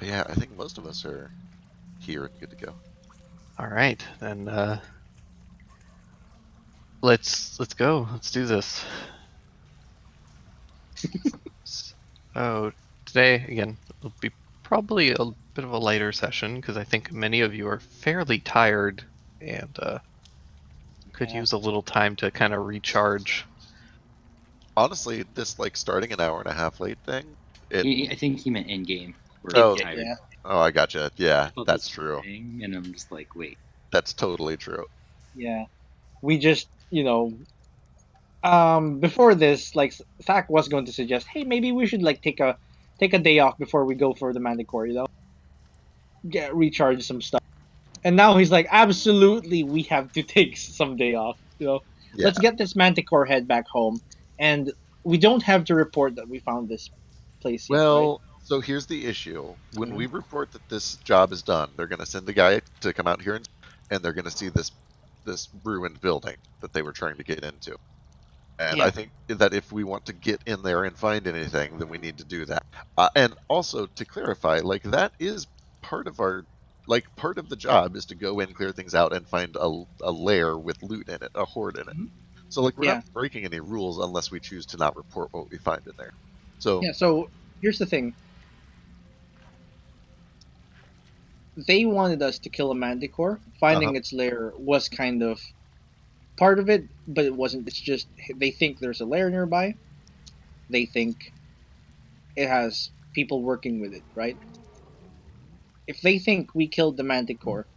Yeah, I think most of us are here and good to go. All right, then let's go. Let's do this. So today again, it'll be probably a bit of a lighter session because I think many of you are fairly tired and could Yeah. use a little time to kind of recharge. Honestly, this like starting an hour and a half late thing. I think he meant in game. We're Oh, tired. Yeah. oh, I gotcha. Yeah, I thought that's this was true. a thing, and I'm just like, wait. That's totally true. Yeah. We just, before this, like Thak was going to suggest, hey, maybe we should like take a day off before we go for the Manticore, get recharge some stuff. And now he's like, absolutely, we have to take some day off. Yeah. Let's get this Manticore head back home, and we don't have to report that we found this place yet, right? Well, so here's the issue. When Mhm. we report that this job is done, they're going to send a guy to come out here and they're going to see this ruined building that they were trying to get into. And I Yeah. think that if we want to get in there and find anything, then we need to do that. And also to clarify, like that is part of our, like part of the job is to go in, clear things out, and find a lair with loot in it, a hoard in it. Mhm. So like we're Yeah. not breaking any rules unless we choose to not report what we find in there. So Yeah. So here's the thing: they wanted us to kill a Manticore. uh Finding its lair was kind of part of it, but it wasn't. It's just they think there's a lair nearby. They think it has people working with it, right? If they think we killed the Manticore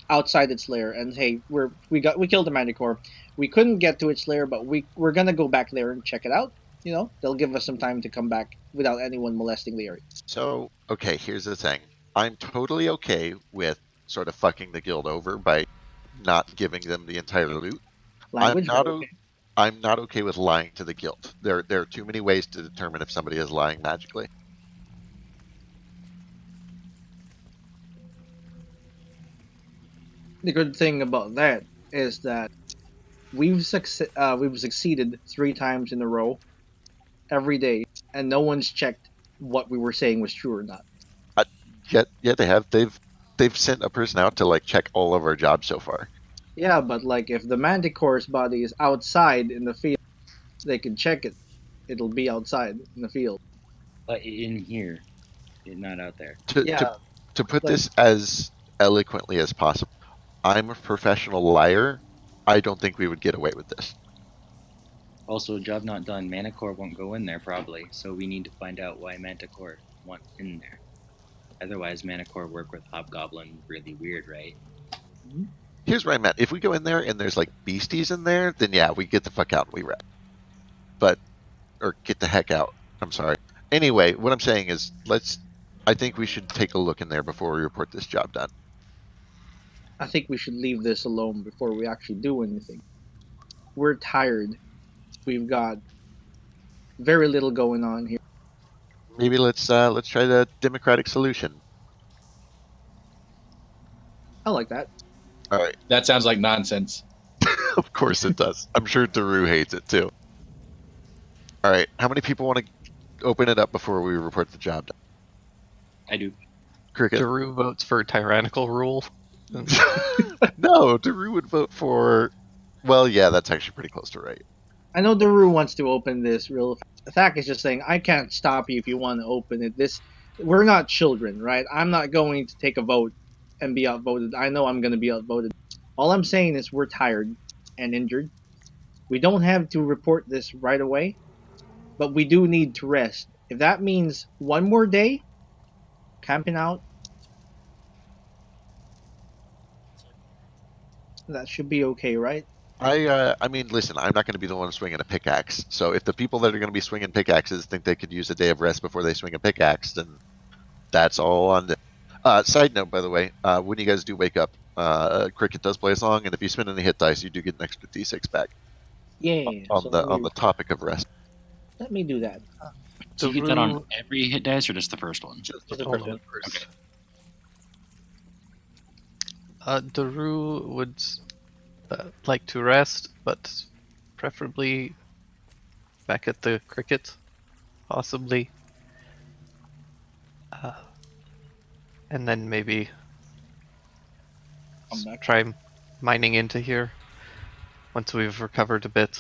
outside its lair, and hey, we killed the Manticore, we couldn't get to its lair, but we're gonna go back there and check it out. They'll give us some time to come back without anyone molesting the area. So, okay, here's the thing. I'm totally okay with sort of fucking the guild over by not giving them the entire loot. I'm Language, not but o- okay. I'm not okay with lying to the guild. There are too many ways to determine if somebody is lying magically. The good thing about that is that we've succeeded 3 times in a row every day, and no one's checked what we were saying was true or not. Uh, yet they've sent a person out to like check all of our jobs so far. Yeah, but like if the Manticore's body is outside in the field, they can check it. It'll be outside in the field. But in here, not out there. To to Yeah, to put like this as eloquently as possible, I'm a professional liar. I don't think we would get away with this. Also, job not done. Manticore won't go in there probably, so we need to find out why Manticore went in there. Otherwise, Manticore work with hobgoblin really weird, right? Here's where I'm at. If we go in there and there's like beasties in there, then yeah, we get the fuck out and we wreck. But or get the heck out. I'm sorry. Anyway, what I'm saying is I think we should take a look in there before we report this job done. I think we should leave this alone before we actually do anything. We're tired. We've got very little going on here. Maybe let's try the democratic solution. I like that. All right. That sounds like nonsense. Of course it does. I'm sure Daru hates it too. All right. How many people want to open it up before we report the job done? I do. Cricket. Daru votes for tyrannical rule. No, Daru would vote for. Well, yeah, that's actually pretty close to right. I know Daru wants to open this real fast. Attack is just saying, I can't stop you if you want to open it. We're not children, right? I'm not going to take a vote and be outvoted. I know I'm going to be outvoted. All I'm saying is we're tired and injured. We don't have to report this right away, but we do need to rest. If that means one more day camping out, that should be okay, right? I mean, listen, I'm not going to be the one swinging a pickaxe. So if the people that are going to be swinging pickaxes think they could use a day of rest before they swing a pickaxe, then that's all on them. Side note, by the way, when you guys do wake up, Cricket does play a song, and if you spin any hit dice, you do get an extra D6 back Yeah. on So the topic of rest. let me do that. Do you get that on Daru- every hit dice or just the first one? Just Just the Hold first on. one. Okay. Daru would like to rest, but preferably back at the cricket, possibly. and then maybe Come back. try mining into here once we've recovered a bit.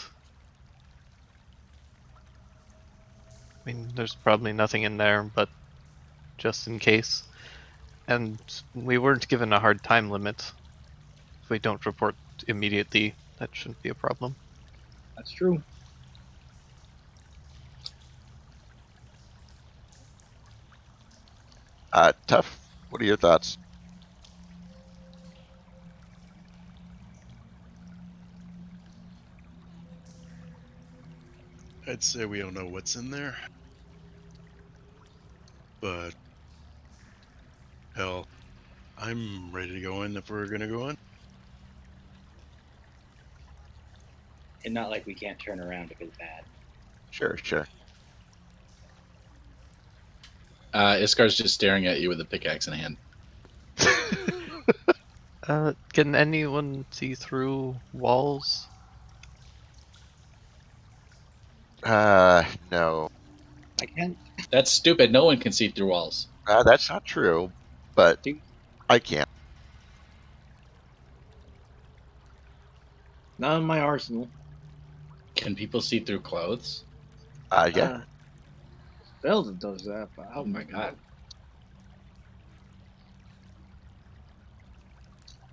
I mean, there's probably nothing in there, but just in case. And we weren't given a hard time limit. If we don't report immediately, that shouldn't be a problem. That's true. Tough. What are your thoughts? I'd say we don't know what's in there. But hell, I'm ready to go in if we're gonna go in. And not like we can't turn around if it's bad. Sure. Iskar's just staring at you with a pickaxe in hand. Can anyone see through walls? No. I can't. That's stupid. No one can see through walls. That's not true, but Do- I can't. Not in my arsenal. Can people see through clothes? Yeah. Spell that does that, but Oh my god.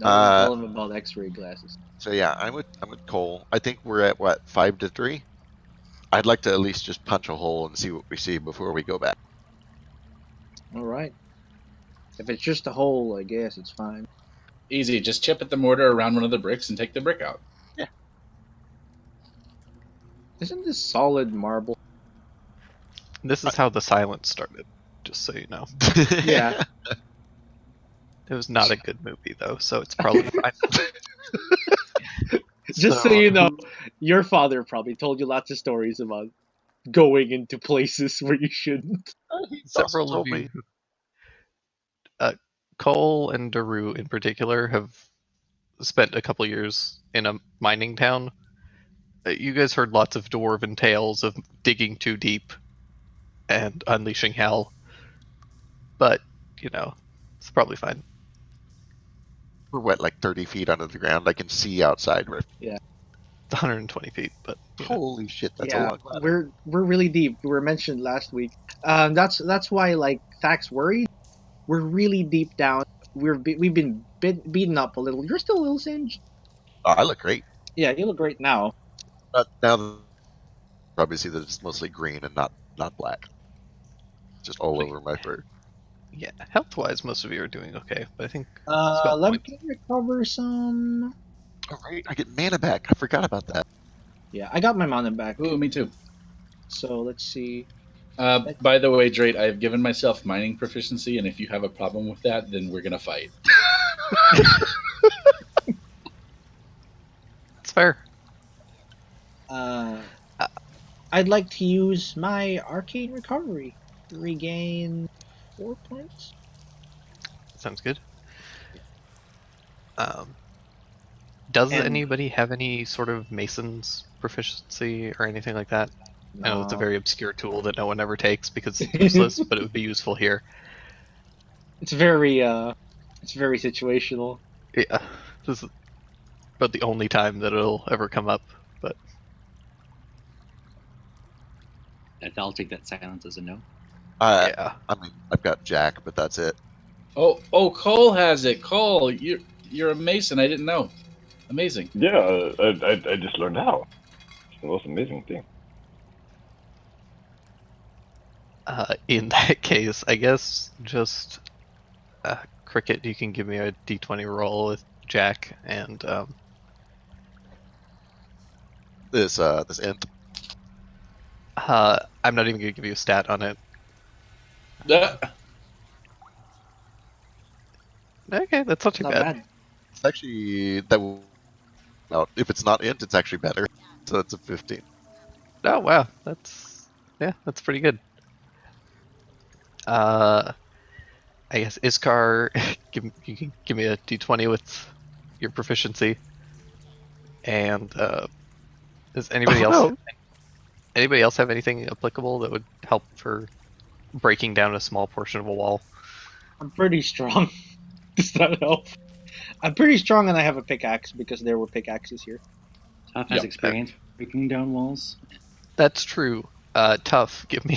Tell him about X-ray glasses. So yeah, I'm with Cole. I think we're at what 5-3. I'd like to at least just punch a hole and see what we see before we go back. All right. If it's just a hole, I guess it's fine. Easy. Just chip at the mortar around one of the bricks and take the brick out. Isn't this solid marble? This is how the silence started, just so you know. Yeah. It was not a good movie, though, so it's probably fine. Just so you know, your father probably told you lots of stories about going into places where you shouldn't. Several of you. Cole and Daru, in particular, have spent a couple years in a mining town. You guys heard lots of dwarven tales of digging too deep and unleashing hell. But, it's probably fine. We're what, like 30 feet under the ground? I can see outside. Right? It's 120 feet, but Holy shit, that's a Yeah, long ladder. we're really deep. We were mentioned last week. That's why like Thax worried. We're really deep down. We've been beaten up a little. You're still a little singed. Oh, I look great. Yeah, you look great now. Now probably see that it's mostly green and not black. Just all over my fur. yeah, health-wise, most of you are doing okay. But I think Let me recover some. All right, I get mana back. I forgot about that. Yeah, I got my mana back. Ooh, me too. So let's see. By the way, Drake, I've given myself mining proficiency, and if you have a problem with that, then we're gonna fight. it's fair. I'd like to use my arcane recovery to regain 4 points. Sounds good. Does And- anybody have any sort of mason's proficiency or anything like that? I know it's a very obscure tool that no one ever takes because it's useless, but it would be useful here. It's very situational. Yeah, this is about the only time that it'll ever come up. But I'll take that silence as a no. yeah, I mean, I've got Jack, but that's it. Oh, Cole has it. Cole, you're a mason. I didn't know. Amazing. Yeah, I just learned how. It's the most amazing thing. in that case, I guess just Cricket, you can give me a d20 roll with Jack and This int. I'm not even gonna give you a stat on it. Okay, that's not too Not bad. bad. It's actually if it's not int, it's actually better. So that's a 15. Oh wow, that's pretty good. I guess Iskar, you can give me a d20 with your proficiency. And does anybody else have anything applicable that would help for breaking down a small portion of a wall? I'm pretty strong. Does that help? I'm pretty strong, and I have a pickaxe because there were pickaxes here. Tough has Yep. experience breaking down walls. That's true. Tough. Give me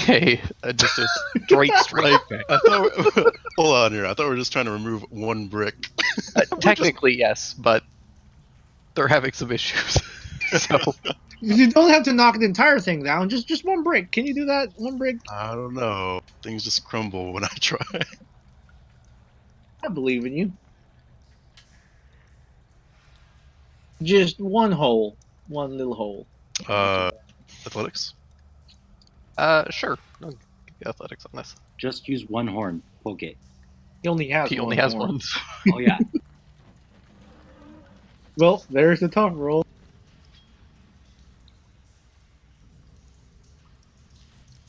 just a straight Like, check. I thought. Hold on here. I thought we were just trying to remove one brick. Technically, yes, but they're having some issues. So You don't have to knock the entire thing down. Just one brick. Can you do that? One brick. I don't know. Things just crumble when I try. I believe in you. Just one hole. One little hole. Athletics. sure. I'll give you athletics on this. Just use one horn. Poke it. He only has He one only has horn. one. Oh yeah. Well, there's the tough roll.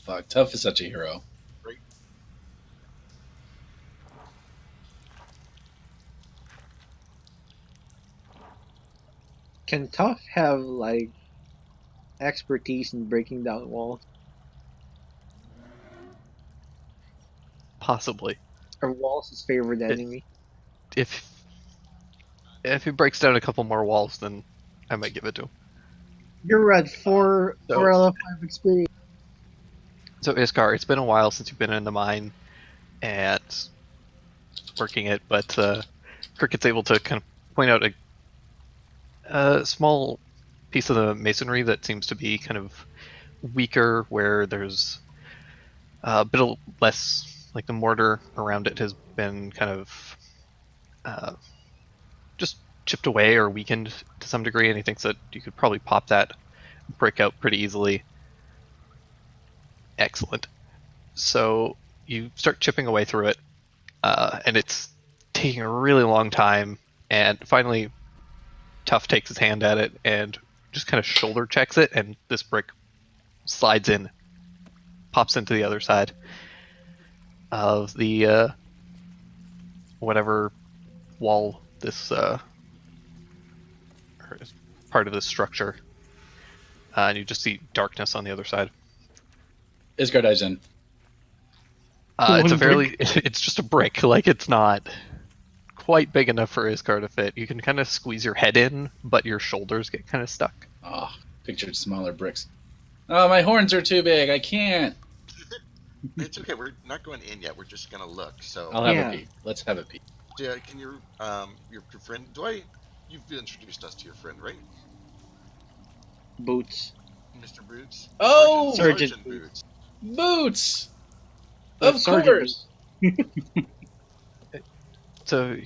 Fuck, Tough is such a hero. Can Tough have like expertise in breaking down walls? Possibly. Are walls his favorite enemy? If he breaks down a couple more walls, then I might give it to him. You're at four So- out of 5 experience. So Iskar, it's been a while since you've been in the mine and working it, but Cricket's able to kind of point out a small piece of the masonry that seems to be kind of weaker, where there's a bit of less, like the mortar around it has been kind of just chipped away or weakened to some degree, and he thinks that you could probably pop that brick out pretty easily. Excellent. So you start chipping away through it, and it's taking a really long time, and finally Tough takes his hand at it and just kind of shoulder checks it, and this brick slides in, pops into the other side of the whatever wall this or part of this structure, and you just see darkness on the other side. Iskar dives in. It's a One fairly it's just a brick, like it's not quite big enough for Iskar to fit. You can kind of squeeze your head in, but your shoulders get kind of stuck. Oh, pictured smaller bricks. Oh, my horns are too big. I can't. It's okay. We're not going in yet. We're just gonna look. So, I'll have Yeah. a peek. Let's have a peek. can your friend? You've introduced us to your friend, right, Boots. Mr. Boots? Oh! Sergeant Boots. Boots! That's Of Sergeant course! So,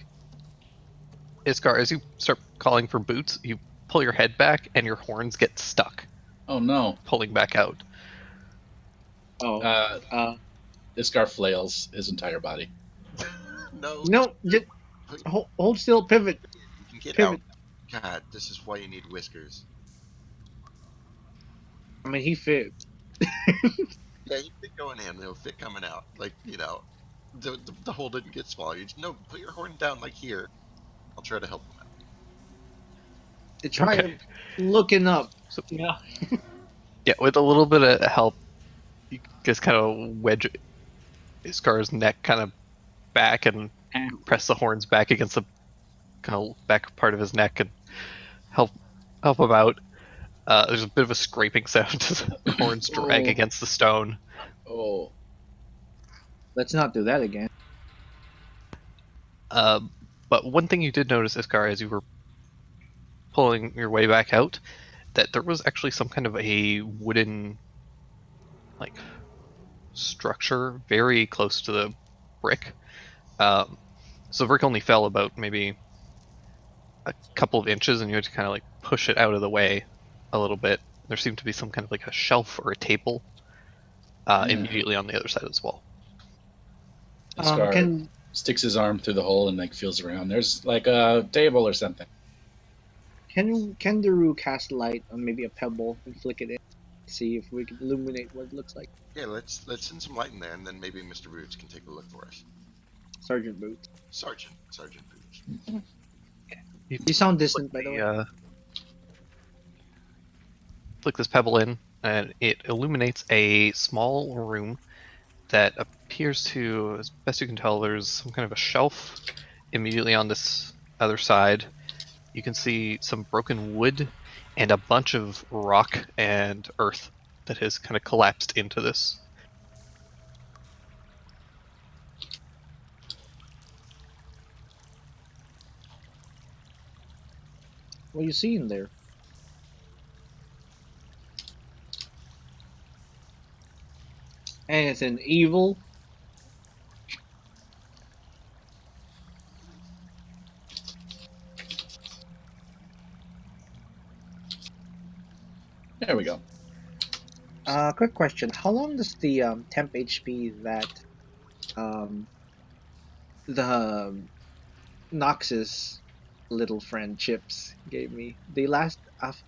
Iskar, as you start calling for Boots, you pull your head back and your horns get stuck, Oh no. pulling back out. Oh. Iskar flails his entire body. No. No, just hold still, pivot. You can get Pivot. out. God, this is why you need whiskers. I mean, he fit. Yeah, you fit going in. It'll fit coming out. Like, the hole didn't get smaller. Put your horn down like here. I'll try to help him out. Try Okay. looking up. So- Yeah. Yeah, with a little bit of help, you just kind of wedge Iskar's neck kind of back and press the horns back against the kind of back part of his neck and help him out. There's a bit of a scraping sound as the horns drag Oh. against the stone. Oh. Let's not do that again. But one thing you did notice, Iskar, as you were pulling your way back out, that there was actually some kind of a wooden, like, structure very close to the brick. So the brick only fell about maybe a couple of inches, and you had to kind of like push it out of the way a little bit. There seemed to be some kind of like a shelf or a table immediately on the other side of this wall. Iskar Can sticks his arm through the hole and like feels around. There's like a table or something. Daru cast light on maybe a pebble and flick it in? See if we can illuminate what it looks like. Yeah, let's send some light in there, and then maybe Mr. Boots can take a look for us. Sergeant Boots. Sergeant Boots. You sound distant, by the way. Flick this pebble in, and it illuminates a small room that appears to, as best you can tell, there's some kind of a shelf immediately on this other side. You can see some broken wood and a bunch of rock and earth that has kind of collapsed into this. What are you seeing there? Anything evil? There we go. Quick question. How long does the temp HP that the Nox's little friend Chips gave me? They last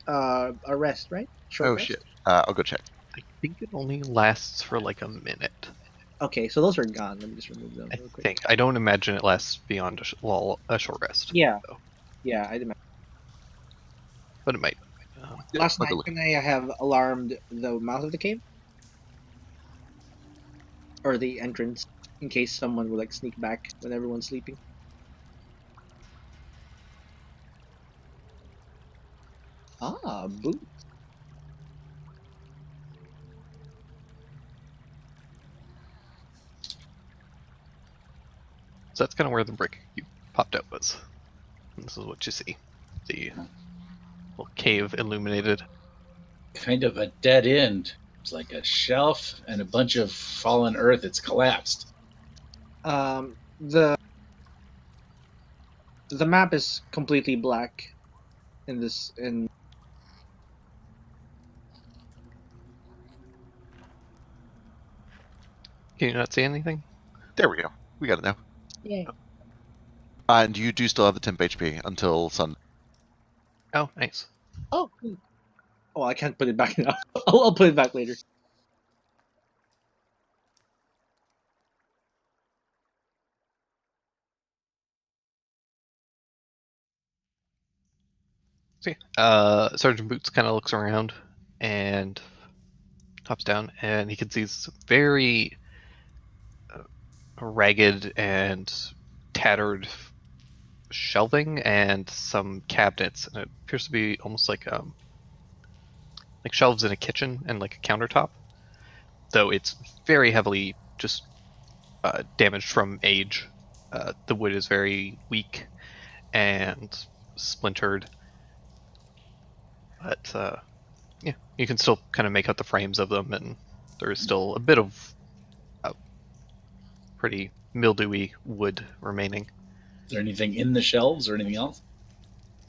a rest, right? Short Oh rest? shit. I'll go check. I think it only lasts for like a minute. Okay, so those are gone. Let me just remove them I real quick. think. I don't imagine it lasts beyond a short rest. Yeah. though, Yeah, I'd imagine. but it might. Last I'll night go look. when I have alarmed the mouth of the cave or the entrance in case someone would like sneak back when everyone's sleeping. Ah, boo. So that's kind of where the brick you popped out was. And this is what you see. The little cave illuminated. Kind of a dead end. It's like a shelf and a bunch of fallen earth. It's collapsed. The map is completely black in this in Can you not see anything? There we go. We got it now. yeah. And you do still have the temp HP until Sunday. Oh, nice. Oh, cool. Oh, I can't put it back now. I'll put it back later. See, Sergeant Boots kind of looks around and hops down, and he can see some very ragged and tattered shelving and some cabinets, and it appears to be almost like shelves in a kitchen and like a countertop. Though it's very heavily just damaged from age. The wood is very weak and splintered, but yeah, you can still kind of make out the frames of them, and there is still a bit of pretty mildewy wood remaining. Is there anything in the shelves or anything else?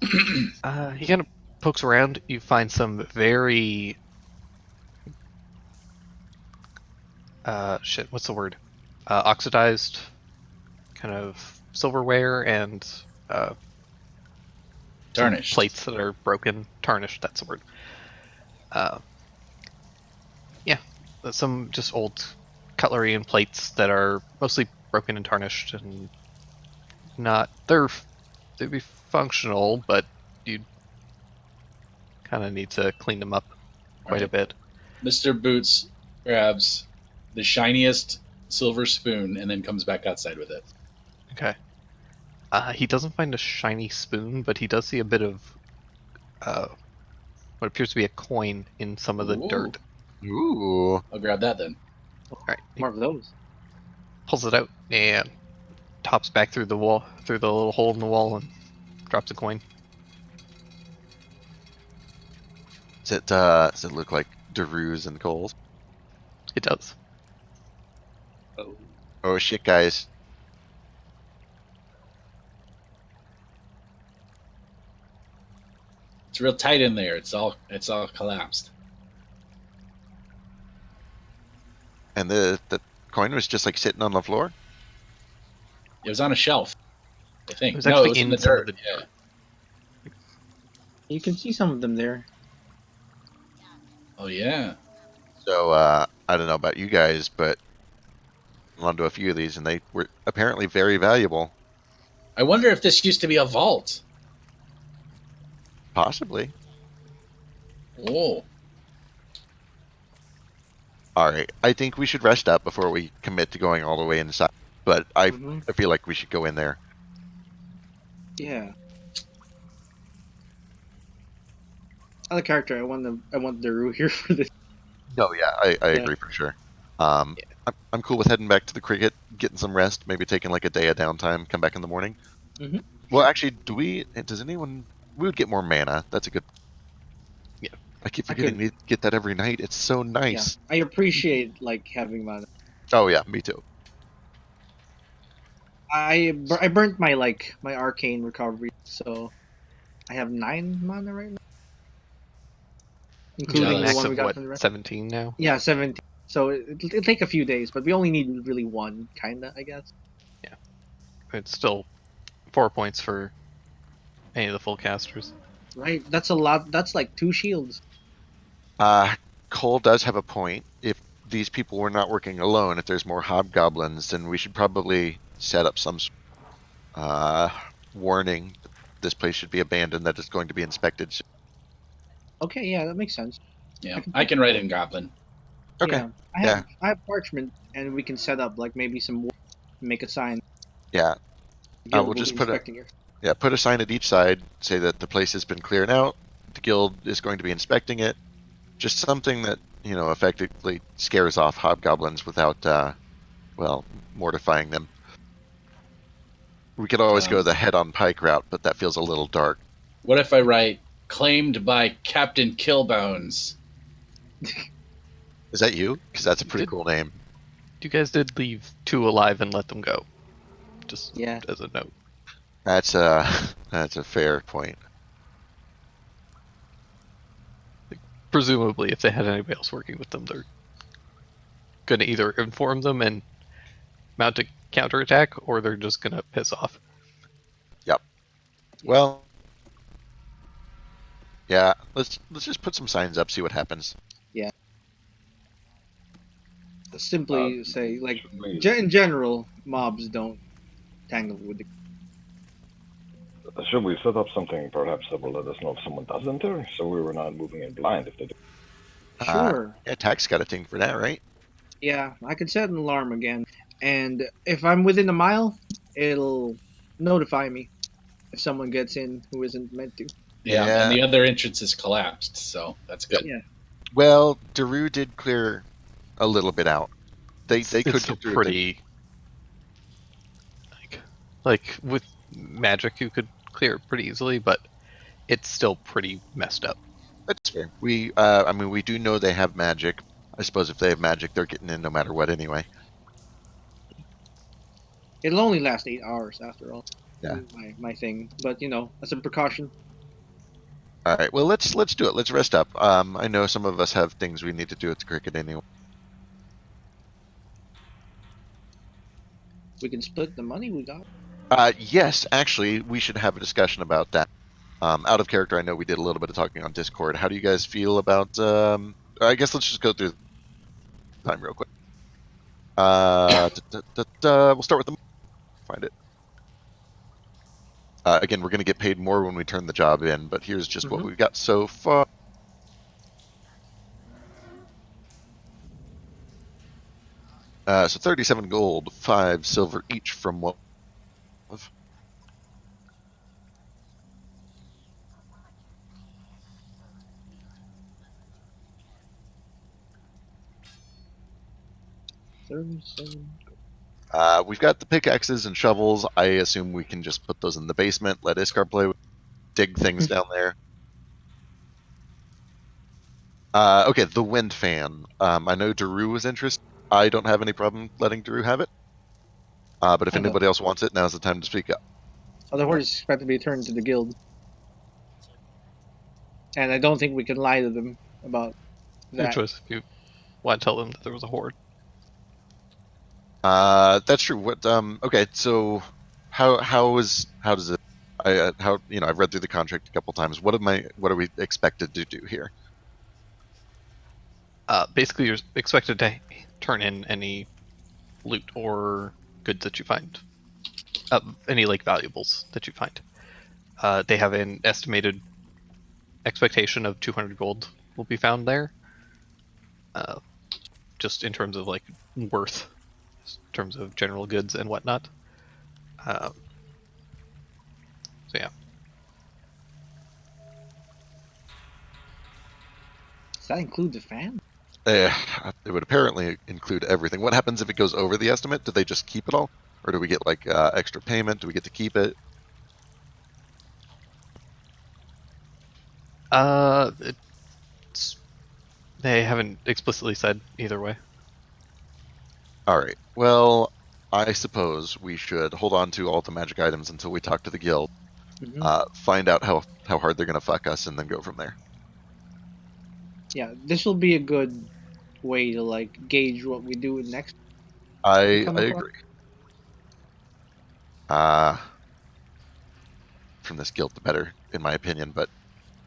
He kind of pokes around. You find some very shit. What's the word? Oxidized kind of silverware and some Tarnished. plates that are broken, tarnished. That's the word. Yeah, some just old cutlery and plates that are mostly broken and tarnished and not. They'd be functional, but you kind of need to clean them up quite a bit. Mr. Boots grabs the shiniest silver spoon and then comes back outside with it. Okay. He doesn't find a shiny spoon, but he does see a bit of what appears to be a coin in some of the Ooh. dirt. Ooh. I'll grab that then. All right, he More of those. pulls it out and tops back through the wall, through the little hole in the wall, and drops a coin. Does it look like Daru's and Cole's? It does. Oh. Oh shit, guys. It's real tight in there. It's all collapsed. And the coin was just like sitting on the floor? It was on a shelf, I think. It was No, actually it was in the some of dirt. the Yeah. dirt. You can see some of them there. Oh yeah. So, I don't know about you guys, but I'm onto a few of these, and they were apparently very valuable. I wonder if this used to be a vault. Possibly. Oh. All right. I think we should rest up before we commit to going all the way inside. But I feel like we should go in there. Yeah. Other character, I want Daru here for this. No, yeah, I agree for sure. I'm cool with heading back to the cricket, getting some rest, maybe taking like a day of downtime, come back in the morning. Mm-hmm. Well, actually, does anyone, we would get more mana. That's a good, Yeah. I keep forgetting we get that every night. It's so nice. Yeah, I appreciate like having mana. Oh yeah, me too. I burnt my my arcane recovery, so I have 9 mana right now, including the Max one Jealous. we of got what, from the rest. 17 now? Yeah, 17. So it'll take a few days, but we only need really one, kinda, I guess. Yeah. It's still 4 points for any of the full casters. Right? That's a lot. That's like 2 shields. Cole does have a point. If these people were not working alone, if there's more hobgoblins, then we should probably set up some warning. This place should be abandoned. That it's going to be inspected. Okay, yeah, that makes sense. Yeah, I can write in Goblin. Okay. Yeah, I have parchment, and we can set up like maybe some make a sign. Yeah. Guild We'll will just be put inspecting it. put a sign at each side, say that the place has been cleared out. The guild is going to be inspecting it. Just something that effectively scares off hobgoblins without, mortifying them. We could always go the head-on pike route, but that feels a little dark. What if I write claimed by Captain Killbones? Is that you? Because that's a pretty cool name. You guys did leave 2 alive and let them go. Just as a note. That's a fair point. Presumably, if they had anybody else working with them, they're going to either inform them and mount a counterattack, or they're just going to piss off. Yep. Well, yeah. Let's just put some signs up, see what happens. Yeah. Simply say like we- in general, mobs don't tangle with the. Should we set up something perhaps that will let us know if someone does enter, so we were not moving in blind if they do? Sure. Yeah, Tax got a thing for that, right? Yeah, I can set an alarm again, and if I'm within a mile, it'll notify me if someone gets in who isn't meant to. Yeah, Yeah. and the other entrance is collapsed, so that's good. Yeah. Well, Daru did clear a little bit out. They could It's get through pretty. Like with magic, you could clear it pretty easily, but it's still pretty messed up. That's fair. We do know they have magic. I suppose if they have magic, they're getting in no matter what anyway. It'll only last 8 hours after all. Yeah. My thing, but as a precaution. All right. Well, let's do it. Let's rest up. I know some of us have things we need to do at the cricket anyway. We can split the money we got. Yes, actually, we should have a discussion about that. Out of character, I know we did a little bit of talking on Discord. How do you guys feel about? I guess let's just go through time real quick. We'll start with the find it. Again, we're going to get paid more when we turn the job in, but here's just what we've got so far. So 37 gold, 5 silver each from what. We've got the pickaxes and shovels. I assume we can just put those in the basement, let Iskar play with, dig things down there. Okay, the wind fan. I know Daru was interested. I don't have any problem letting Daru have it. But if anybody else wants it, now's the time to speak up. Otherwise, it's expected to be returned to the guild. And I don't think we can lie to them about Your that. choice if you want to tell them that there was a horde. That's true. What? Okay, so how does it? I've read through the contract a couple times. What are we expected to do here? Basically, you're expected to turn in any loot or goods that you find, any valuables that you find. They have an estimated expectation of 200 gold will be found there. just in terms of like worth, in terms of general goods and whatnot. So yeah. Does that include the fan? It would apparently include everything. What happens if it goes over the estimate? Do they just keep it all, or do we get like extra payment? Do we get to keep it? They haven't explicitly said either way. All right. Well, I suppose we should hold on to all the magic items until we talk to the guild, find out how hard they're gonna fuck us, and then go from there. Yeah, this will be a good way to like gauge what we do next. I come across. agree. From this guild, the better, in my opinion. But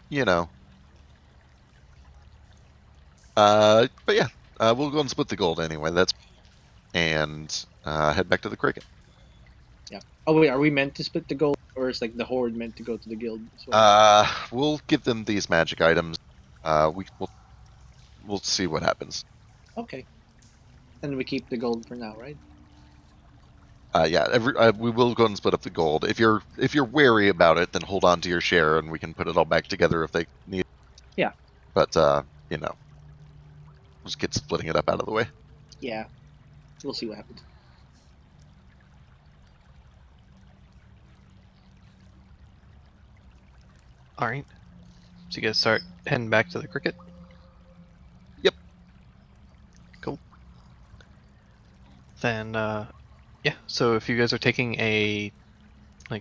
you know, but yeah, we'll go and split the gold anyway. And head back to the cricket. Yeah. Oh wait, are we meant to split the gold, or is like the horde meant to go to the guild as well? We'll give them these magic items. We'll see what happens. Okay. And we keep the gold for now, right? Yeah, we will go and split up the gold. If you're wary about it, then hold on to your share, and we can put it all back together if they need. Yeah. But you know, just get splitting it up out of the way. Yeah. We'll see what happens. All right. So you guys start heading back to the cricket. Yep. Cool. Then, yeah. So if you guys are taking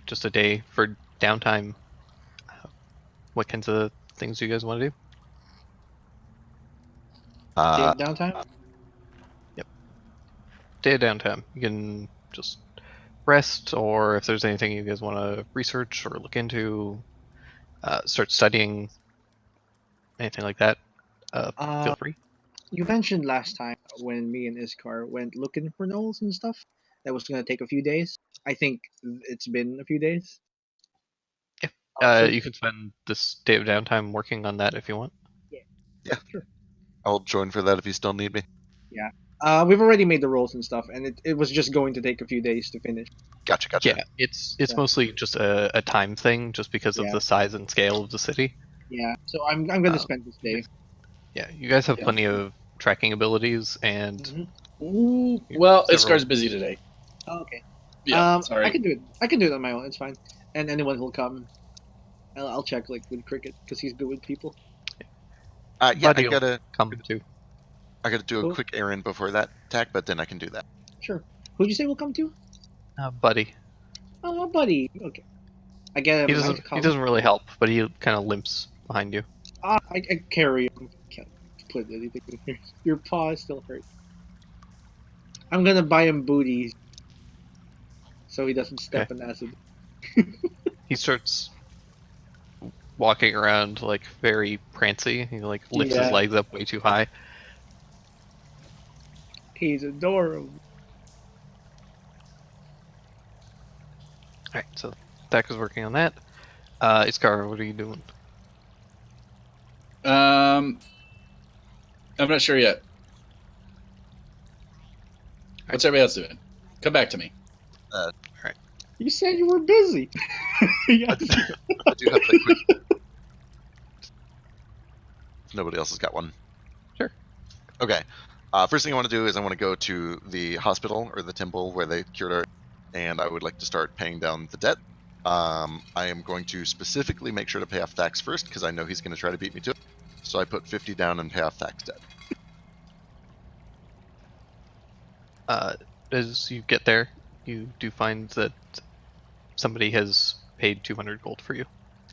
just a day for downtime, what kinds of things do you guys want to do? Day of downtime? Yep. Day of downtime. You can just rest, or if there's anything you guys want to research or look into, start studying, anything like that, feel free. You mentioned last time when me and Iskar went looking for gnolls and stuff, that was going to take a few days. I think it's been a few days. Yeah. You can spend this day of downtime working on that if you want. Yeah. Sure. I'll join for that if you still need me. Yeah. We've already made the rolls and stuff, and it was just going to take a few days to finish. Gotcha. Yeah, it's Yeah. mostly just a time thing, just because of Yeah. the size and scale of the city. Yeah. So I'm going to spend this day. Yeah, you guys have Yeah. plenty of tracking abilities, and Mhm. Ooh, well, Several- Iskar's busy today. Oh, okay. Yeah, sorry. I can do it. I can do it on my own. It's fine. And anyone who'll come, I'll check like with Cricket because he's good with people. Yeah, Buddy will come too. I gotta do a Cool. quick errand before that attack, but then I can do that. Sure. Who'd you say will come to? Buddy. Oh, buddy. Okay. I get him. He doesn't really help, but he kind of limps behind you. I carry him. Can't put anything in here. Your paw still hurts. I'm gonna buy him booties so he doesn't step in acid. He starts walking around like very prancy. He like lifts his Yeah. legs up way too high. He's adorable. Alright, so Dak is working on that. Iskar, what are you doing? I'm not sure yet. What's everybody else doing? Come back to me. You said you were busy. Yeah. I do have the quick. If nobody else has got one. Sure. Okay. First thing I want to do is I want to go to the hospital or the temple where they cured her, and I would like to start paying down the debt. I am going to specifically make sure to pay off Thax first because I know he's going to try to beat me to it. So I put 50 down and pay off Thax debt. As you get there, you do find that somebody has paid 200 gold for you.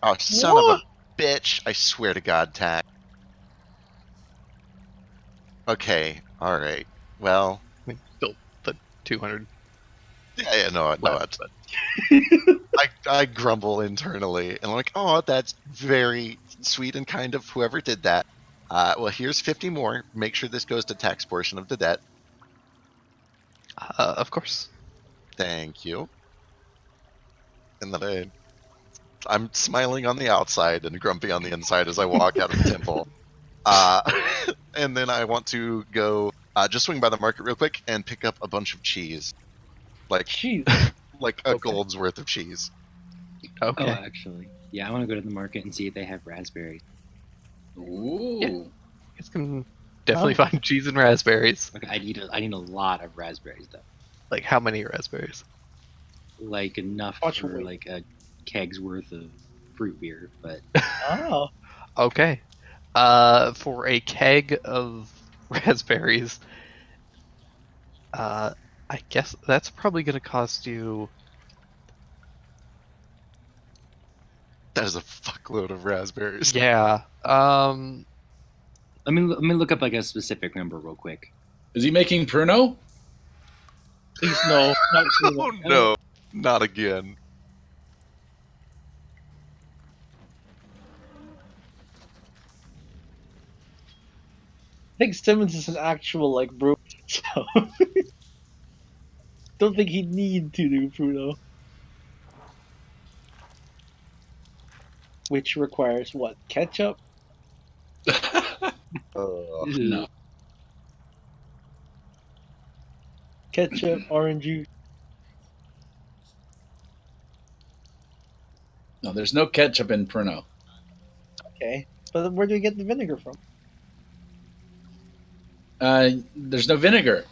Oh, son of a bitch. I swear to God, Tax. Okay, alright. Well, I mean, still the 200 yeah, no, left, but I grumble internally, and I'm like, oh, that's very sweet and kind of whoever did that. Well, here's 50 more. Make sure this goes to tax portion of the debt. of course. Thank you. And then I'm smiling on the outside and grumpy on the inside as I walk out of the temple. And then I want to go Just swing by the market real quick and pick up a bunch of cheese, like Jeez. like a Okay. gold's worth of cheese. Okay. Oh, actually, yeah, I want to go to the market and see if they have raspberries. Ooh. Yeah. It's can definitely find cheese and raspberries. Okay, I need a lot of raspberries though, Like how many raspberries? like enough Watch for weight. like a keg's worth of fruit beer. But Oh. Okay. For a keg of raspberries, I guess that's probably going to cost you. That is a fuckload of raspberries. Yeah. let me look up like a specific number real quick. Is he making Pruno? Please no. Not true. Oh no, not again. I think Simmons is an actual like brewer, so don't think he'd need to do Pruno. Which requires what? Ketchup? No. Ketchup, orange juice. No, there's no ketchup in Pruno. Okay. But where do we get the vinegar from? There's no vinegar.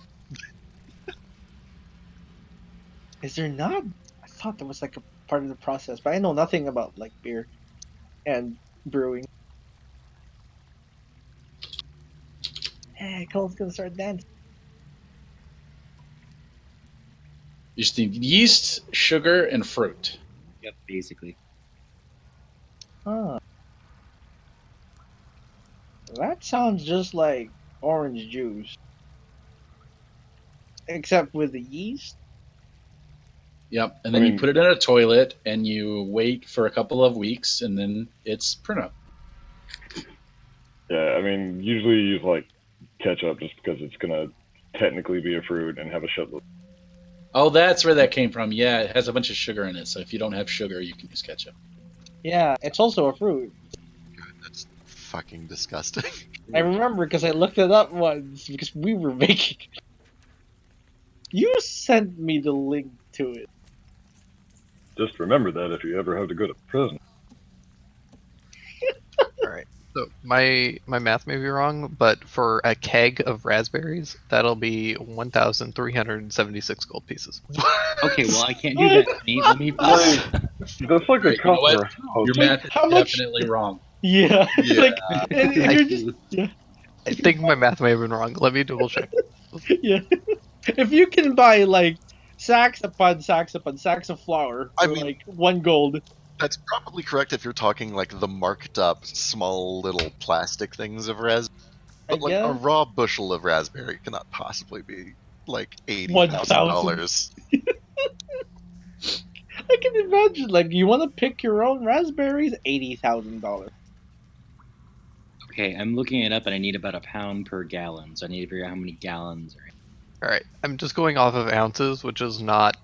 Is there not? I thought there was like a part of the process, but I know nothing about like beer and brewing. Hey, Cole's gonna start dancing. You just need yeast, sugar, and fruit. Yep, basically. Huh. That sounds just like orange juice. Except with the yeast. Yep. And then you put it in a toilet and you wait for a couple of weeks and then it's Pruno. Yeah, I mean, usually you use like ketchup just because it's gonna technically be a fruit and have a shitload. Oh, that's where that came from. Yeah, it has a bunch of sugar in it. So if you don't have sugar, you can use ketchup. Yeah, it's also a fruit. God, that's fucking disgusting. I remember because I looked it up once because we were making it. You sent me the link to it. Just remember that if you ever have to go to prison. All right. So my math may be wrong, but for a keg of raspberries, that'll be 1,376 gold pieces. Okay, well I can't do that. Let me That's like the You know cost what? for a house. Your Wait, math is how much? definitely wrong. Yeah, Yeah. like, and you're just I think my math may have been wrong. Let me double check. yeah. If you can buy like sacks upon sacks upon sacks of flour I for mean- like 1 gold, That's probably correct if you're talking like the marked up small little plastic things of raspberry. I But like a guess raw bushel of raspberry cannot possibly be like $80,000. I can imagine like you want to pick your own raspberries, $80,000. Okay, I'm looking it up and I need about a pound per gallon, so I need to figure out how many gallons are in. All right. I'm just going off of ounces, which is not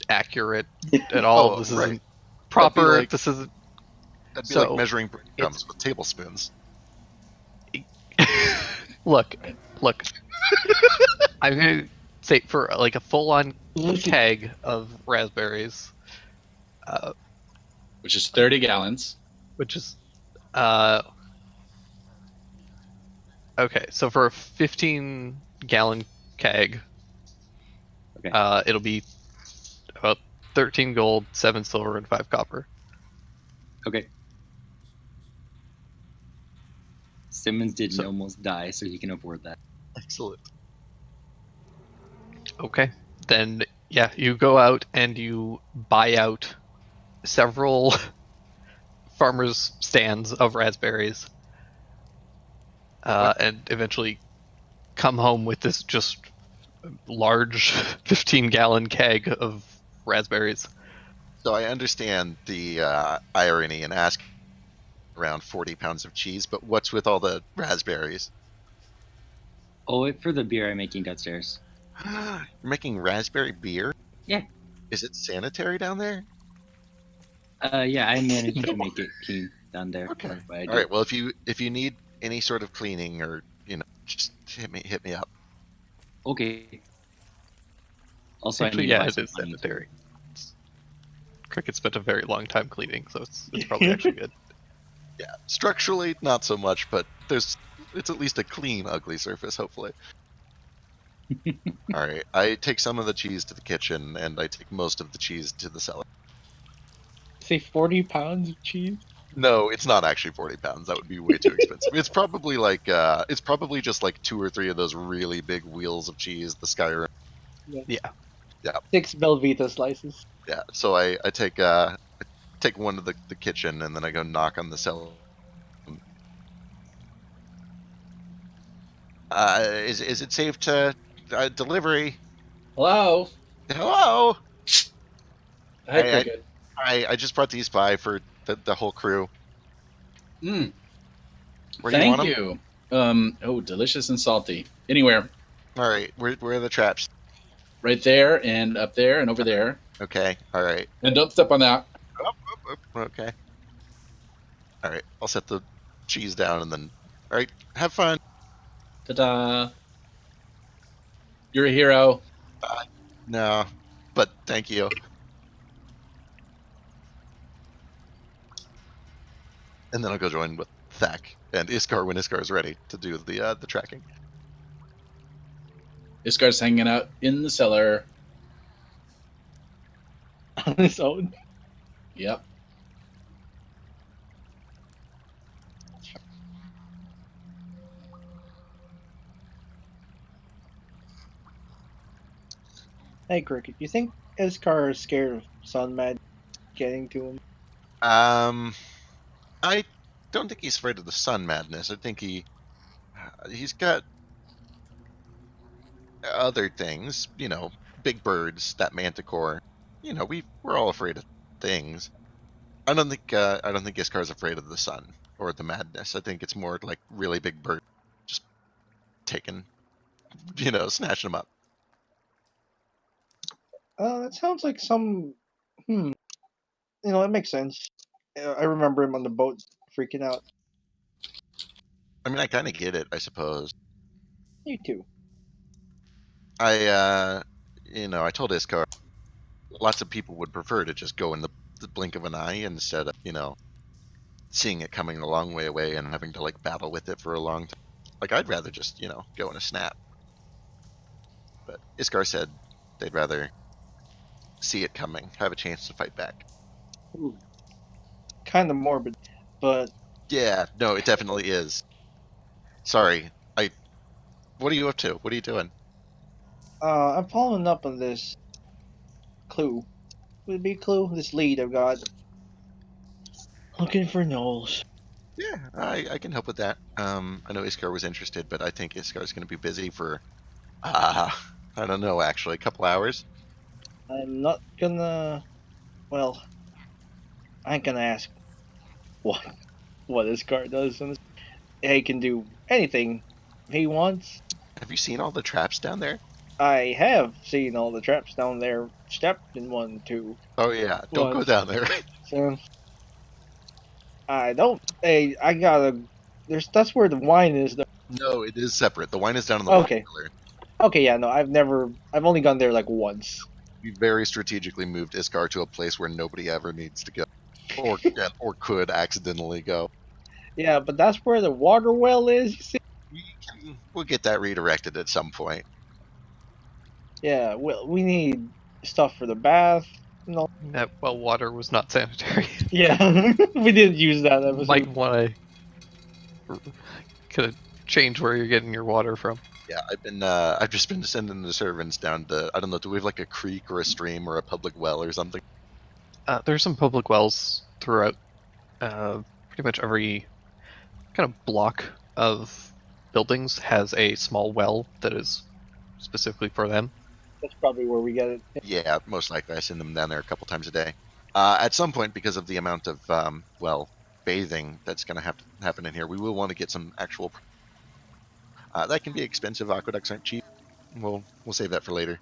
accurate at all. Oh, This right. isn't proper. like- This isn't. That'd be So, like measuring breadcrumbs with tablespoons. Look. I'm gonna say for like a full-on keg of raspberries, Which is 30 gallons. which is okay. So for a 15-gallon keg, Okay. it'll be about 13 gold, 7 silver, and 5 copper. Okay. Simmons didn't So- almost die, so he can afford that. Excellent. Okay. Then yeah, you go out and you buy out several farmers' stands of raspberries, and eventually come home with this just large 15-gallon keg of raspberries. So I understand the irony in asking around 40 pounds of cheese, but what's with all the raspberries? Oh, wait for the beer I'm making downstairs. You're making raspberry beer? Yeah. Is it sanitary down there? Yeah, I managed to make it clean down there. Okay. That's what I do. All right. Well, if you need any sort of cleaning or just hit me up. Okay. Also, I Actually, need to yeah, buy it some is honey. sanitary. Cricket spent a very long time cleaning, so it's probably actually good. Yeah, structurally not so much, but it's at least a clean, ugly surface. Hopefully. All right, I take some of the cheese to the kitchen, and I take most of the cheese to the cellar. Say 40 pounds of cheese. No, it's not actually 40 pounds. That would be way too expensive. It's probably it's probably just like 2 or 3 of those really big wheels of cheese, the Skyrim. Yeah. 6 Velveeta slices. Yeah. So I take one to the kitchen, and then I go knock on the cellar. Is it safe to delivery? Hello. Hello. Hi, Cricket. I just brought these by for the whole crew. Mm, Where do you want thank them? you. Oh, delicious and salty. Anywhere. All right. Where are the traps? Right there and up there and over there. Okay. All right. And don't step on that. Okay. All right. I'll set the cheese down and then. All right. Have fun. Ta-da. You're a hero. No, but thank you. And then I'll go join with Thak and Iskar when Iskar is ready to do the tracking. Iskar's hanging out in the cellar. On his own. Yep. Hey, Cricket, you think Iskar is scared of Sun Mad getting to him? I don't think he's afraid of the sun madness. I think he's got other things. Big birds, that manticore. We're all afraid of things. I don't think Iskar's afraid of the sun or the madness. I think it's more like really big birds just taking, snatching them up. That sounds like some. It makes sense. I remember him on the boat freaking out. I mean, I kind of get it, I suppose. You too. I told Iskar lots of people would prefer to just go in the blink of an eye instead of, seeing it coming a long way away and having to like battle with it for a long time. Like I'd rather just, go in a snap. But Iskar said they'd rather see it coming, have a chance to fight back. Kind of morbid, but Yeah, no, it definitely is. Sorry. What are you up to? What are you doing? I'm following up on this clue. Would it be a clue? This lead I've got. Looking for Knowles. Yeah, I can help with that. I know Iskar was interested, but I think Iskar's going to be busy for, I don't know, actually, a couple hours. I'm not gonna. Well, I ain't gonna ask what this card does. And he can do anything he wants. Have you seen all the traps down there? I have seen all the traps down there. Stepped in one, two, Oh yeah, don't go once. down there. So I don't. Hey, I gotta. That's where the wine is. Though. No, it is separate. The wine is down in the Okay. wine cellar. Okay, yeah, no, I've only gone there like once. We very strategically moved Iskar to a place where nobody ever needs to go, or could accidentally go. Yeah, but that's where the water well is. You see? We'll get that redirected at some point. Yeah, well, we need stuff for the bath. No. That well water was not sanitary. Yeah, we didn't use that episode. Might want to kind of change where you're getting your water from. Yeah, I've just been sending the servants down to, I don't know, do we have like a creek or a stream or a public well or something? There's some public wells throughout pretty much every kind of block of buildings has a small well that is specifically for them. That's probably where we get it. Yeah, most likely. I send them down there a couple times a day. At some point, because of the amount of bathing that's going to have to happen in here, we will want to get some actual. That can be expensive. Aqueducts aren't cheap. We'll save that for later.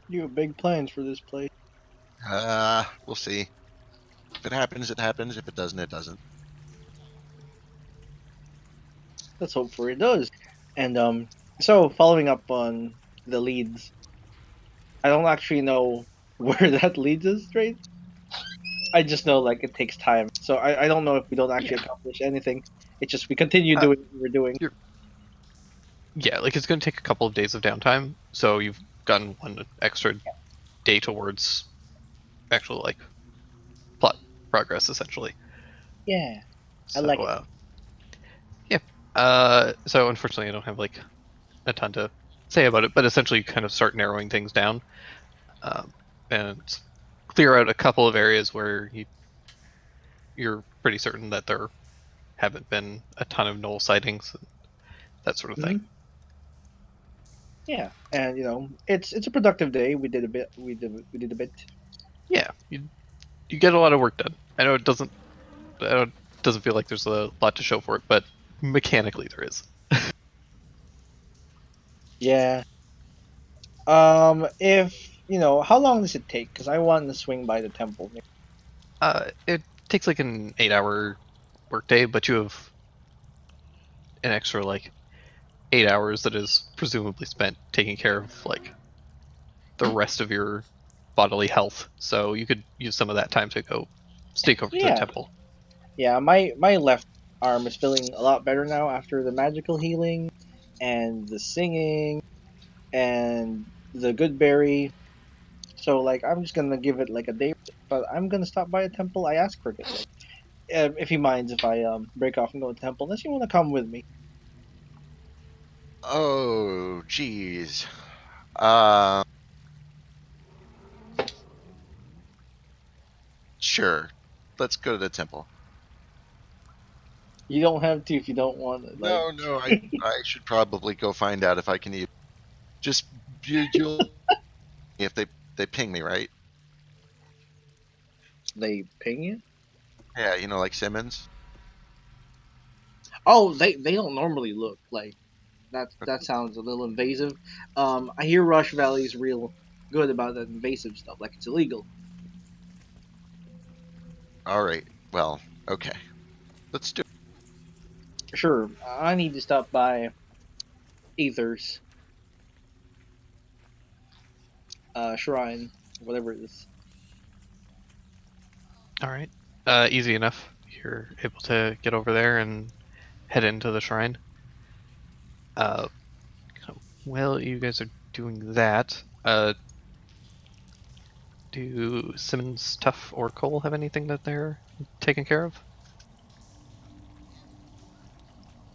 You have big plans for this place. We'll see. If it happens, it happens. If it doesn't, it doesn't. Let's hope for it does. And so following up on the leads, I don't actually know where that leads us straight. I just know like it takes time. So I don't know if we don't actually Yeah. accomplish anything. It's just we continue Uh, doing what we're doing. you're Yeah, like it's going to take a couple of days of downtime, so you've gotten one extra day towards actual like plot progress essentially. Yeah, I So like it. yeah. So unfortunately, I don't have like a ton to say about it, but essentially, you kind of start narrowing things down, um, and clear out a couple of areas where you're pretty certain that there haven't been a ton of null sightings, and that sort of thing. Hmm. Yeah, and it's a productive day. We did a bit. We did a bit. Yeah, you get a lot of work done. I know it doesn't feel like there's a lot to show for it, but mechanically there is. Yeah. If how long does it take? Because I want to swing by the temple. It takes like an 8 hour workday, but you have an extra like 8 hours that is presumably spent taking care of like the rest of your bodily health. So you could use some of that time to go sneak over to the Yeah. temple. Yeah, my left arm is feeling a lot better now after the magical healing and the singing and the good berry. So like I'm just gonna give it like a day, but I'm gonna stop by a temple. I asked for it, like if he minds if I break off and go to the temple, unless you want to come with me. Oh, geez. Uh, sure. Let's go to the temple. You don't have to if you don't want to. Like No, no, I should probably go find out if I can even. Just you'll if they ping me, right? they ping you. Yeah, like Simmons. Oh, they don't normally look like that. That sounds a little invasive. I hear Rush Valley's real good about that invasive stuff. Like it's illegal. All right. Well, okay. Let's do. Sure, I need to stop by Aether's shrine, whatever it is. All right. Easy enough. You're able to get over there and head into the shrine. Uh, well, you guys are doing that. Do Simmons, Tuff, or Cole have anything that they're taking care of?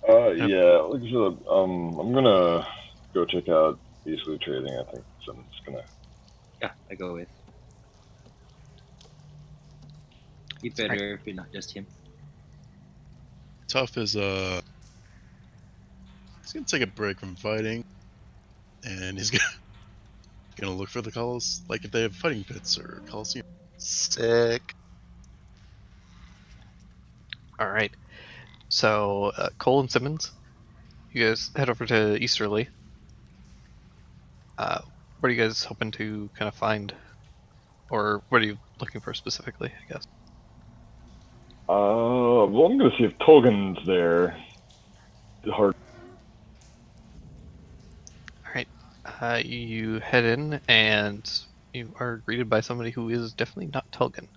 Nope. Yeah, like I said, I'm gonna go check out Eastwood Trading. I think someone's gonna. Yeah, I go with. Be All right. better if it's not just him. Tough is he's gonna take a break from fighting, and he's gonna look for the calls, like if they have fighting pits or coliseum. Sick. All right. So Cole and Simmons, you guys head over to Easterly. What are you guys hoping to kind of find, or what are you looking for specifically? I guess. Well, I'm gonna see if Togen's there. Hard. All right. You head in, and you are greeted by somebody who is definitely not Telgan.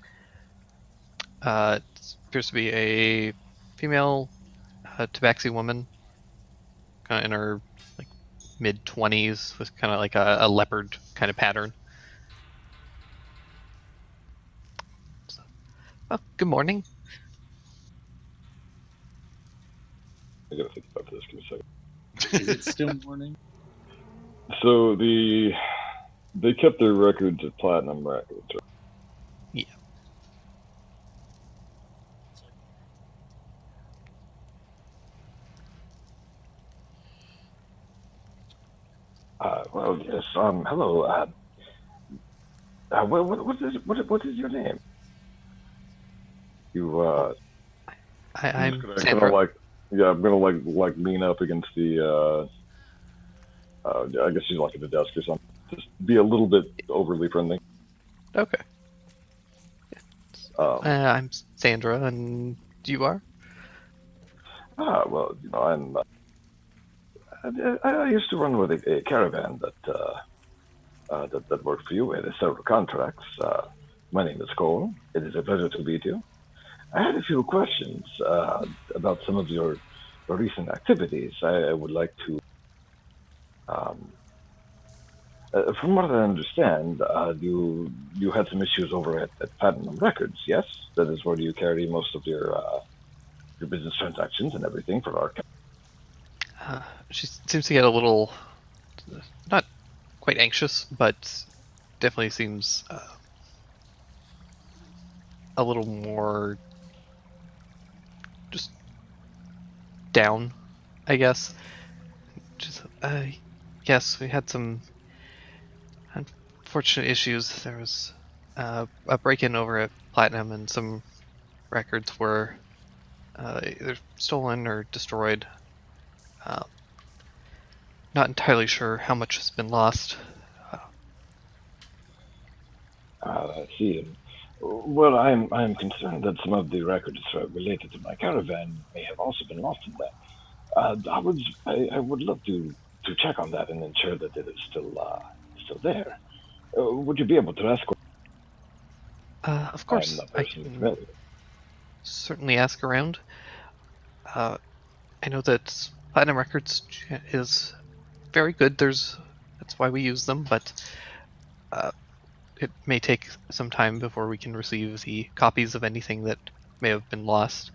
It appears to be a female tabaxi woman, kind of in her like mid-20s, with kind of like a leopard kind of pattern. So, oh, good morning. I gotta think about this. Give me a second. Is it still morning? So they kept their records at platinum records. Right? Yeah. Well, yes. Hello. What is your name? You I'm I'm Sandra. gonna yeah, I'm gonna like lean up against the I guess she's like at the desk or something. Just be a little bit overly friendly. Okay. Um, I'm Sandra, and you are? well, I'm I used to run with a caravan that worked for you. I had several contracts. My name is Chol. It is a pleasure to meet you. I had a few questions about some of your recent activities. I would like to. Um, from what I understand, you had some issues over at Platinum Records. Yes, that is where you carry most of your business transactions and everything for our. She seems to get a little, not quite anxious, but definitely seems a little more just down, I guess. Just, yes, we had some unfortunate issues. There was a break-in over at Platinum, and some records were either stolen or destroyed. Uh, Not entirely sure how much has been lost. I see. Well, I'm concerned that some of the records related to my caravan may have also been lost in that. I would love to check on that and ensure that it is still there. Would you be able to ask? Of I'm course, not I personally can familiar. certainly ask around. I know that Platinum Records is very good. That's why we use them, but uh, it may take some time before we can receive the copies of anything that may have been lost.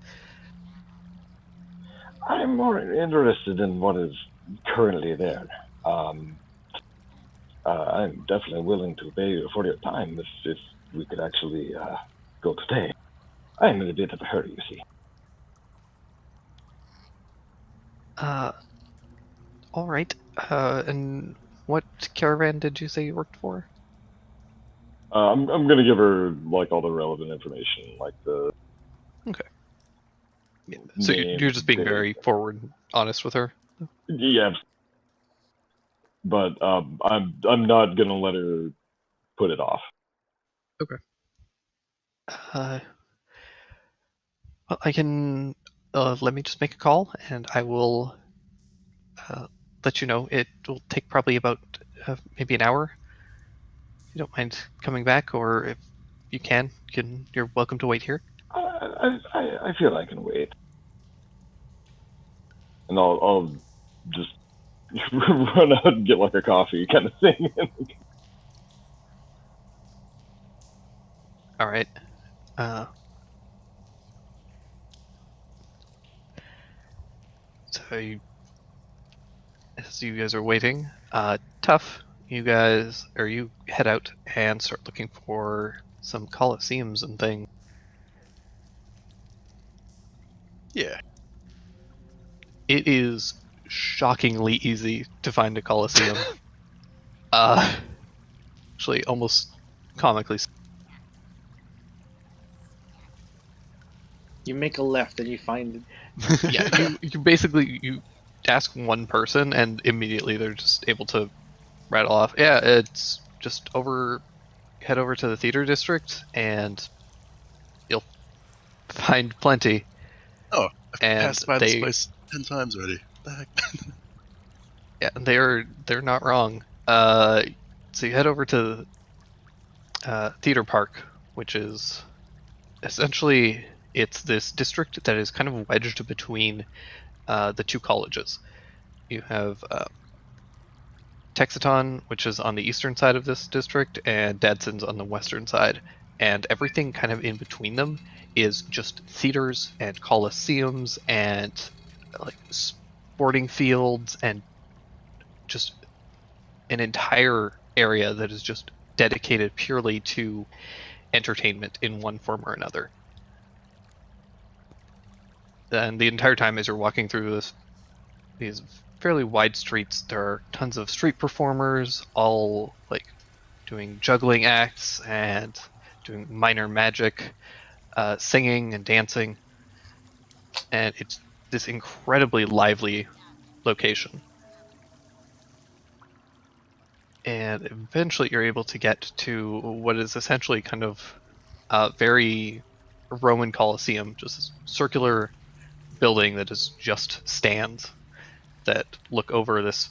I'm more interested in what is currently there. Um, I'm definitely willing to pay you for your time if we could actually go today. I'm in a bit of a hurry, you see. Uh, all right. And what caravan did you say you worked for? I'm gonna give her like all the relevant information, like the Okay. Yeah. So you're name, just being date. very forward and honest with her. Yeah, but I'm not gonna let her put it off. Okay. Well, I can let me just make a call, and I will uh, let you know. It will take probably about maybe an hour. If you don't mind coming back, or if you you're welcome to wait here. I feel I can wait, and I'll just run out and get like a coffee kind of thing. All right. Uh, so as you guys are waiting, tough. You head out and start looking for some coliseums and things. Yeah. It is shockingly easy to find a coliseum. uh, Actually, almost comically. You make a left and you find it. Yeah, you basically you ask one person and immediately they're just able to rattle off. Yeah, it's just head over to the theater district and you'll find plenty. Oh, I've And passed by this place 10 times already. What the heck? yeah, they're not wrong. So you head over to Theater Park, which is essentially it's this district that is kind of wedged between the two colleges. You have Texiton, which is on the eastern side of this district, and Dadson's on the western side. And everything kind of in between them is just theaters and coliseums and like sporting fields and just an entire area that is just dedicated purely to entertainment in one form or another. And the entire time as you're walking through these fairly wide streets, there are tons of street performers, all like doing juggling acts and doing minor magic, singing and dancing, and it's this incredibly lively location. And eventually, you're able to get to what is essentially kind of a very Roman Colosseum, just this circular building that is just stands. that look over this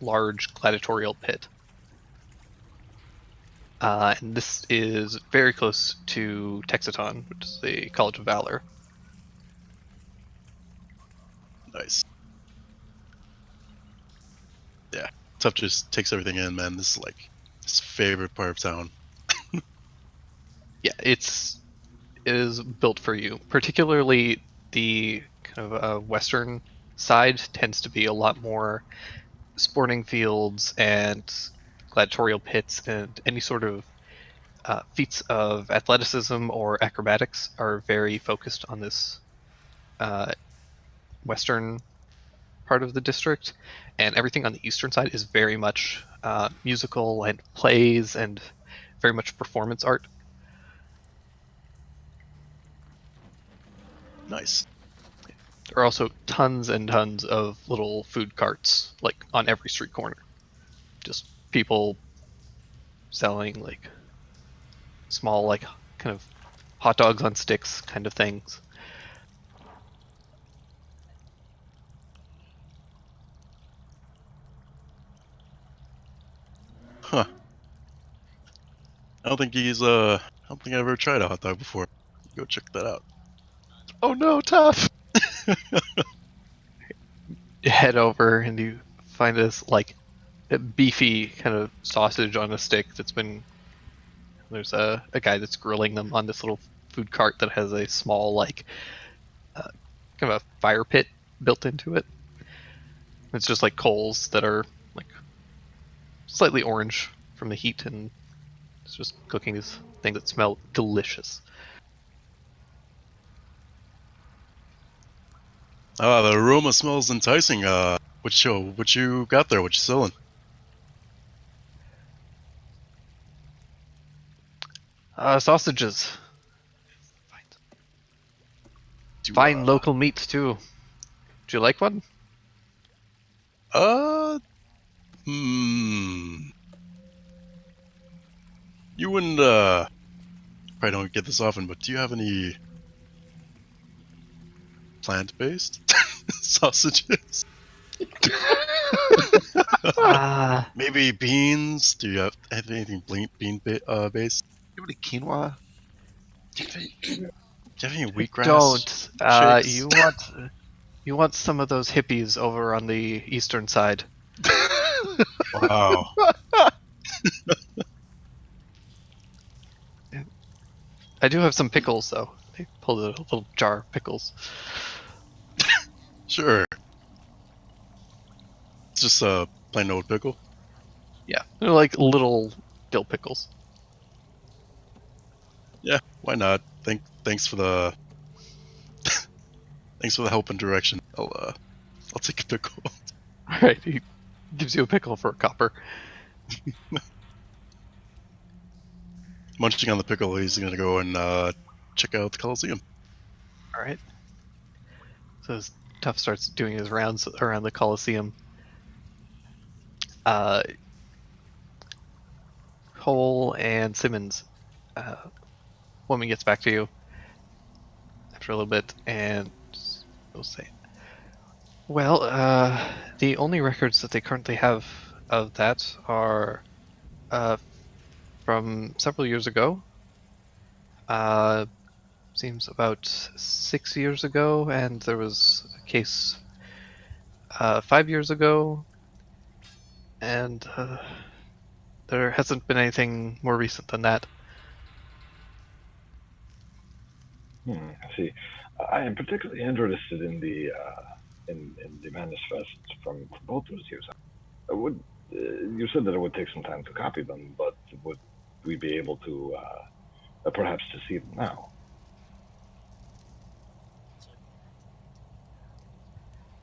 large gladiatorial pit. And this is very close to Texaton, which is the College of Valor. Nice. Yeah, Tough just takes everything in, man. This is like his favorite part of town. Yeah, it is built for you. Particularly the kind of western side tends to be a lot more sporting fields and gladiatorial pits, and any sort of feats of athleticism or acrobatics are very focused on this uh, western part of the district, and everything on the eastern side is very much musical and plays and very much performance art. Nice. There are also tons and tons of little food carts, like on every street corner. Just people selling like small, like kind of hot dogs on sticks kind of things. Huh. I don't think I've ever tried a hot dog before. Go check that out. Oh no, Tough! You head over and you find this like beefy kind of sausage on a stick that's been. There's a guy that's grilling them on this little food cart that has a small like kind of a fire pit built into it. It's just like coals that are like slightly orange from the heat, and it's just cooking these things that smell delicious. Ah, the aroma smells enticing. What you got there? What you selling? Sausages. Do, Fine local meats too. Do you like one? Hmm. You wouldn't, probably don't get this often, but do you have any plant-based sausages? Maybe beans? Do you have anything based? You have any quinoa? Do you have any wheatgrass? Don't. Shakes? You want some of those hippies over on the eastern side. Wow. I do have some pickles though. They pulled a little jar of pickles. Sure. It's just a plain old pickle. Yeah, they're like little dill pickles. Yeah, why not? Thanks for the thanks for the help and direction. I'll take a pickle. All right, he gives you a pickle for a copper. Munching on the pickle, he's gonna go and check out the Coliseum. All right. So as Tuff starts doing his rounds around the Coliseum, Chol and Simmons, woman gets back to you after a little bit, and we'll say, well, the only records that they currently have of that are from several years ago. Seems about 6 years ago, and there was a case 5 years ago, and there hasn't been anything more recent than that. I see. I am particularly interested in the in the manifests from both those years. Would you said that it would take some time to copy them, but would we be able to perhaps to see them now?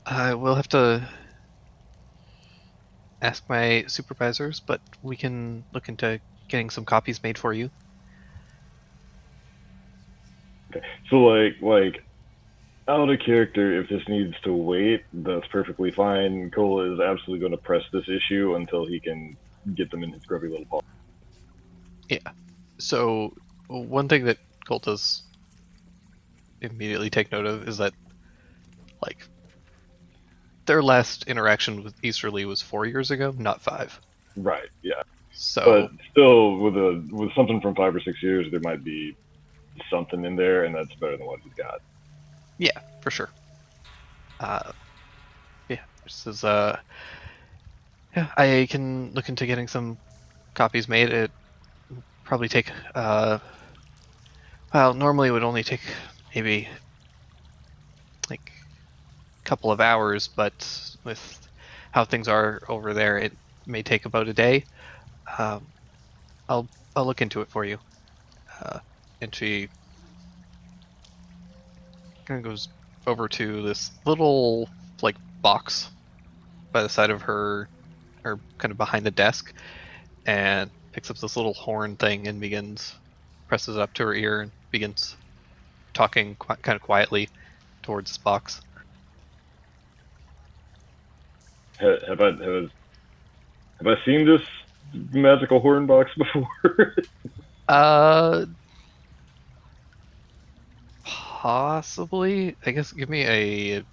I will have to ask my supervisors, but we can look into getting some copies made for you. Okay. So like out of character, if this needs to wait, that's perfectly fine. Cole is absolutely going to press this issue until he can get them in his grubby little paw. Yeah. So one thing that Colt does immediately take note of is that, like, their last interaction with Easterly was 4 years ago, not 5. Right. Yeah. So, But still, with something from 5 or 6 years, there might be something in there, and that's better than what he's got. yeah, for sure. Yeah, this is yeah, I can look into getting some copies made. It probably take well, normally it would only take maybe like a couple of hours, but with how things are over there, it may take about a day. Um, I'll look into it for you. And she kind of goes over to this little like box by the side of her, or kind of behind the desk, and picks up this little horn thing and presses it up to her ear and begins talking kind of quietly towards this box. Have I seen this magical horn box before? Uh, Possibly. I guess give me an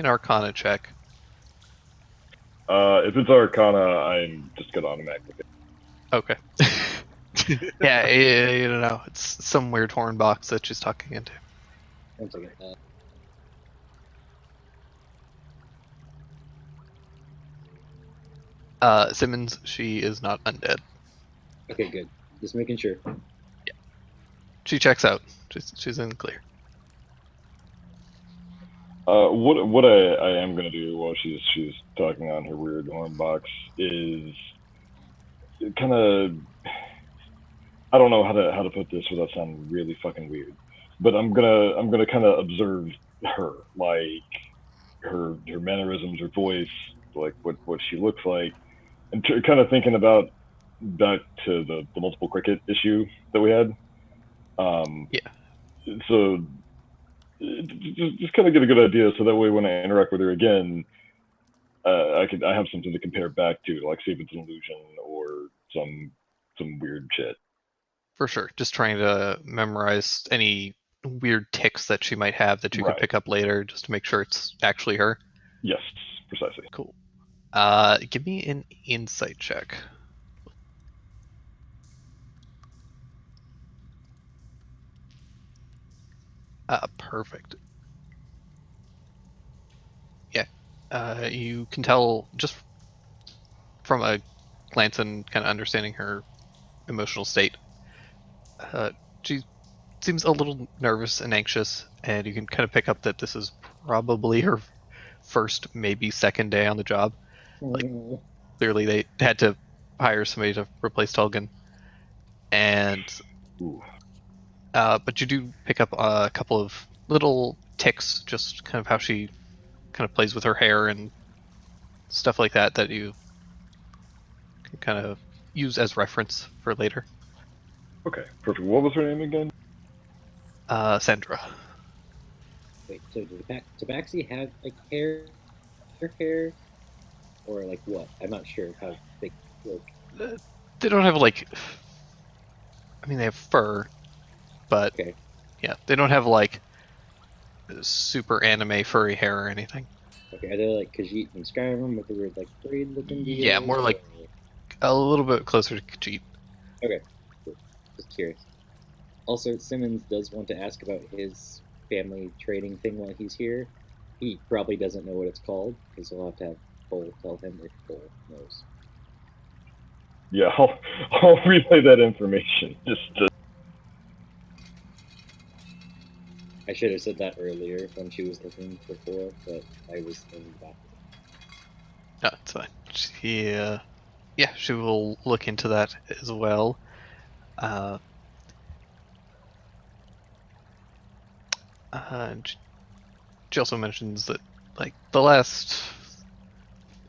Arcana check. If it's Arcana, I'm just gonna automatically. Okay. Yeah, you don't know. It's some weird horn box that she's talking into. One second. Simmons, she is not undead. Okay, good. Just making sure. She checks out. She's in the clear. What I am gonna do while she's talking on her weird horn box is kind of, I don't know how to put this without sounding really fucking weird, but I'm gonna kind of observe her, like her mannerisms, her voice, like what she looks like, and kind of thinking about back to the multiple cricket issue that we had. Yeah. So just kind of get a good idea, so that way when I interact with her again, I have something to compare back to, like see if it's an illusion or some weird shit. For sure. Just trying to memorize any weird ticks that she might have that you could Right. pick up later, just to make sure it's actually her. Yes, precisely. Cool. Give me an insight check. Perfect. Yeah. You can tell just from a glance and kind of understanding her emotional state. She seems a little nervous and anxious, and you can kind of pick up that this is probably her first, maybe second day on the job. Like, clearly they had to hire somebody to replace Tulgan. And Ooh. but you do pick up a couple of little ticks, just kind of how she kind of plays with her hair and stuff like that, that you can kind of use as reference for later. Okay, perfect. What was her name again? Sandra. Wait, so does Tabaxi have like hair, or like what? I'm not sure how they work. They don't have like, I mean, they have fur, but Okay. yeah, they don't have like super anime furry hair or anything. Okay, are they like Khajiit from Skyrim with the weird like braid looking deal? Yeah, more like a little bit closer to Khajiit. Okay, cool. Just curious. Also, Simmons does want to ask about his family trading thing while he's here. He probably doesn't know what it's called, because he'll have to have Chol tell him if Chol knows. Yeah, I'll relay that information. I should have said that earlier when she was looking before, but I was in the back. No, it's fine. Yeah, she will look into that as well. And she also mentions that, like, the last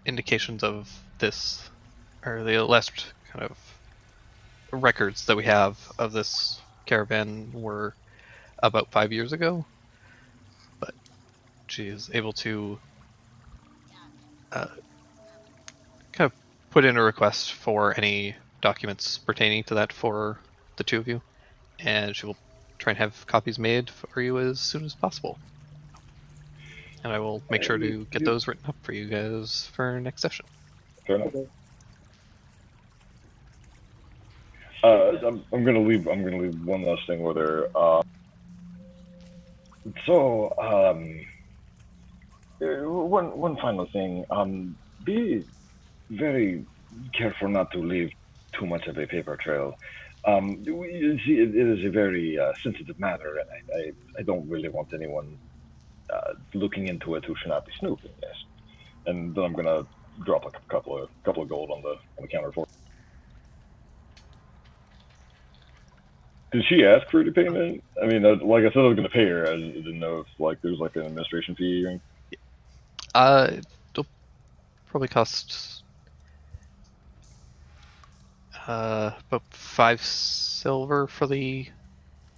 indications of this, or the last kind of records that we have of this caravan were about 5 years ago. But she is able to kind of put in a request for any documents pertaining to that for the two of you, and she will try and have copies made for you as soon as possible. and I will make sure to get those written up for you guys for next session. Fair enough. I'm gonna leave one last thing with her. One final thing. Be very careful not to leave too much of a paper trail. See, it is a very sensitive matter, and I don't really want anyone looking into it who should not be snooping. Yes, and then I'm gonna drop a couple of gold on the counter for. Did she ask for the payment? I mean, like I said, I was gonna pay her. I didn't know if like there's like an administration fee. It'll probably cost about 5 silver for the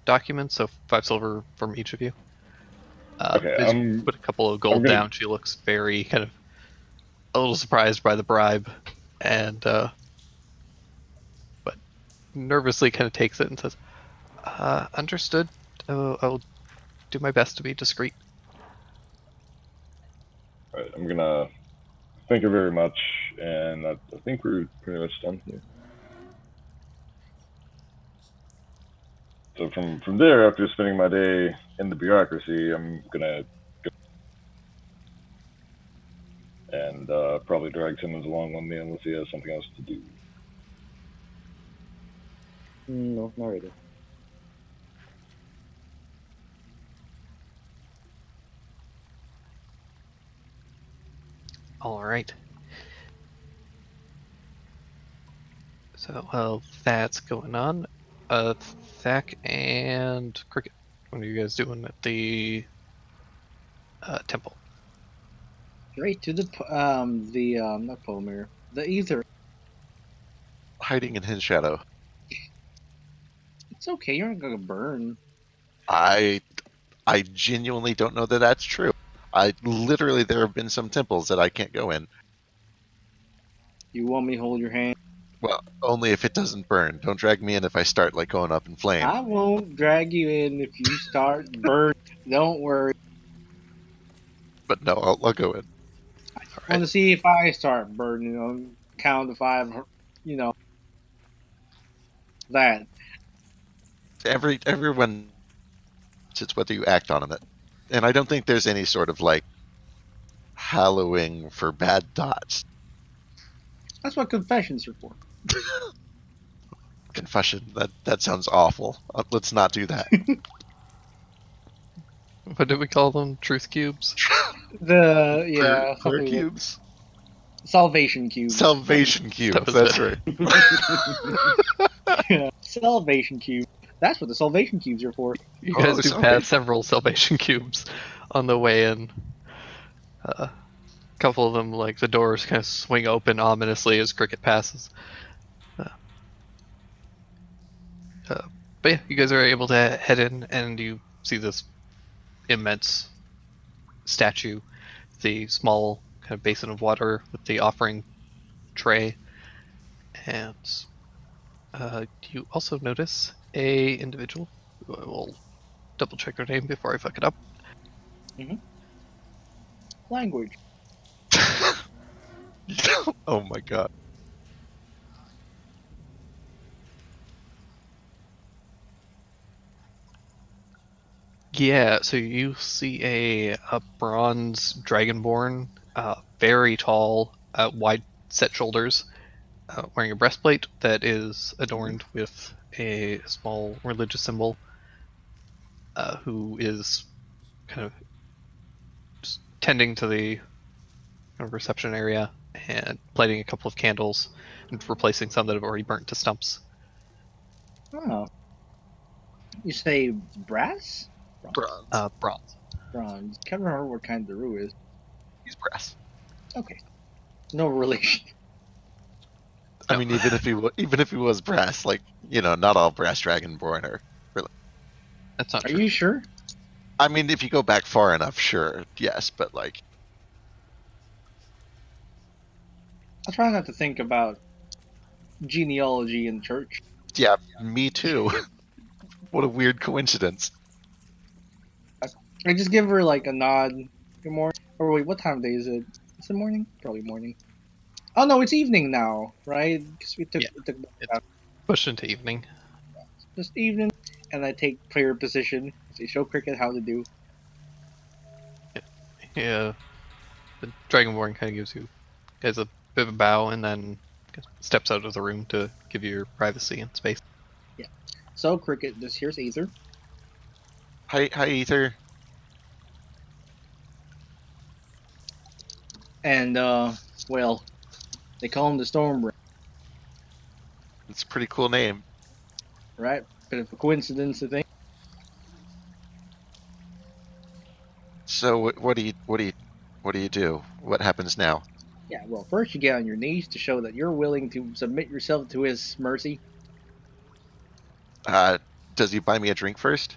documents, so 5 silver from each of you. Okay, as you put a couple of gold down, she looks very kind of a little surprised by the bribe, and but nervously kind of takes it and says, "Understood. I'll do my best to be discreet." All right, I'm gonna thank you very much, and I think we're pretty much done here. So from there, after spending my day in the bureaucracy, I'm gonna go and probably drag Simmons along with me unless he has something else to do. No, not really. All right. So while that's going on, Thack and Cricket, what are you guys doing at the temple? Straight to the not Palmer, the ether. Hiding in his shadow. It's okay. You're not gonna burn. I genuinely don't know that that's true. There have been some temples that I can't go in. You want me to hold your hand? Well, only if it doesn't burn. Don't drag me in if I start like going up in flames. I won't drag you in if you start burning. Don't worry. But no, I'll go in. I want to see if I start burning on count of 5. You know that. Everyone, it's whether you act on it, and I don't think there's any sort of like hallowing for bad thoughts. That's what confessions are for. Confession. That sounds awful. Let's not do that. What did we call them? Truth cubes? Yeah, Prayer something cubes. Salvation cubes. Salvation cubes. That was That's it. right. Yeah, salvation cube. That's what the salvation cubes are for. You guys do salvation. pass several salvation cubes on the way in. A couple of them, like the doors, kind of swing open ominously as Cricket passes. But yeah, you guys are able to head in, and you see this immense statue, the small kind of basin of water with the offering tray, and you also notice a individual. I will double check their name before I fuck it up. Language. Oh my god. Yeah, so you see a bronze dragonborn, very tall, wide set shoulders, wearing a breastplate that is adorned with a small religious symbol, who is kind of just tending to the kind of reception area and lighting a couple of candles and replacing some that have already burnt to stumps. Oh. You say brass? Bronze. Bronze. Bronze. Can't remember what kind Daru is. He's brass. Okay. No relation. I mean, even if he was brass, like not all brass dragonborn are. Really. That's not Are true. you sure? I mean, if you go back far enough, sure, yes, but like. I try not to think about genealogy in church. Yeah, me too. What a weird coincidence. I just give her like a nod, Good morning. Or wait, what time of day is it? Is it morning? Probably morning. Oh no, it's evening now, right? Because we took Yeah. it took It's pushed into evening. just evening, and I take player position. So show Cricket how to do. Yeah. The Dragonborn kind of gives you guys a bit of a bow and then steps out of the room to give you your privacy and space. Yeah. So Cricket, this here's Ether, Hi, Ether. and well, they call him the Stormbringer, It's a pretty cool name. right? Bit of a coincidence, I think. So what do you do? What happens now? Yeah. Well, first you get on your knees to show that you're willing to submit yourself to his mercy. Uh, does he buy me a drink first?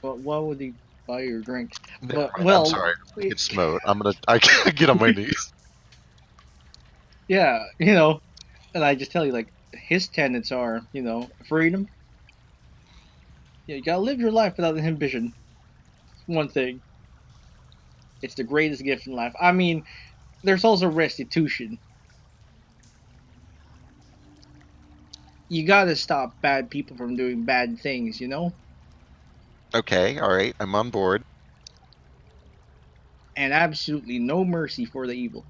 But why would he buy your drink? Never But mind. I'm well, sorry. I get smote. I get on my knees. yeah, and I just tell you, like, his tenets are, freedom. Yeah, you gotta live your life without inhibition. One thing. It's the greatest gift in life. I mean, there's also restitution. You gotta stop bad people from doing bad things, Okay, all right. I'm on board. And absolutely no mercy for the evil.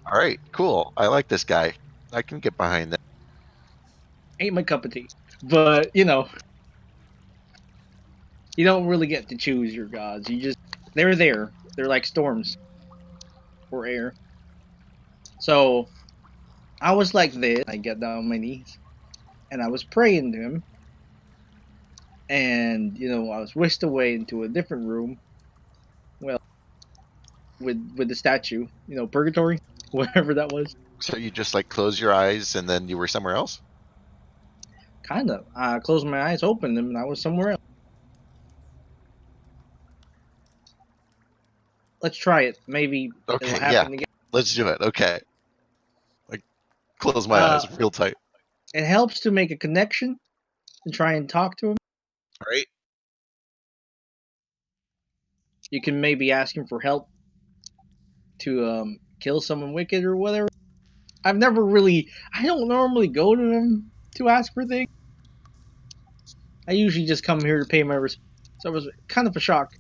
All right, cool. I like this guy. I can get behind that. Ain't my cup of tea. But, you don't really get to choose your gods. They're there. They're like storms or air. So, I was like this. I got down on my knees. And I was praying to him. And, I was whisked away into a different room. Well, with the statue. Purgatory. Whatever that was. So you just like close your eyes and then you were somewhere else? Kind of. I closed my eyes, opened them, and I was somewhere else. Let's try it. Maybe it'll Okay, yeah. happen again. Let's do it. Okay. Like close my Uh, eyes real tight. it helps to make a connection and try and talk to him. All right. You can maybe ask him for help to kill someone wicked or whatever. I don't normally go to him to ask for things. I usually just come here to pay my respects. So it was kind of a shock.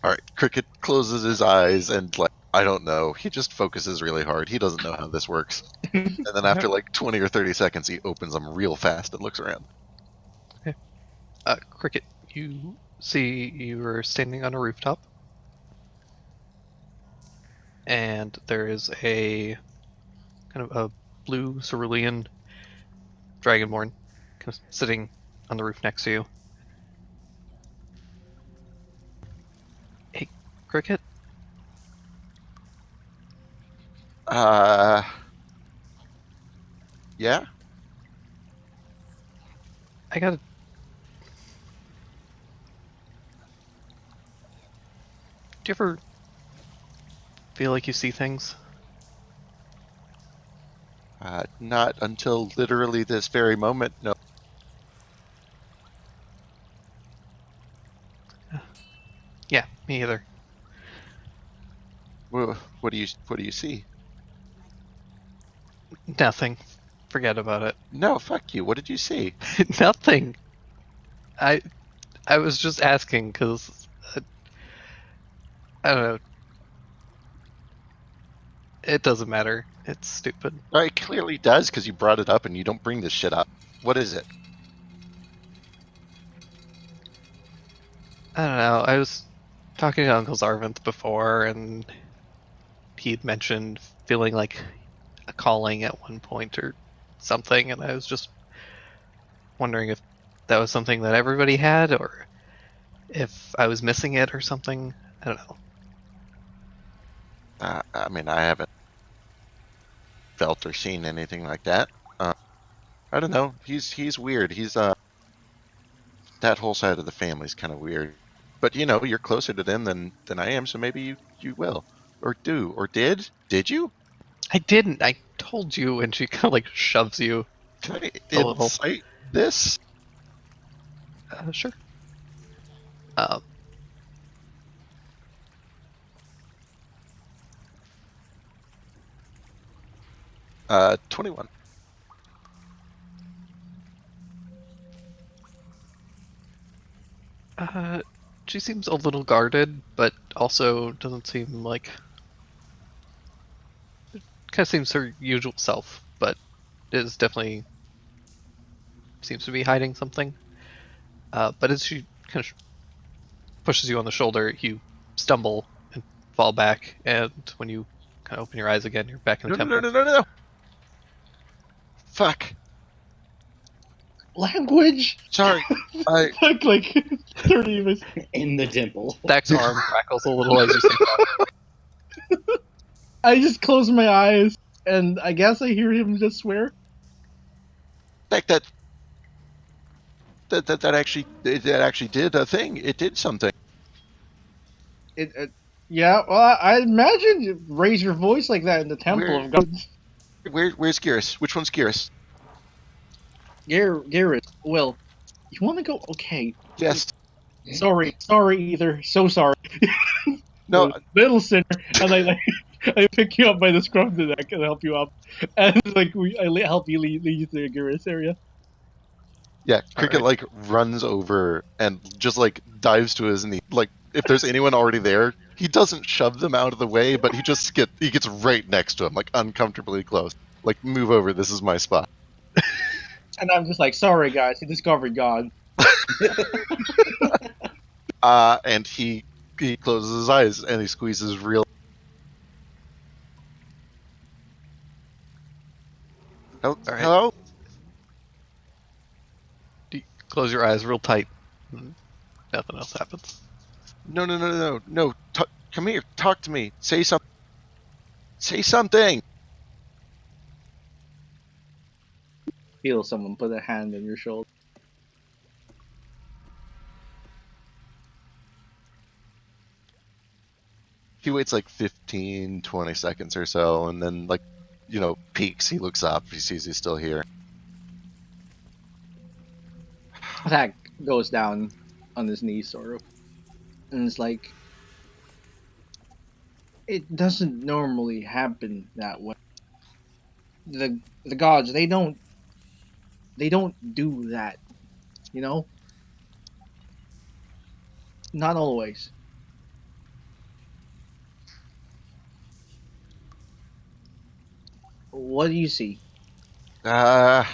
All right. Cricket closes his eyes and like I don't know. He just focuses really hard. He doesn't know how this works. And then after like 20 or 30 seconds, he opens them real fast and looks around. Cricket, you see you are standing on a rooftop. And there is a kind of a blue cerulean dragonborn kind of sitting on the roof next to you. Hey, Cricket, Yeah. I gotta. Do you ever feel like you see things? Not until literally this very moment. No. Yeah, me either. What do you see? Nothing. Forget about it. No, fuck you. What did you see? Nothing. I I was just asking because I don't know. It doesn't matter. It's stupid. It clearly does because you brought it up and you don't bring this shit up. What is it? I don't know. I was talking to Uncle Zarvanth before, and he'd mentioned feeling like a calling at one point or something, and I was just wondering if that was something that everybody had, or if I was missing it or something. I don't know. I mean, I haven't felt or seen anything like that. I don't know. He's weird. He's that whole side of the family's kind of weird. But you're closer to them than I am, so maybe you will or do or did. Did you? I didn't. I told you, and she kind of like shoves you Can I a little. incite this? Sure. Uh, 21. She seems a little guarded, but also doesn't seem like... Kind of seems her usual self, but is definitely... seems to be hiding something. But as she kind of pushes you on the shoulder, you stumble and fall back, and when you kind of open your eyes again, you're back in the No, no, temple. no, no, no, no. Fuck. Language. Sorry. I Fuck, like 30 of us. In the temple. Dak's arm crackles a little as you say that. I just close my eyes, and I guess I hear him just swear. think that actually did a thing. It did something. Yeah, well, I imagine you raise your voice like that in the temple Where- of God. Where's Gearus? Which one's Gearus? Garrett, well, you want to go? Okay. Yes. Sorry, either. So sorry. No. Little sinner, and I pick you up by the scruff of the neck and help you up, and I help you lead you to the Garrus area. Yeah. Cricket Alright. runs over and just dives to his knee. If there's anyone already there, he doesn't shove them out of the way, but he gets right next to him, uncomfortably close. Move over. This is my spot. And I'm just like, sorry guys, he discovered God. And he closes his eyes and he squeezes real. All right. Hello? You close your eyes real tight. Nothing else happens. No. Come here. Talk to me. Say something. Say something. Feel someone put a hand on your shoulder. He waits 15, 20 seconds or so, and then peeks. He looks up. He sees he's still here. Attack goes down on his knees, sort of, and it's like, it doesn't normally happen that way. The gods, they don't do that, you know. Not always. What do you see? I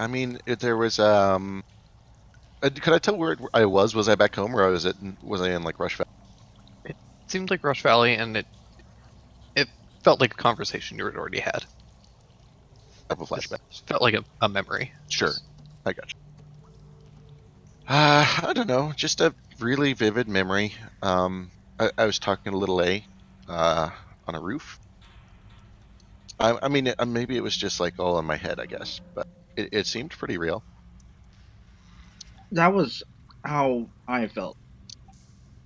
mean, there was could I tell where I was? Was I back home, or was I in Rush Valley? It seemed like Rush Valley, and it felt like a conversation you had already had. I have a flashback. It felt like a memory. Sure, I got you. I don't know, just a really vivid memory. I was talking to little A, on a roof. I mean, maybe it was just all in my head, I guess, but it seemed pretty real. That was how I felt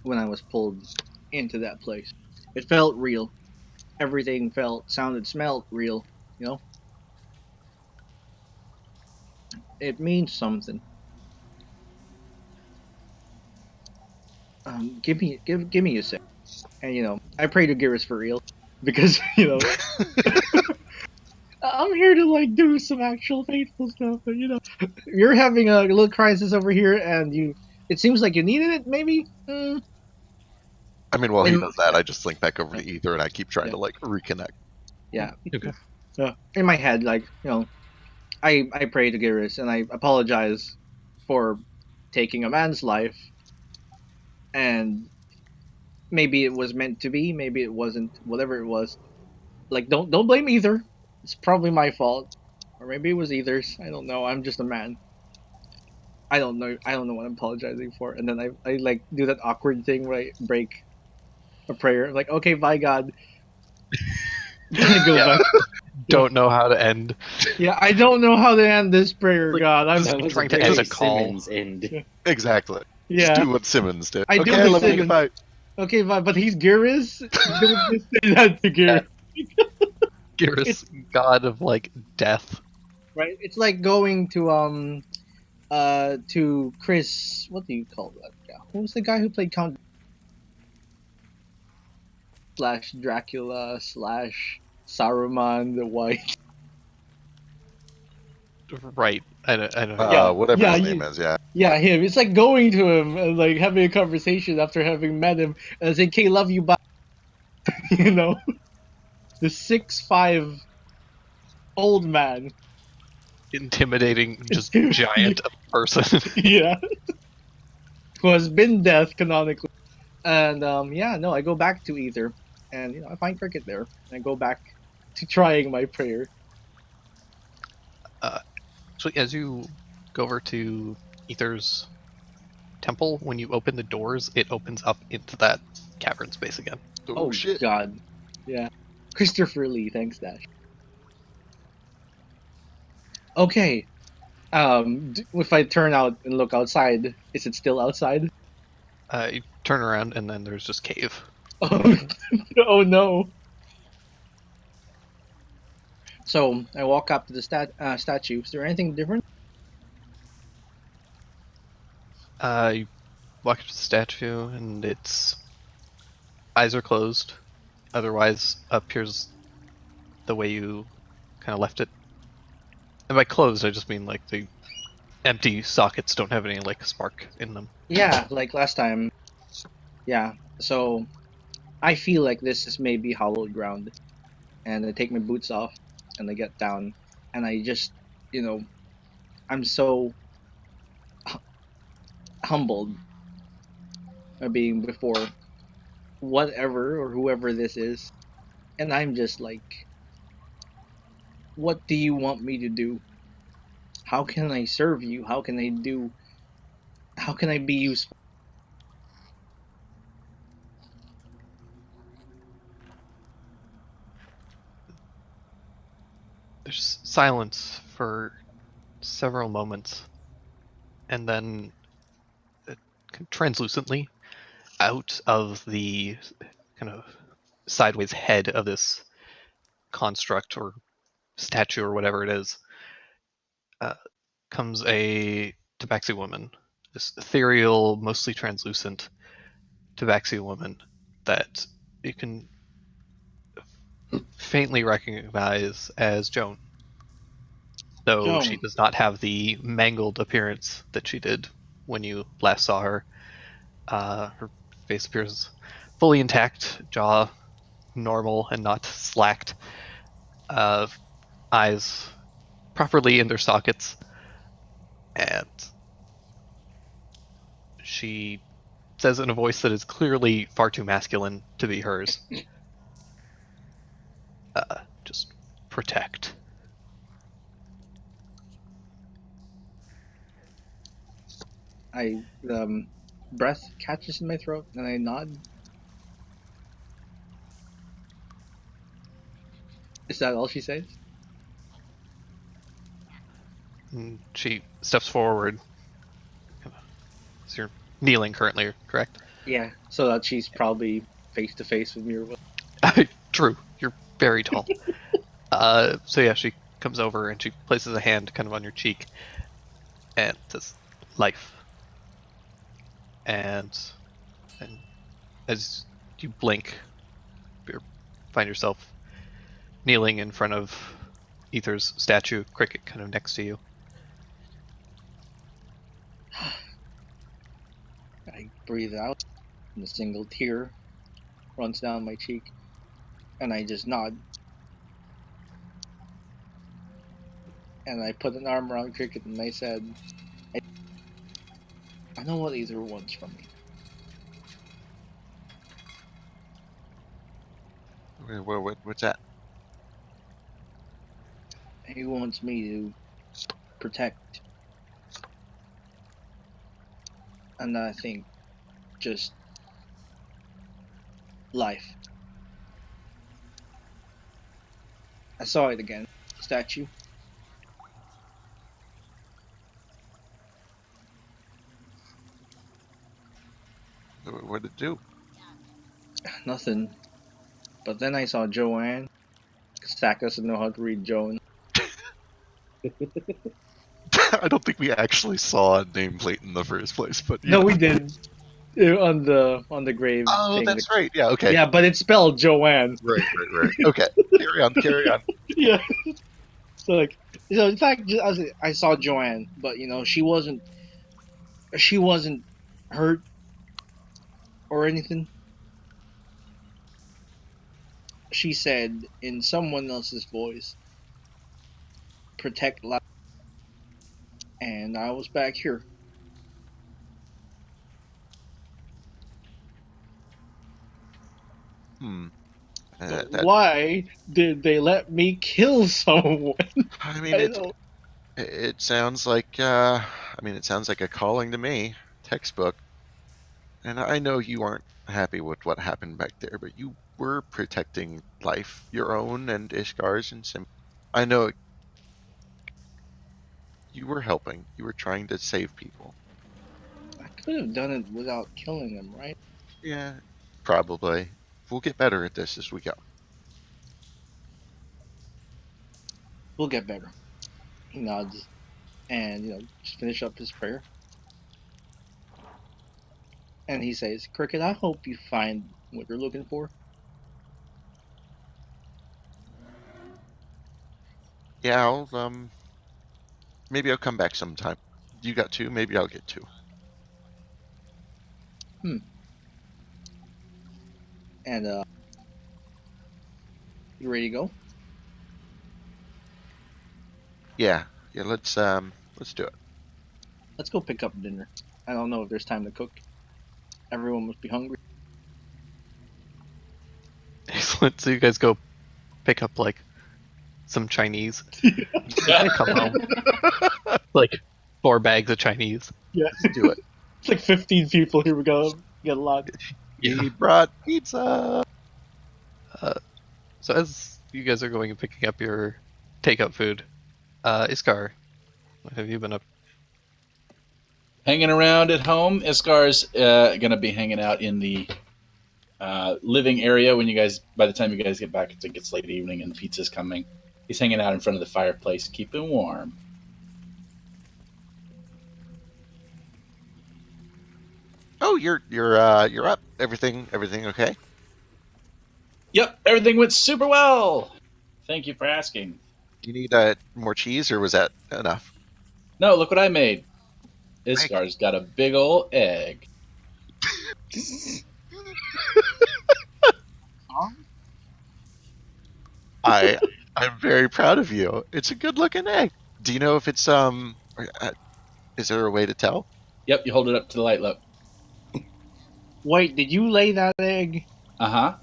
when I was pulled into that place. It felt real. Everything sounded, smelled real, you know? It means something. Give me a sec. And I pray to Garrus for real. Because, I'm here to do some actual faithful stuff, but you're having a little crisis over here, and it seems like you needed it, maybe? I mean, while he does that, I just link back over to Ether and I keep trying to reconnect. Yeah. Okay. In my head, I pray to Garrus and I apologize for taking a man's life, and maybe it was meant to be, maybe it wasn't, whatever it was. Don't blame either. It's probably my fault. Or maybe it was either's. I don't know. I'm just a man. I don't know what I'm apologizing for. And then I do that awkward thing where I break a prayer. I'm like, okay, bye God. I go back. Don't know how to end. Yeah, I don't know how to end this prayer, God. I'm That was trying a to very end a call. Simmons end. Exactly. yeah. Just do what Simmons did. I do okay, what let me Simmons- fight. Okay, but he's Garrus. Don't just say that to Garrus. Gearus, god of death. Right? It's like going to Chris, what do you call that? Yeah. Who was the guy who played Count slash Dracula slash Saruman the White? Right. I don't Yeah, whatever yeah, his name is, yeah. Yeah, him. It's like going to him and like having a conversation after having met him and saying, "K, love you, bye." You know, the 6'5" old man. intimidating, just giant of a person. Yeah, who has been death canonically. And yeah, no, I go back to Ether, and I find Cricket there, and I go back to trying my prayer. So as you go over to Ether's temple, when you open the doors, it opens up into that cavern space again. Oh shit. God, yeah, Christopher Lee, thanks, Dash. Okay, if I turn out and look outside, is it still outside? You turn around and then there's just cave. Oh, oh no. So I walk up to the statue. Is there anything different? You walk up to the statue and its eyes are closed. Otherwise, appears the way you kind of left it. And by closed, I just mean like the empty sockets don't have any like spark in them. Yeah, like last time. Yeah. So I feel like this is maybe hollowed ground, and I take my boots off, and I get down, and I just, I'm so humbled by being before whatever or whoever this is, and I'm just like, what do you want me to do? How can I serve you? How can I do? How can I be useful? There's silence for several moments, and then translucently, out of the kind of sideways head of this construct or statue or whatever it is, comes a tabaxi woman. This ethereal, mostly translucent tabaxi woman that you can faintly recognize as Joan, though she Joan. does not have the mangled appearance that she did when you last saw her. Her face appears fully intact, jaw normal and not slacked, eyes properly in their sockets, and she says in a voice that is clearly far too masculine to be hers, just protect. I breath catches in my throat and I nod. Is that all she says? And she steps forward. So you're kneeling currently, correct? Yeah, so that she's probably face to face with me or what? True, you're very tall. So yeah, she comes over and she places a hand kind of on your cheek and says, "Life." And as you blink, you find yourself kneeling in front of Ether's statue, Cricket kind of next to you. I breathe out, and a single tear runs down my cheek, and I just nod. And I put an arm around Cricket and I said, I know what Ether wants from me. What's that? He wants me to protect. And I think just life. I saw it again. Statue. What did it do? Nothing. But then I saw Joanne. Stack doesn't know how to read Joan. I don't think we actually saw a nameplate in the first place, but No, we did. on the grave Oh, thing. that's right. Yeah. Okay. Yeah, but it's spelled Joanne. Right. Okay. Carry on. Carry on. Yeah. So like, so in fact, I saw Joanne, but she wasn't hurt or anything. She said in someone else's voice, "Protect life," and I was back here. That, Why did they let me kill someone? I mean, I it don't. it sounds like it sounds like a calling to me, textbook. And I know you aren't happy with what happened back there, but you were protecting life, your own and Ishkar's and Sim. I know you were helping. You were trying to save people. I could have done it without killing them, right? Yeah, probably. We'll get better at this as we go. We'll get better. He nods and just finish up his prayer. And he says, "Cricket, I hope you find what you're looking for." Yeah, maybe I'll come back sometime. You got two, maybe I'll get two. And you ready to go? Yeah, let's do it. Let's go pick up dinner. I don't know if there's time to cook. Everyone must be hungry. Excellent. So you guys go pick up like some Chinese. Come home. Like 4 bags of Chinese. Yeah. Let's do it. It's like 15 people. Here we go. Get a lot. He brought pizza. So as you guys are going and picking up your takeout food, Iskar, what have you been up? Hanging around at home. Iskar's going to be hanging out in the living area by the time you guys get back, it gets late evening and pizza's coming. He's hanging out in front of the fireplace, keeping warm. Oh, you're up. Everything okay? Yep, everything went super well. Thank you for asking. Do you need more cheese, or was that enough? No, look what I made. Iskar's got a big ol' egg. I'm very proud of you. It's a good looking egg. Do you know if it's is there a way to tell? Yep, you hold it up to the light, look. Wait, did you lay that egg? Uh-huh.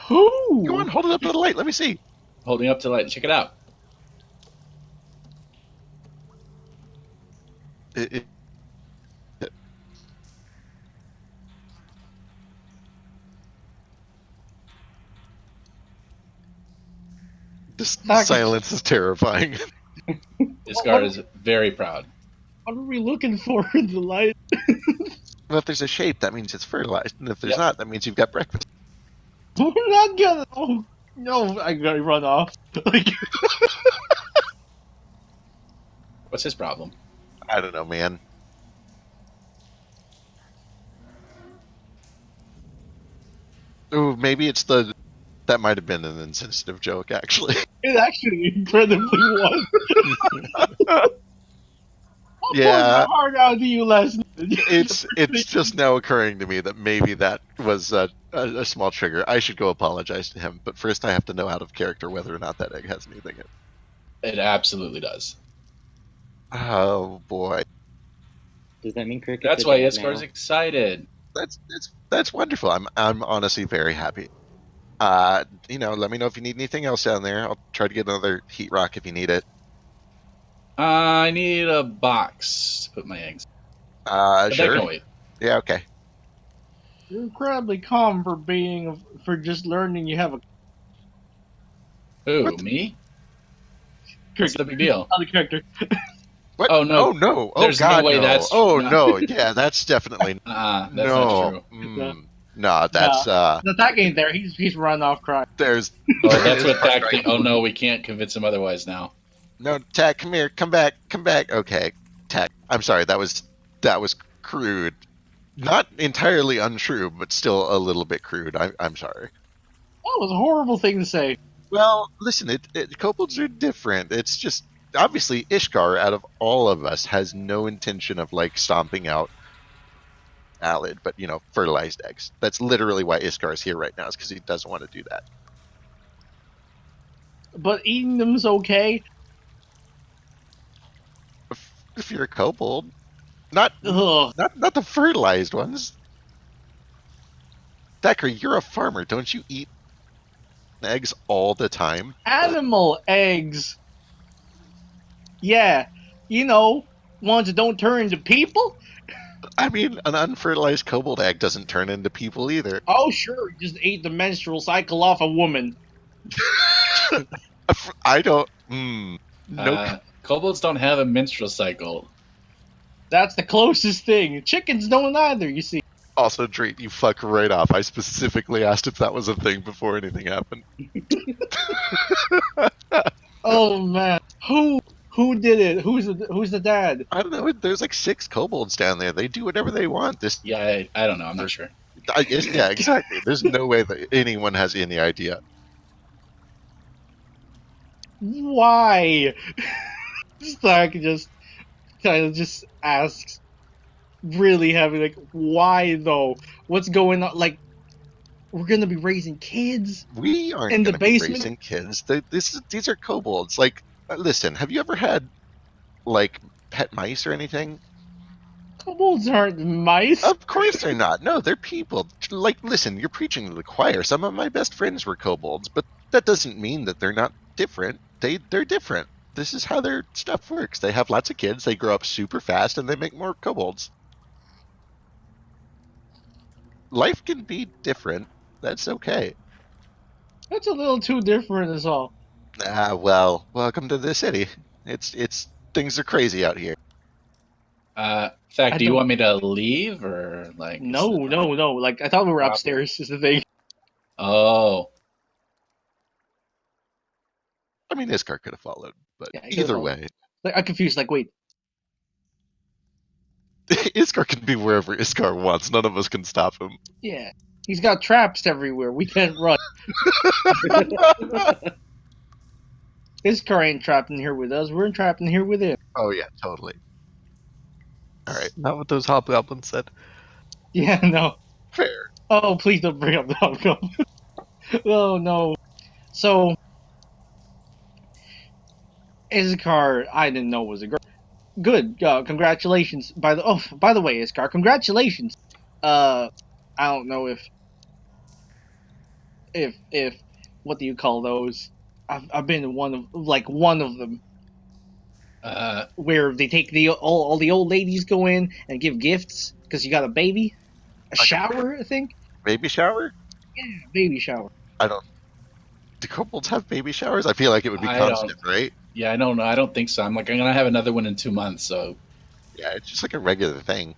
Who? Go on, hold it up to the light. Let me see. Holding up to the light. Check it out. It, this silence is terrifying. Iskar is very proud. What are we looking for in the light? Well, if there's a shape, that means it's fertilized, and if there's not, that means you've got breakfast. We're not gonna. Oh no! I gotta run off. Like, What's his problem? I don't know, man. Ooh, maybe it's that might have been an insensitive joke, actually. it actually incredibly was. I poured my heart out to you last night. It's just now occurring to me that maybe that was a small trigger. I should go apologize to him, but first I have to know out of character whether or not that egg has anything in it. It absolutely does. Oh boy, Does that mean Cricket? That's why Iskar's excited. that's wonderful. I'm honestly very happy. Let me know if you need anything else down there. I'll try to get another heat rock if you need it. I need a box to put my eggs. But Sure. that can wait. Yeah, okay. You're incredibly calm for just learning you have a Who, me? What's the big deal? other character. What? Oh, no. Oh no! Oh There's no God! way no. that's- Oh no. no! Yeah, that's definitely That's no. not true. No, that's The Thack ain't there. He's run off crying. there's Oh, that's what Thack thinks. Oh no, we can't convince him otherwise now. no Tack. Come here. Come back. Okay, Tack. I'm sorry. That was That was crude. Not entirely untrue, but still a little bit crude. I'm sorry. That was a horrible thing to say. Well, listen, kobolds are different. It's just obviously Iskar, out of all of us, has no intention of like stomping out Alid, but fertilized eggs. That's literally why Iskar is here right now, is because he doesn't want to do that. But eating them's okay. If you're a kobold, not Ugh. the fertilized ones. Thackeray, you're a farmer. Don't you eat eggs all the time? Animal eggs. Yeah, ones that don't turn into people. I mean, an unfertilized kobold egg doesn't turn into people either. Oh, sure, just ate the menstrual cycle off a woman. I don't. Nope. Kobolds don't have a menstrual cycle. That's the closest thing. Chickens don't either, you see. Also, Drake, you fuck right off. I specifically asked if that was a thing before anything happened. Oh man, who did it? Who's the dad? I don't know. There's like 6 kobolds down there. They do whatever they want. Yeah, I don't know. I'm not sure. Yeah, exactly. There's no way that anyone has any idea. Why? Stark just kind of just asks, really heavy, like, why though? What's going on? Like, we're gonna be raising kids. We aren't in the gonna be basement? raising kids. These are kobolds. Like, listen, have you ever had like pet mice or anything? Kobolds aren't mice. Of course they're not. No, they're people. Like, listen, you're preaching to the choir. Some of my best friends were kobolds, but that doesn't mean that they're not different. They're different. This is how their stuff works. They have lots of kids, they grow up super fast, and they make more kobolds. Life can be different. That's okay. That's a little too different, is all. Well, welcome to the city. It's things are crazy out here. Fact, do you want me to leave or like? No. Like, I thought we were upstairs. Is the thing. Oh. I mean, Iskar could have followed, but Yeah, he could've either followed. way, Like, I'm confused. Like, wait. Iskar can be wherever Iskar wants. None of us can stop him. Yeah, he's got traps everywhere. We can't run. His car ain't trapped in here with us. We're trapped in here with him. Oh yeah, totally. All right, Not what those hobgoblins said. Yeah, no. fair. Oh, please don't bring up the hobgoblin. Oh no. So, Iskar, I didn't know was a girl. Good. Congratulations. By the way, Iskar, congratulations. I don't know if what do you call those? I've been in one of them where they take all the old ladies go in and give gifts because you got a baby, a shower, I think. Baby shower? Yeah, baby shower. I don't. Do kobolds have baby showers? I feel like it would be I constant, right? Yeah, I don't know. I don't think so. I'm gonna have another one in 2 months. So Yeah, it's just like a regular thing.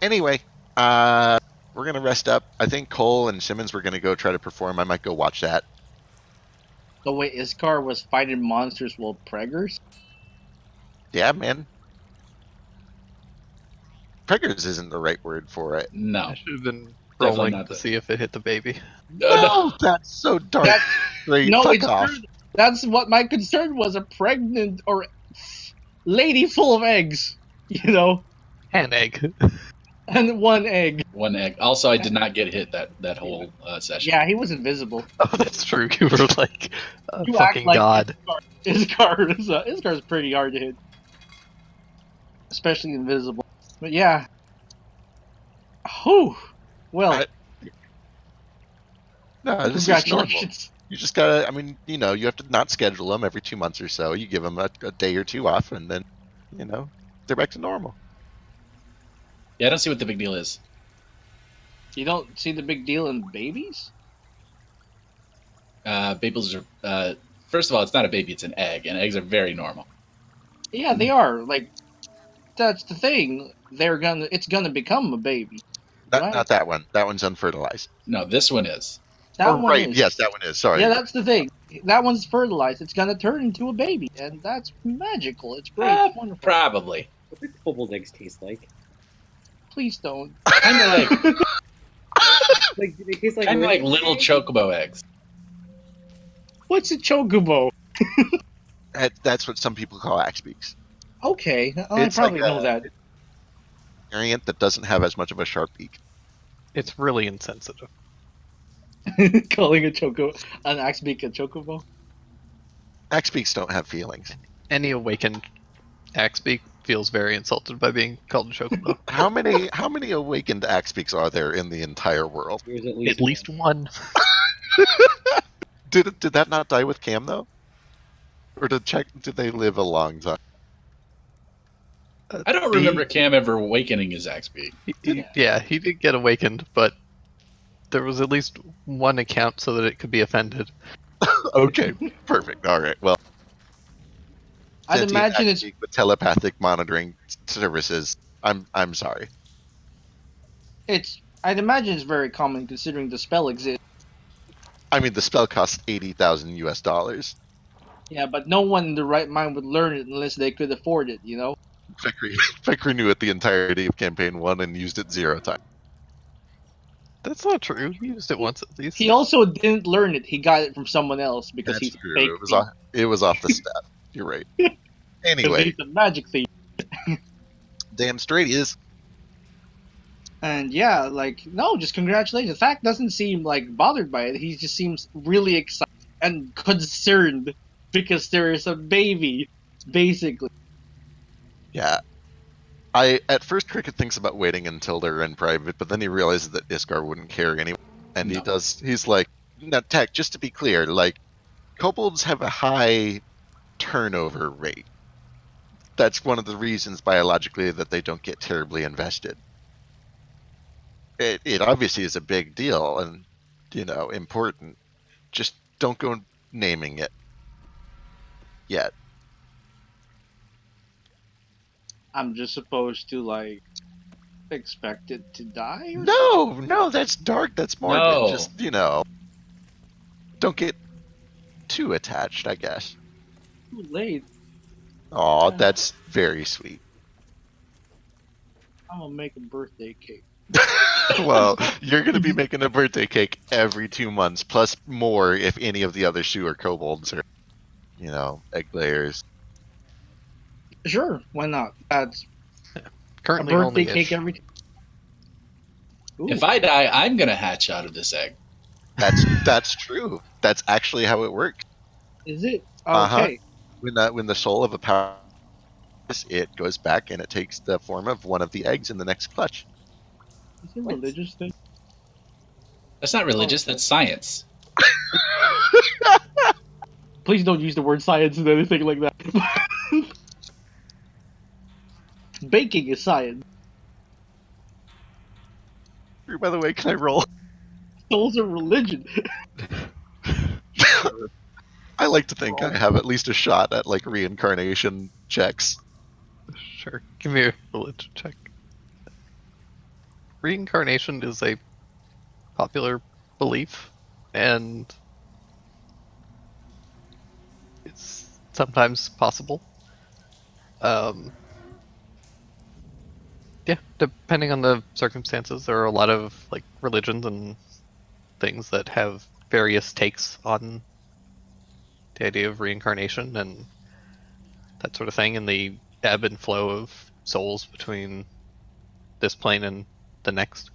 Anyway, we're gonna rest up. I think Cole and Simmons were gonna go try to perform. I might go watch that. The way Iskar was fighting monsters while preggers. Yeah, man. Preggers isn't the right word for it. no. I should have been Definitely rolling not to that. see if it hit the baby. No, that's so dark. Great, No, fuck it's off. true. That's what my concern was: a pregnant or lady full of eggs, An egg. and one egg. One egg. Also, I did not get hit that whole session. Yeah, he was invisible. Oh, that's true. You were like a You act fucking like god. Iskar's pretty hard to hit, especially invisible. But yeah. Whew. Well, No, this is normal. congratulations. You just gotta, I mean, you have to not schedule them every 2 months or so. You give them a day or two off, and then, they're back to normal. Yeah, I don't see what the big deal is. You don't see the big deal in babies? Babies are. First of all, it's not a baby; it's an egg, and eggs are very normal. Yeah, they are. Like, that's the thing. It's gonna become a baby. Right. Not that one. That one's unfertilized. No, this one is. That Oh, one right. is. Yes, that one is. Sorry. Yeah, that's the thing. that one's fertilized. It's gonna turn into a baby, and that's magical. It's great. It's wonderful. Probably. What do kobold eggs taste like? Please don't. Kind of like Like, do they taste like little eggs? chocobo eggs. What's a chocobo? That's what some people call axe beaks. Okay, I It's probably like know that. Variant that doesn't have as much of a sharp beak. It's really insensitive. Calling an axe beak a chocobo. Axe beaks don't have feelings. Any awakened Axbeak feels very insulted by being called a chocobo. How many awakened axe beaks are there in the entire world? There's At least one. Did that not die with Cam though? Or did they live a long time? I don't remember Cam ever awakening his axe beak. Yeah, he did get awakened, but there was at least one account so that it could be offended. Okay, perfect. All right. Well, I'd sentient imagine axe it's beak with telepathic monitoring services. I'm sorry. I'd imagine it's very common considering the spell exists. I mean, the spell costs $80,000. Yeah, but no one in the right mind would learn it unless they could afford it, you know? Fekri knew it the entirety of campaign 1 and used it 0 times. That's not true. He used it once at least. He also didn't learn it. He got it from someone else because That's he's a true. fake It was off the stat. You're right. thief. Anyway, He's a magic thief. damn straight he is. And yeah, like, no, just congratulations. Fact doesn't seem like bothered by it. He just seems really excited and concerned because there is a baby, basically. Yeah. At first Cricket thinks about waiting until they're in private, but then he realizes that Iskar wouldn't care anyway. And No. he's like, now Tech, just to be clear, like, kobolds have a high turnover rate. That's one of the reasons biologically that they don't get terribly invested. It obviously is a big deal and, important. Just don't go naming it yet. I'm just supposed to, like, expect it to die? Or No, that's dark. That's morbid. No. Just, don't get too attached, I guess. too late. Aw, that's very sweet. I'm gonna make a birthday cake. Well, you're going to be making a birthday cake every 2 months, plus more if any of the other Shu or kobolds are, egg layers. Sure, why not? That's Currently a birthday only cake ish. every. Ooh. If I die, I'm gonna hatch out of this egg. That's true. That's actually how it works. Is it? Uh-huh. Okay. When the soul of a power, it goes back and it takes the form of one of the eggs in the next clutch. Is it a religious thing? That's not religious. That's science. Please don't use the word science and anything like that. Baking is science. By the way, can I roll? Souls are religion. I like to think I have at least a shot at like reincarnation checks. Sure. Give me a religion check. Reincarnation is a popular belief, and it's sometimes possible. Yeah, depending on the circumstances, there are a lot of like religions and things that have various takes on the idea of reincarnation and that sort of thing, and the ebb and flow of souls between this plane and the next.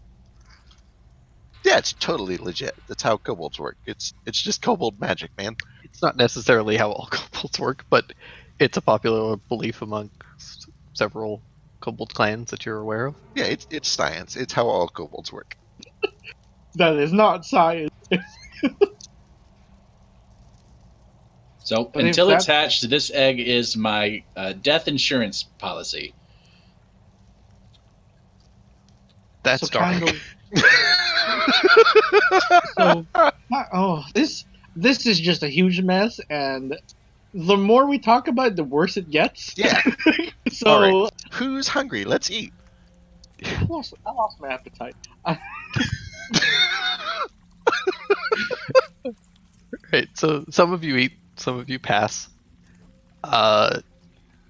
Yeah, it's totally legit. That's how kobolds work. It's just kobold magic, man. It's not necessarily how all kobolds work, but it's a popular belief amongst several kobold clans that you're aware of. Yeah, it's science. It's how all kobolds work. That is not science. So But if until it's that- hatched, this egg is my death insurance policy. That's So dark. kind of. So, this is just a huge mess, and the more we talk about it, the worse it gets. Yeah. So All right. Who's hungry? Let's eat. I lost my appetite. Right, so some of you eat, some of you pass.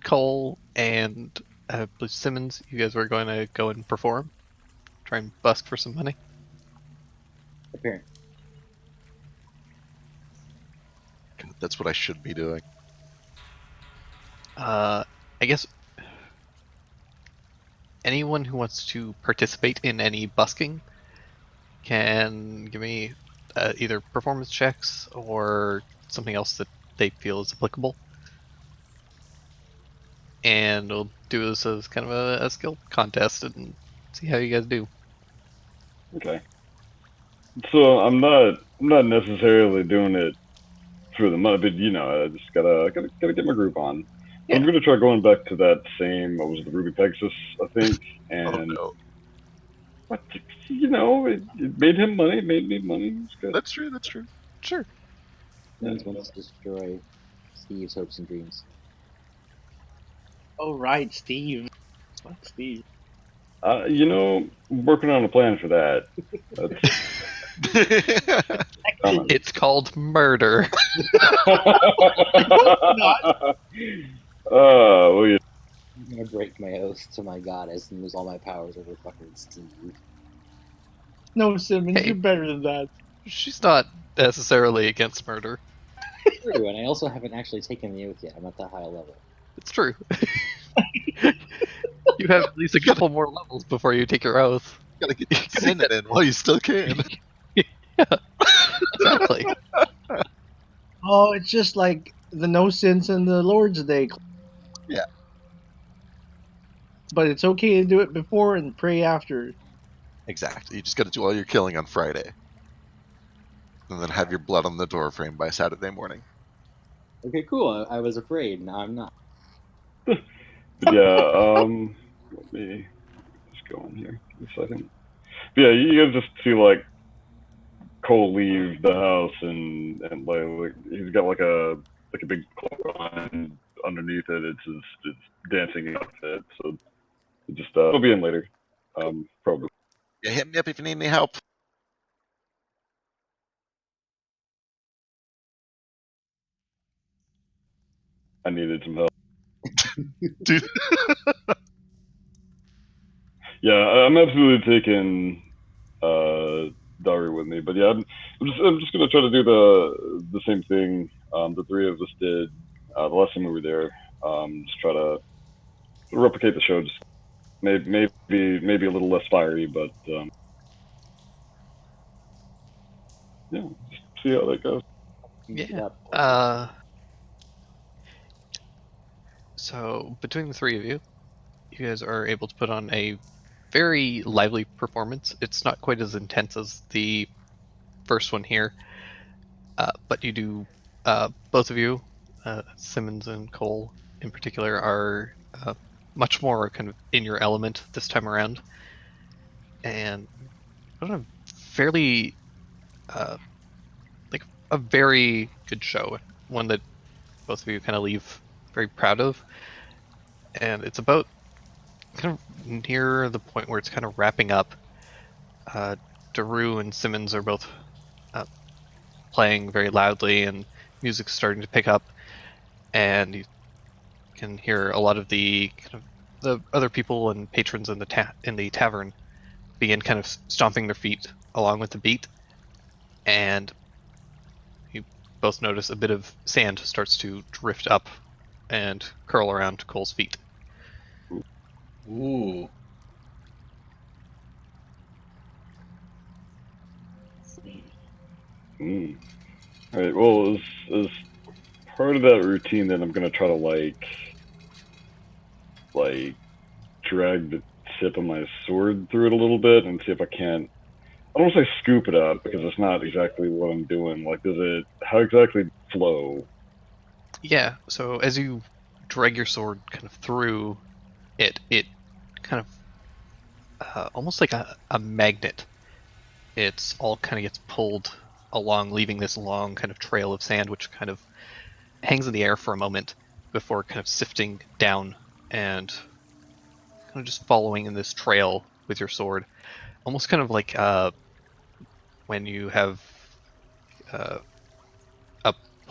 Cole and Simmons, you guys were going to go and perform, try and busk for some money. Apparently. God, that's what I should be doing. I guess anyone who wants to participate in any busking can give me either performance checks or something else that they feel is applicable. And we'll do this as kind of a skill contest and see how you guys do. Okay. So I'm not necessarily doing it for the money, but I just gotta get my group on. So I'm Yeah. gonna try going back to that same what was it, the Ruby Pegasus, I think, Oh and no, what it made him money, it made me money. It's good. that's true. That's true. Sure. Simmons wants to destroy Steve's hopes and dreams. Oh right, Steve. Fuck Steve. Working on a plan for that. That's coming. It's called murder. Well, yeah. I'm gonna break my oath to my goddess and lose all my powers over fucking Steve. No, Simmons, Hey. you're better than that. She's not necessarily against murder. True, and I also haven't actually taken the oath yet. I'm at that high level. It's true. You have at least a couple more levels before you take your oath. Gotta get that sin in while you still can. Yeah, exactly. Oh, it's just like the no sins and the Lord's Day. Yeah. But it's okay to do it before and pray after. Exactly. You just gotta do all your killing on Friday. And then have your blood on the door frame by Saturday morning. Okay, cool. I was afraid. Now I'm not. But yeah, let me just go in here for a second. But yeah, you guys just see like Cole leave the house and like he's got like a big cloak on, and underneath it it's his dancing outfit. So just he'll be in later, probably. Yeah, hit me up if you need any help. I needed some help. Dude. Yeah, I'm absolutely taking Daru with me, but yeah, I'm just gonna try to do the same thing the three of us did the last time we were there. Just try to replicate the show. Just maybe a little less fiery, but yeah, just see how that goes. Yeah. So between the three of you, you guys are able to put on a very lively performance. It's not quite as intense as the first one here, but you do. Both of you, Simmons and Cole in particular, are much more kind of in your element this time around, and put on a fairly, like a very good show, one that both of you kind of leave very proud of, and it's about kind of near the point where it's kind of wrapping up. Daru and Simmons are both playing very loudly, and music's starting to pick up, and you can hear a lot of the kind of the other people and patrons in the tavern begin kind of stomping their feet along with the beat, and you both notice a bit of sand starts to drift up and curl around Cole's feet. Ooh. Mm. All right. Well, as part of that routine, then I'm gonna try to like drag the tip of my sword through it a little bit and see if I can't. I don't want to say scoop it up because it's not exactly what I'm doing. Like, how exactly flow? Yeah, so as you drag your sword kind of through it, it kind of almost like a magnet. It's all kind of gets pulled along, leaving this long kind of trail of sand, which kind of hangs in the air for a moment before kind of sifting down and kind of just following in this trail with your sword, almost kind of like when you have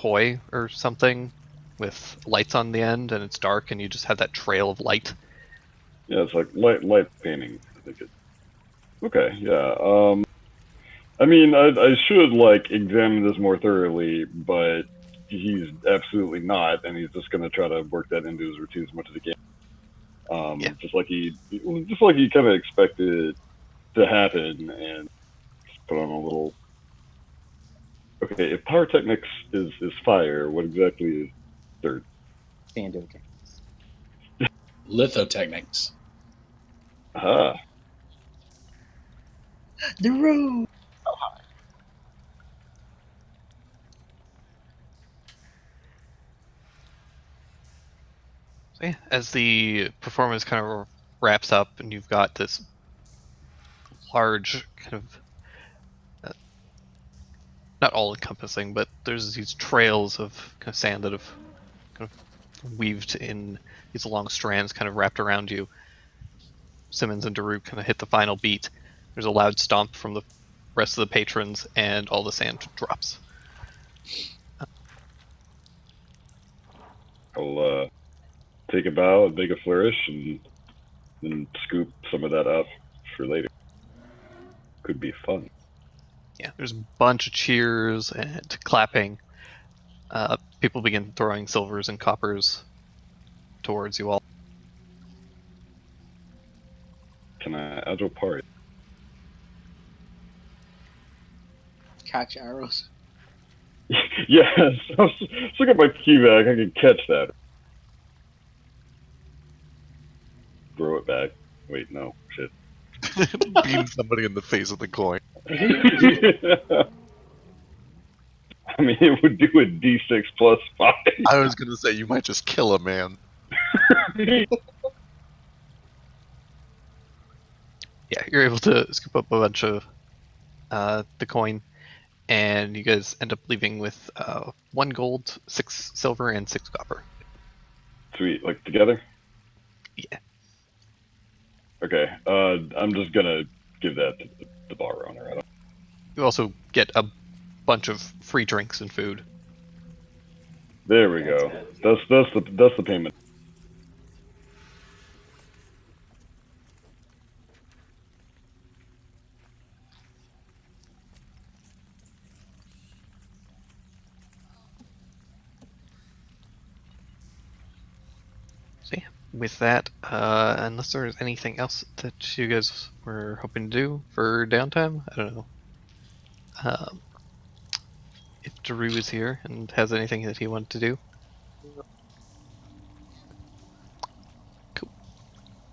poi or something with lights on the end, and it's dark, and you just have that trail of light. Yeah, it's like light painting. I think it. Okay, yeah. I mean, I should like examine this more thoroughly, but he's absolutely not, and he's just gonna try to work that into his routine as much as he can. Yeah. Just like he kind of expected it to happen, and just put on a little. Okay, if pyrotechnics is fire, what exactly is dirt? Sandotechnics. Lithotechnics. Ah, Daru! So yeah, as the performance kind of wraps up, and you've got this large kind of not all encompassing, but there's these trails of kind of sand that have kind of weaved in these long strands, kind of wrapped around you. Simmons and Daru kind of hit the final beat. There's a loud stomp from the rest of the patrons, and all the sand drops. I'll take a bow and make a flourish, and then scoop some of that up for later. Could be fun. Yeah, there's a bunch of cheers and clapping. People begin throwing silvers and coppers towards you all. Can I agile party? Catch arrows. Yes, let's look at my key bag. I can catch that. Throw it back. Wait, no, shit. Beam somebody in the face with a coin. I mean, it would do a D6 plus 5. I was gonna say you might just kill a man. Yeah, you're able to scoop up a bunch of the coin, and you guys end up leaving with 1 gold, 6 silver, and 6 copper. Sweet, like together? Yeah. Okay, I'm just gonna give that to the bar owner. I don't... You also get a bunch of free drinks and food. There we go. That's the payment. So yeah, with that, unless there's anything else that you guys were hoping to do for downtime, I don't know. If Daru is here and has anything that he wanted to do. Cool.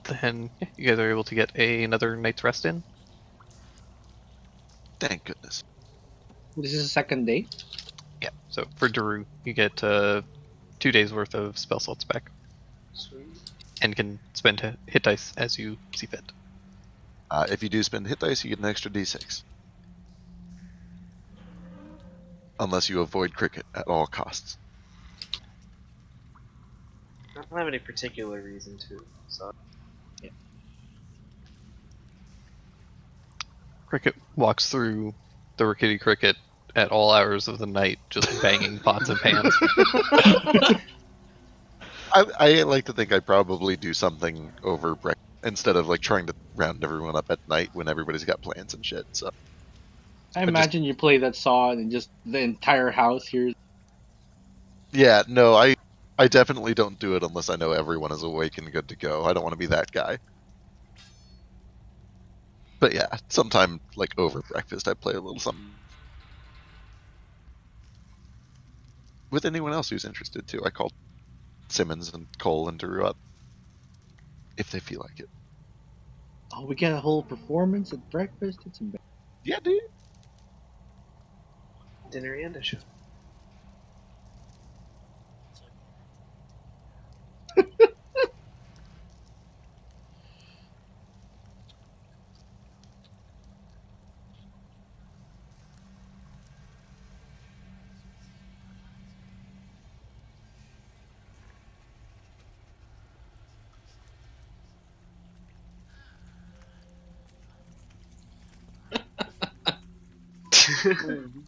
Then yeah, you guys are able to get another night's rest in. Thank goodness. This is the second day. Yeah, so for Daru, you get 2 days worth of spell slots back. Sweet. And can spend hit dice as you see fit. If you do spend hit dice, you get an extra d6. Unless you avoid cricket at all costs. I don't have any particular reason to, so. Cricket walks through the rickety cricket at all hours of the night, just banging pots and pans. I like to think I probably do something over breakfast instead of like trying to round everyone up at night when everybody's got plans and shit. So I imagine you play that song and just the entire house hears. yeah, no, I definitely don't do it unless I know everyone is awake and good to go. I don't want to be that guy. But yeah, sometime like over breakfast, I play a little something. With anyone else who's interested too, I called Simmons and Chol and Daru up if they feel like it. Oh, we get a whole performance at breakfast. It's amazing. Yeah, dude. Dinner and a show.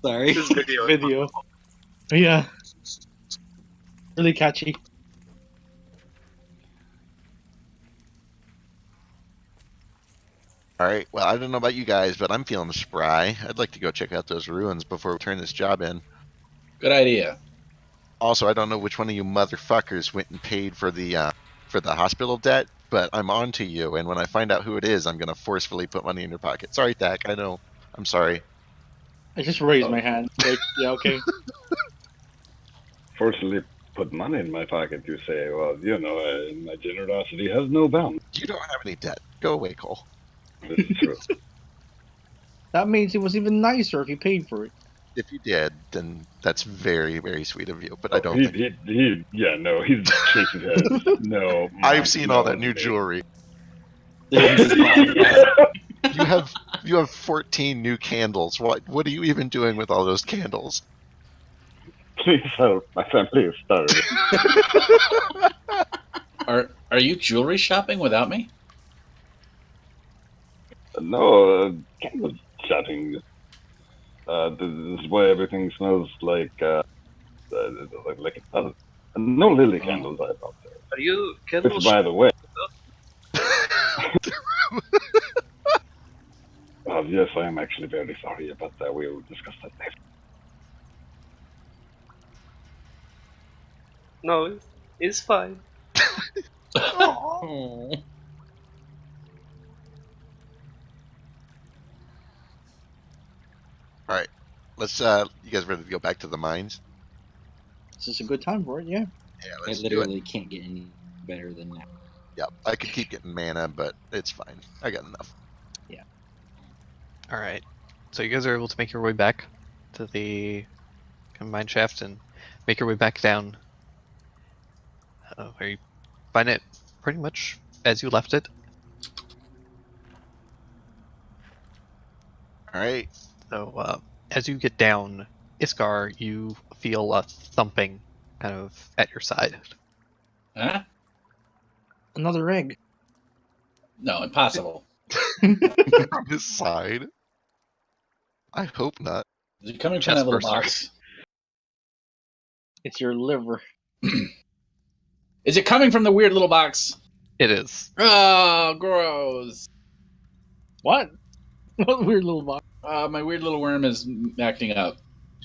Sorry. This video. Video. Yeah. Really catchy. All right. Well, I don't know about you guys, but I'm feeling spry. I'd like to go check out those ruins before we turn this job in. Good idea. Also, I don't know which one of you motherfuckers went and paid for the hospital debt, but I'm on to you. And when I find out who it is, I'm gonna forcefully put money in your pocket. Sorry, Thak. I know. I'm sorry. I just raised my hand. Like, yeah, okay. Fortunately, put money in my pocket, you say. Well, my generosity has no bounds. You don't have any debt. Go away, Cole. This is true. That means it was even nicer if you paid for it. If you did, then that's very, very sweet of you. But I don't He, think he's shaking his head. No. I've seen all no, that new Nick. jewelry. This is fine. You have 14 new candles. What are you even doing with all those candles? Please help. My family is starving. Are you jewelry shopping without me? No, candle shopping. This is why everything smells like it does. No lily candles, I thought. Are you Which, candle by the way, yes, I am actually very sorry about that. We will discuss that later. No, it's fine. Oh. All right, let's. You guys ready to go back to the mines? This is a good time for it, yeah. Yeah, I let's do it. literally can't get any better than that. Yep, I could keep getting mana, but it's fine. I got enough. All right. So you guys are able to make your way back to the combined shaft and make your way back down. Where you find it pretty much as you left it. All right. So as you get down, Iskar, you feel a thumping kind of at your side. Huh? Another egg. No, impossible. From his side. I hope not. Is it coming from Chest that little burster. box? It's your liver. Is it coming from the weird little box? It is. Oh, gross. What? What weird little box? My weird little worm is acting up.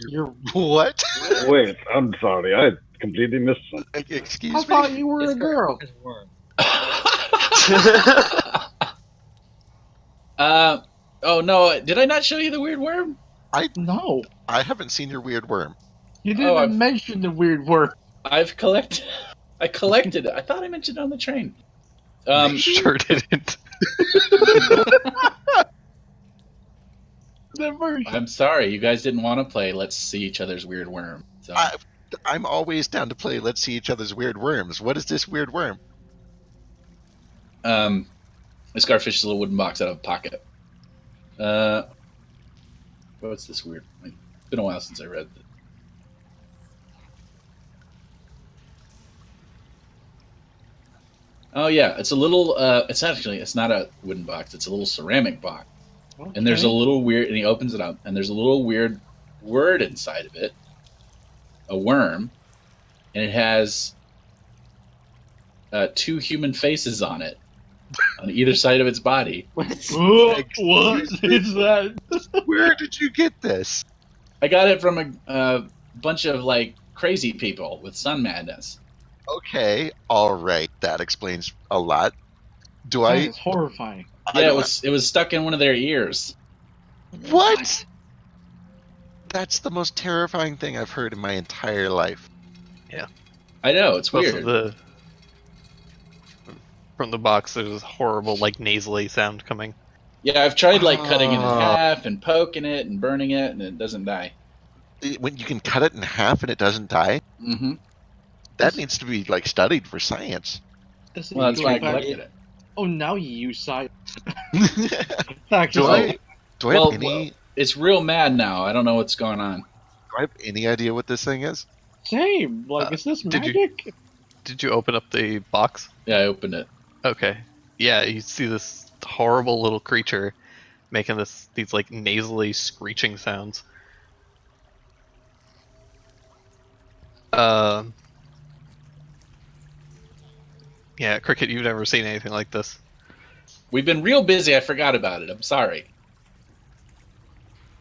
You're. What? Wait, I'm sorry. I completely missed something. Excuse I me. thought you were a Iskar girl. is worm. Oh no, did I not show you the weird worm? No, I haven't seen your weird worm. you didn't Oh, I've- mention the weird word. I collected it. I thought I mentioned it on the train. Sure didn't. Never. I'm sorry, you guys didn't want to play Let's See Each Other's Weird Worm. So I'm always down to play Let's See Each Other's Weird Worms. What is this weird worm? Iskar fishes a little wooden box out of a pocket. What's this weird? It's been a while since I read it. Oh yeah, it's a little. It's not a wooden box. It's a little ceramic box, and there's a little weird. And he opens it up, and there's a little weird word inside of it. A worm, and it has two human faces on it, on either side of its body. What Excuse me? is that? Where did you get this? I got it from a bunch of like crazy people with sun madness. Okay, all right. That explains a lot. Do That I? is horrifying. I Yeah, don't- it was stuck in one of their ears. What? That's the most terrifying thing I've heard in my entire life. I know, it's Also, weird. from the box, there's this horrible, like, nasally sound coming. Yeah, I've tried like cutting it in Oh. half and poking it and burning it, and it doesn't die. When you can cut it in half and it doesn't die, Mm-hmm. that needs to be like studied for science. Doesn't Well, it that's go why I back- collected it. Oh, now you use side. do I? Do I Well, have any? It's real mad now. I don't know what's going on. Do I have any idea what this thing is? Same. Like, is this did you- magic? Did you open up the box? Yeah, I opened it. Okay. Yeah, you see this horrible little creature making these like nasally screeching sounds. Yeah, Cricket, you've never seen anything like this. We've been real busy. I forgot about it. I'm sorry.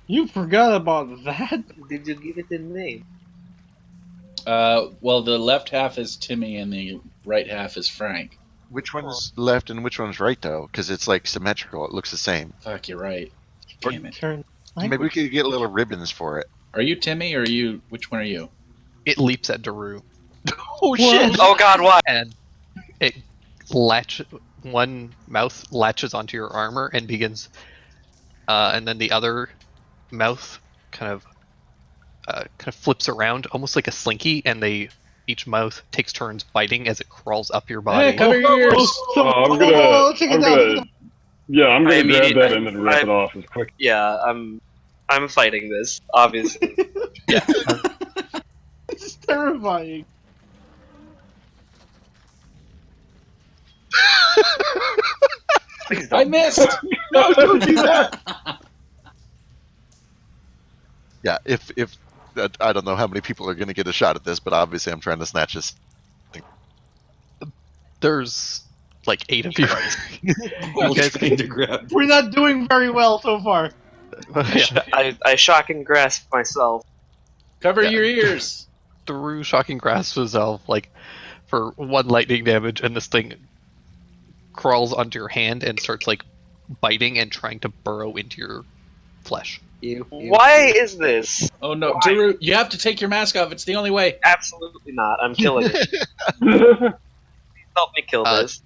You forgot about that? Did you give it a name? Well, the left half is Timmy and the right half is Frank. Which one's left and which one's right, though? Because it's like symmetrical. It looks the same. Fuck, you're right. Or- Damn it. Turn. Maybe we could get little ribbons for it. Are you Timmy or are you? Which one are you? It leaps at Daru, Oh, shit! Oh god, why? and it one mouth latches onto your armor and begins, and then the other mouth kind of flips around, almost like a slinky, and each mouth takes turns biting as it crawls up your body. Hey, cover your ears! I'm gonna grab that and then rip it off as quick. Yeah, I'm fighting this, obviously. It's terrifying. Please I don't. missed. No, don't do that! Yeah, if I don't know how many people are going to get a shot at this, but obviously I'm trying to snatch this. There's like 8 of you. You guys trying to grab. We're not doing very well so far. yeah, I shock and grasp myself. Cover Yeah. your ears. Daru shocking grasps himself like for 1 lightning damage, and this thing crawls onto your hand and starts like biting and trying to burrow into your flesh. Ew, ew, Why ew. is this? Oh no, Why? Daru, you have to take your mask off. It's the only way. Absolutely not. I'm killing it. Help me kill this.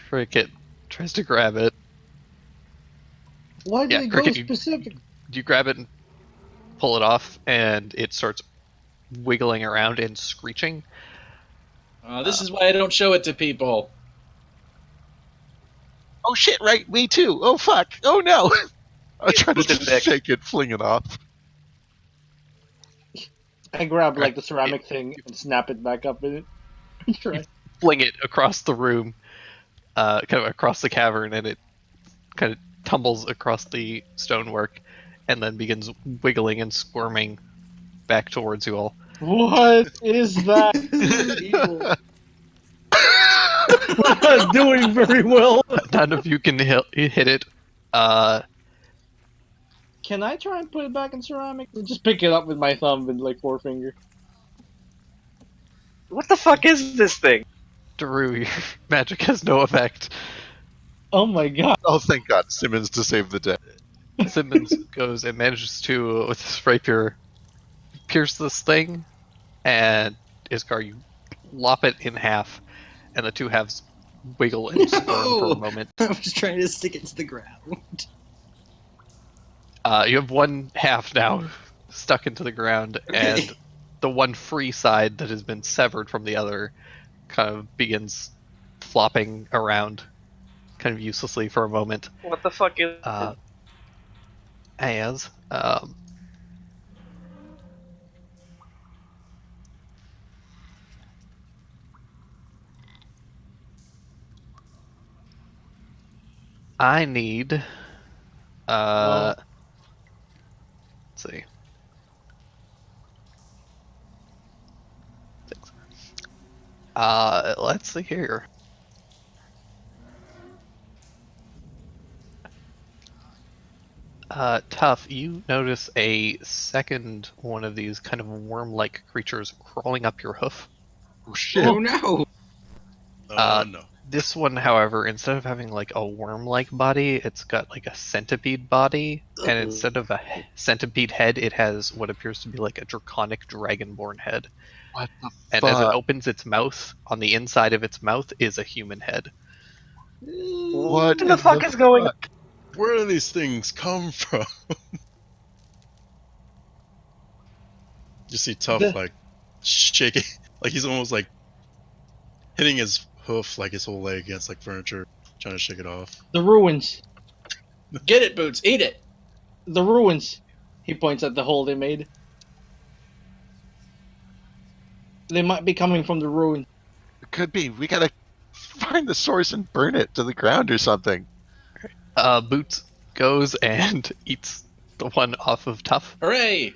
Cricket tries to grab it. Why did Yeah, it Cricket, go you- specific? You grab it and pull it off, and it starts wiggling around and screeching. This is why I don't show it to people. Oh shit! Right, me too. Oh fuck! Oh no! I try to With the dick. shake it, fling it off. I grab like the ceramic thing and snap it back up in it. Try. Fling it across the room, kind of across the cavern, and it kind of tumbles across the stonework, and then begins wiggling and squirming back towards you all. What is that? Evil. We're not doing very well. None of you can hit it. Can I try and put it back in ceramic? Or just pick it up with my thumb and like forefinger. What the fuck is this thing? Daru, your magic has no effect. Oh my god. Oh, thank God! Simmons to save the day. Simmons goes and manages to, with his rapier, pierce this thing, and Iskar, you lop it in half, and the two halves wiggle and squirm for No! a moment. I was trying to stick it to the ground. You have one half now stuck into the ground, Okay. and the one free side that has been severed from the other kind of begins flopping around kind of uselessly for a moment. What the fuck is As I need let's see. Six. Let's see here. Tough, you notice a second one of these kind of worm-like creatures crawling up your hoof. Oh shit! Oh no! No. This one, however, instead of having like a worm-like body, it's got like a centipede body, and Ugh. instead of a centipede head, it has what appears to be like a draconic dragonborn head. What the And as it fuck? opens its mouth, on the inside of its mouth is a human head. What the fuck is going on? Where do these things come from? You see Tough The- like shaking, like he's almost like hitting his hoof, like his whole leg against like furniture, trying to shake it off. The ruins. Get it, Boots. Eat it. The ruins. He points at the hole they made. They might be coming from the ruin. It could be. We gotta find the source and burn it to the ground or something. Boots goes and eats the one off of Tough. Hooray!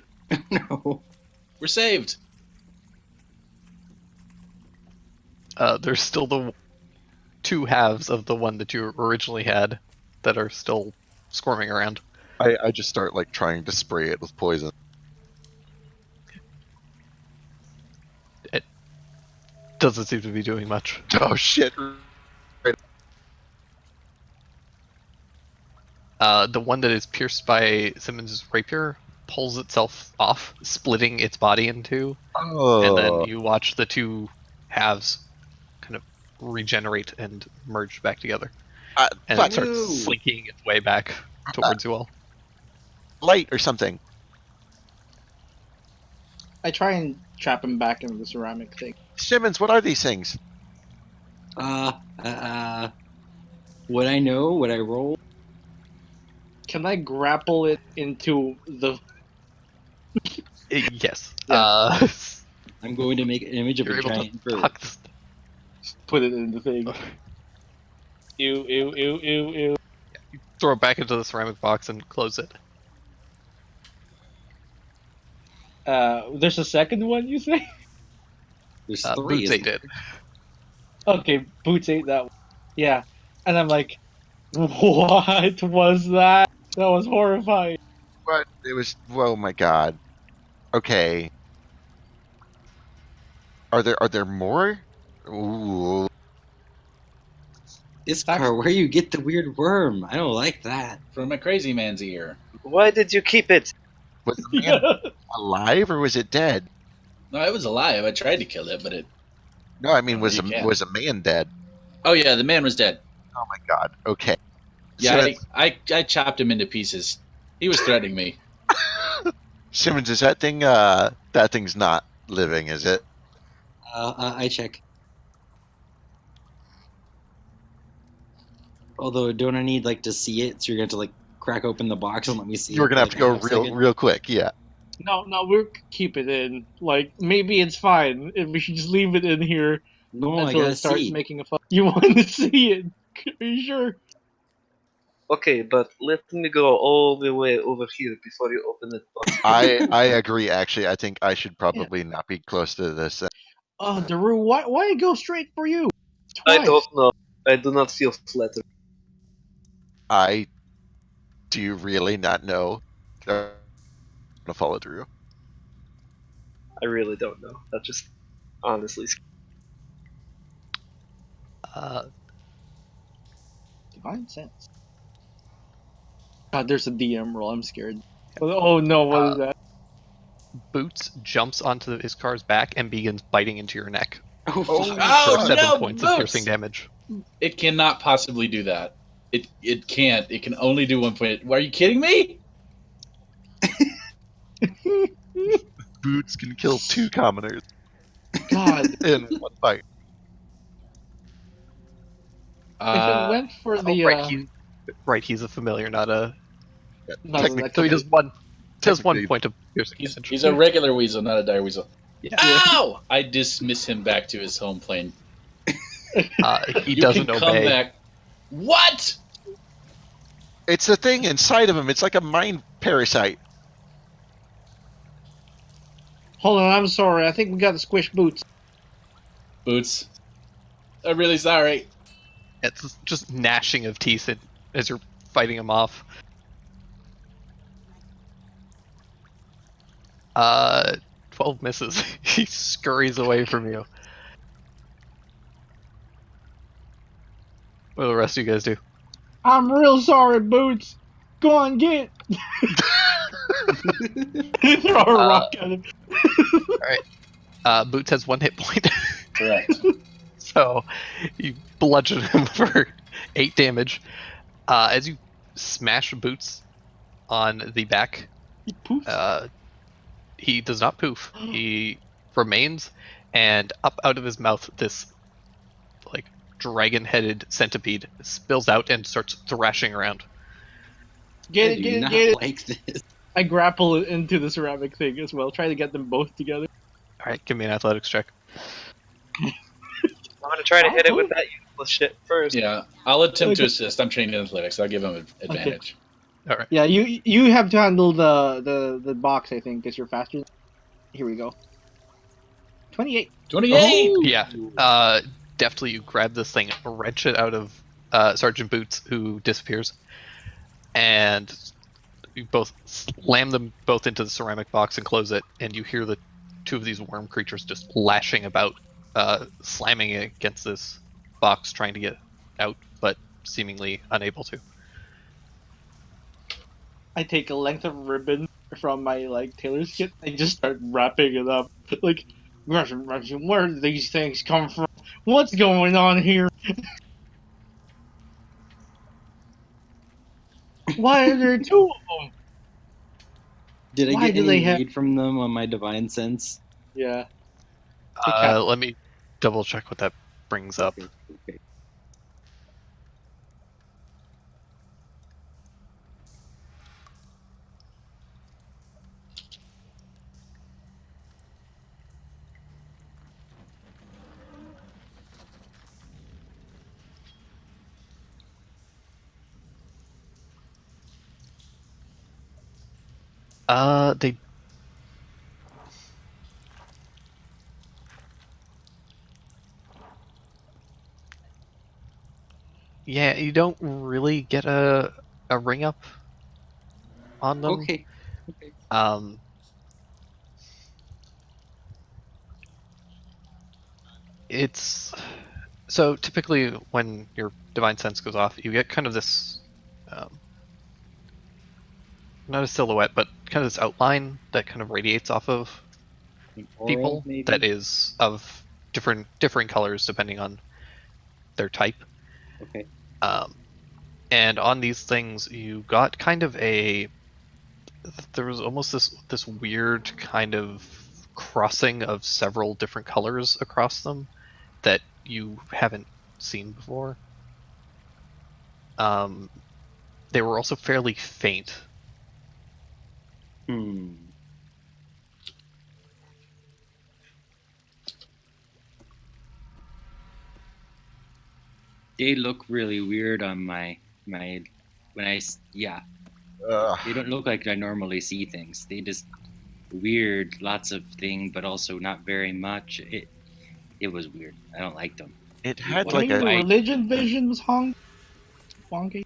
No. We're saved. There's still the two halves of the one that you originally had that are still squirming around. I just start like trying to spray it with poison. It doesn't seem to be doing much. Oh shit! The one that is pierced by Simmons' rapier pulls itself off, splitting its body in two, and then Oh, you watch the two halves kind of regenerate and merge back together. And fuck, it starts No. slinking its way back towards you all. light or something. I try and trap him back into the ceramic thing. Simmons, what are these things? Would I know? Would I roll? Can I grapple it into the? Yes. Yeah. I'm going to make an image of You're a able giant to bird. tuck this. Put it in the thing. Ew, ew, ew, ew, ew. Throw it back into the ceramic box and close it. There's a second one, you say? There's three. Boots isn't ate it. Okay, Boots ate that one. Yeah. And I'm like, what was that? That was horrifying. What? It was. Oh my god. Okay. Are there more? Ooh. Iskar, where you get the weird worm? I don't like that. From a crazy man's ear. Why did you keep it? Was the man alive or was it dead? No, it was alive. I tried to kill it, but it. No, I mean, Oh, was you can't. a man dead? Oh yeah, the man was dead. Oh my god. Okay. Yeah, Simmons, I chopped him into pieces. He was threatening me. Simmons, is that thing? That thing's not living, is it? I check. Although, don't I need like to see it? So you're going to like crack open the box and let me see. You're it gonna for, have to go like, a half second? real quick. Yeah. No, we'll keep it in. Like, maybe it's fine. If we should just leave it in here No, I until gotta it starts see. making a fuss. You want to see it? Are you sure? Okay, but let me go all the way over here before you open it. I agree. Actually, I think I should probably not be close to this. Oh, Daru, why go straight for you? I Twice. don't know. I do not feel flattered. I do you really not know? I'm gonna follow Drew. I really don't know. That just honestly. Divine sense. God, there's a DM roll. I'm scared. Oh no, what is that? Boots jumps onto Iskar's back and begins biting into your neck Oh, Oh, fuck. Oh, for 7 no, points of Boots! piercing damage. It cannot possibly do that. It can't. It can only do 1 point. Are you kidding me? Boots can kill 2 commoners God, in one fight. if it went for the He's a familiar, not a. not Technically- So he does one. Does one Technically- point of piercing damage. He's a regular weasel, not a dire weasel. Yeah. Ow! I dismiss him back to his home plane. He You doesn't can come obey. back. What? It's the thing inside of him. It's like a mind parasite. Hold on, I'm sorry. I think we got to squish Boots. Boots. I'm really sorry. It's just gnashing of teeth as you're fighting him off. 12 misses. He scurries away from you. What do the rest of you guys do? I'm real sorry, Boots. Go on, get. Throw a rock at him. Boots has 1 hit point. Correct. So you bludgeon him for 8 damage. As you smash Boots on the back, He poofs. he does not poof. He remains, and up out of his mouth, this like dragon-headed centipede spills out and starts thrashing around. Get I it, do get it, not get it. like this. I grapple it into the ceramic thing as well. Try to get them both together. All right, give me an athletics check. I'm gonna try to hit it with that useless shit first. Yeah, I'll attempt to assist. I'm trained in athletics. I'll give him an advantage. All right. Yeah, you have to handle the box, I think, because you're faster. Here we go. 28. 28! Oh! Yeah. deftly you grab this thing, wrench it out of Sergeant Boots, who disappears, and you both slam them both into the ceramic box and close it, and you hear the two of these worm creatures just lashing about, slamming it against this box, trying to get out, but seemingly unable to. I take a length of ribbon from my like tailor's kit and just start wrapping it up. Like, where do these things come from? What's going on here? Why are there two of them? Did I Why get do any they have? read from them on my divine sense? Yeah. They can't. Let me double check what that brings up. Okay, okay. They. Yeah, you don't really get a ring up on them. Okay. Okay. It's so typically when your divine sense goes off, you get kind of this, not a silhouette, but kind of this outline that kind of radiates off of An aura, people maybe? that is of differing colors depending on their type. Okay. And on these things, you got kind of there was almost this weird kind of crossing of several different colors across them that you haven't seen before. They were also fairly faint. They look really weird on my yeah. They don't look like I normally see things. They just weird, lots of thing, but also not very much. It was weird. I don't like them. It had I like mean, the a. religion vision was wonky.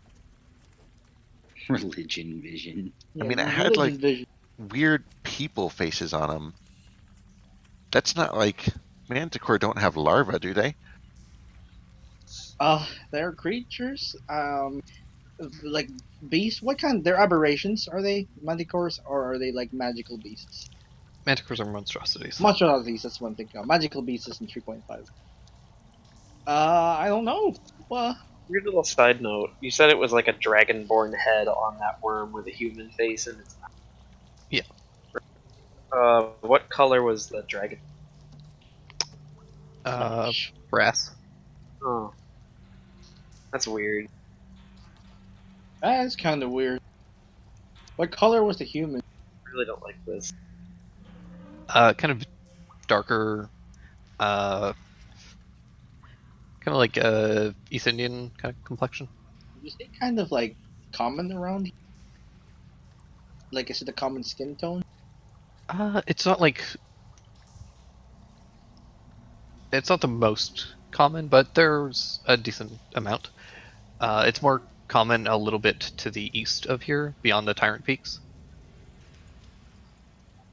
Religion vision. Yeah, I mean, it the had like religion vision. weird people faces on them. That's not like Manticore don't have larvae, do they? They're creatures. Like beasts. What kind? They're aberrations. Are they manticores or are they like magical beasts? Manticores are monstrosities. Monstrosities. That's one thing. Magical beasts is in 3.5. I don't know. Well, Weird little side note. You said it was like a dragonborn head on that worm with a human face and its mouth. Yeah. What color was the dragon? Brass. Oh. That's weird. that's kind of weird. What color was the human? I really don't like this. Kind of darker, kind of like East Indian kind of complexion. Is it kind of like common around here? Like, is it a common skin tone? It's not like it's not the most common, but there's a decent amount. It's more common a little bit to the east of here, beyond the Tyrant Peaks.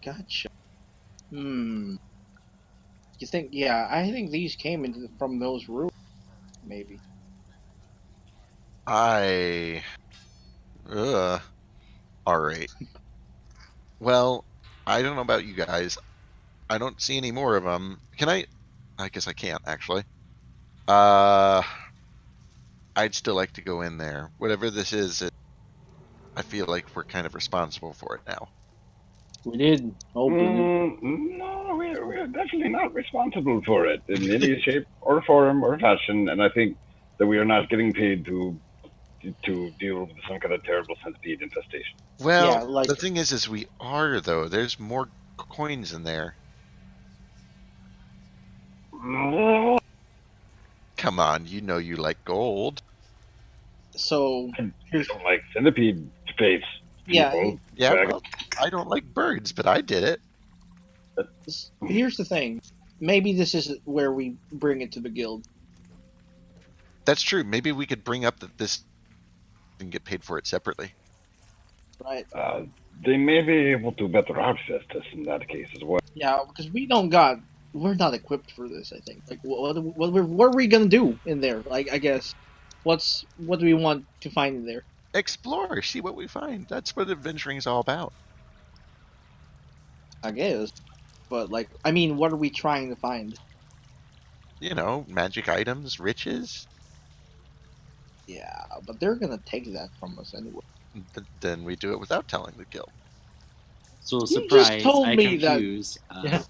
Gotcha. You think? Yeah, I think these came from those ruins. Maybe. All right. Well, I don't know about you guys. I don't see any more of them. Can I? I guess I can't actually. I'd still like to go in there. Whatever this is, I feel like we're kind of responsible for it now. We did. No, we're definitely not responsible for it in any shape or form or fashion, and I think that we are not getting paid to deal with some kind of terrible centipede infestation. Well, Yeah, like- the thing is we are though. There's more coins in there. Come on, you know you like gold. So I don't like centipede face. yeah, People. Yeah, well, I don't like birds, but I did it. here's the thing. Maybe this is where we bring it to the guild. That's true. Maybe we could bring up that this and get paid for it separately. Right. They may be able to better access this in that case as well. Yeah, because we're not equipped for this. I think. Like, what are we gonna do in there? Like, I guess, what do we want to find in there? Explore, see what we find. That's what adventuring's all about. I guess, but like, I mean, what are we trying to find? You know, magic items, riches. Yeah, but they're gonna take that from us anyway. Then we do it without telling the guild. So You just surprise, told I me that- confused. Yeah.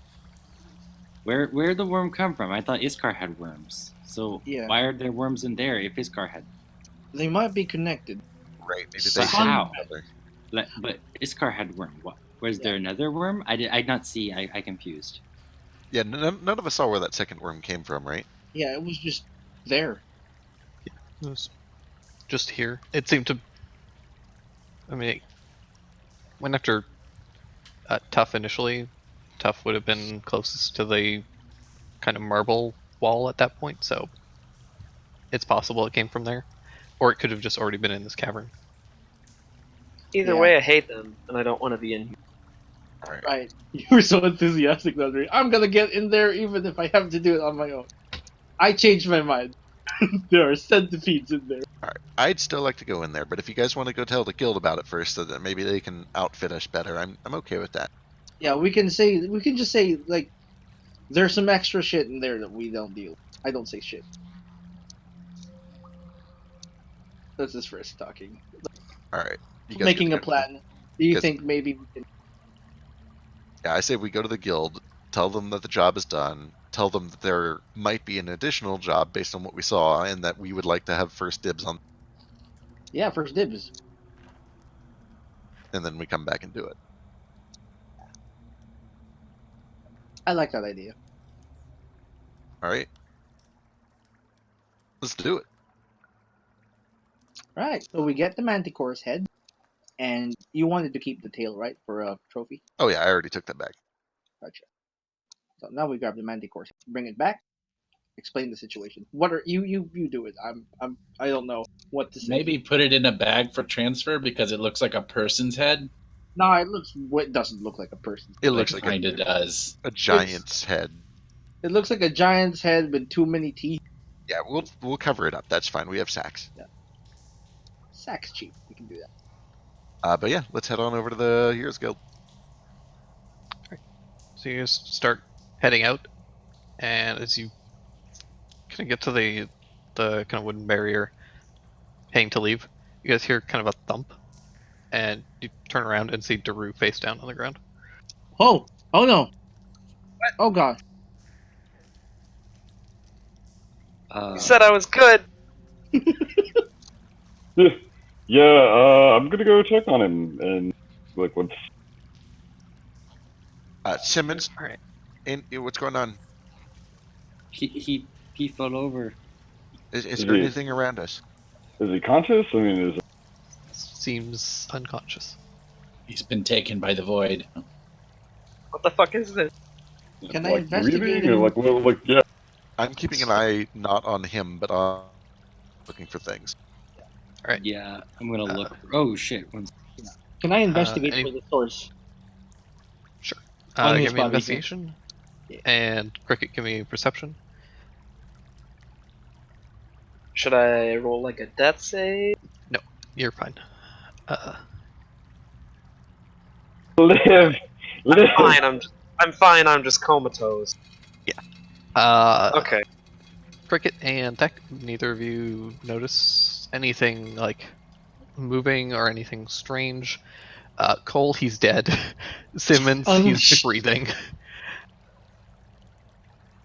Where'd the worm come from? I thought Iskar had worms. So Yeah. why are there worms in there if Iskar had? They might be connected. Right. Maybe But they how? each other. But Iskar had worm. What? Was there another worm? I did not see. I confused. Yeah, none of us saw where that second worm came from, right? Yeah, it was just there. It was just here. It seemed to. I mean, it went after Tough initially. Tough would have been closest to the kind of marble wall at that point, so it's possible it came from there, or it could have just already been in this cavern. Either Yeah. way, I hate them, and I don't want to be in here. Right. You were so enthusiastic, Landry. I'm gonna get in there even if I have to do it on my own. I changed my mind. There are centipedes in there. All right. I'd still like to go in there, but if you guys want to go tell the guild about it first, so that maybe they can outfit us better, I'm okay with that. Yeah, we can just say like there's some extra shit in there that we don't deal with. I don't say shit. That's his first talking. All right. You guys Making good a to go? plan. Do you Guys- think maybe we can Yeah, I say we go to the guild, tell them that the job is done, tell them that there might be an additional job based on what we saw, and that we would like to have first dibs on, Yeah, first dibs. and then we come back and do it. I like that idea. All right. Let's do it. Right. So we get the manticore's head, and you wanted to keep the tail, right, for a trophy? Oh yeah, I already took that back. Gotcha. So now we grab the manticore's head, bring it back, explain the situation. What are you do it. I don't know what to say. Maybe put it in a bag for transfer because it looks like a person's head. No, it doesn't look like a person. It looks like kind of does. a giant's head. It looks like a giant's head with too many teeth. Yeah, we'll cover it up. That's fine. We have sacks. Sack's cheap. We can do that. But yeah, let's head on over to the Heroes Guild. So you guys start heading out, and as you kind of get to the kind of wooden barrier, heading to leave, you guys hear kind of a thump, and you turn around and see Daru face down on the ground. Oh no! Oh god! You said I was good. Yeah, I'm gonna go check on him and like what's. Simmons, All right. what's going on? He fell over. Is there anything around us? Is he conscious? I mean, is Seems unconscious. He's been taken by the void. What the fuck is this? Can I like investigate breathing or him? like yeah. I'm keeping an eye not on him, but on looking for things. All right. Yeah, I'm gonna look. Oh shit! Can I investigate any- for the source? Sure. On his Give me body, investigation, yeah. and Cricket, give me perception. Should I roll like a death save? You're fine. Live. Fine. I'm fine. I'm just comatose. Okay. Cricket and Tech, neither of you notice anything like moving or anything strange. Cole, he's dead. Simmons, he's breathing.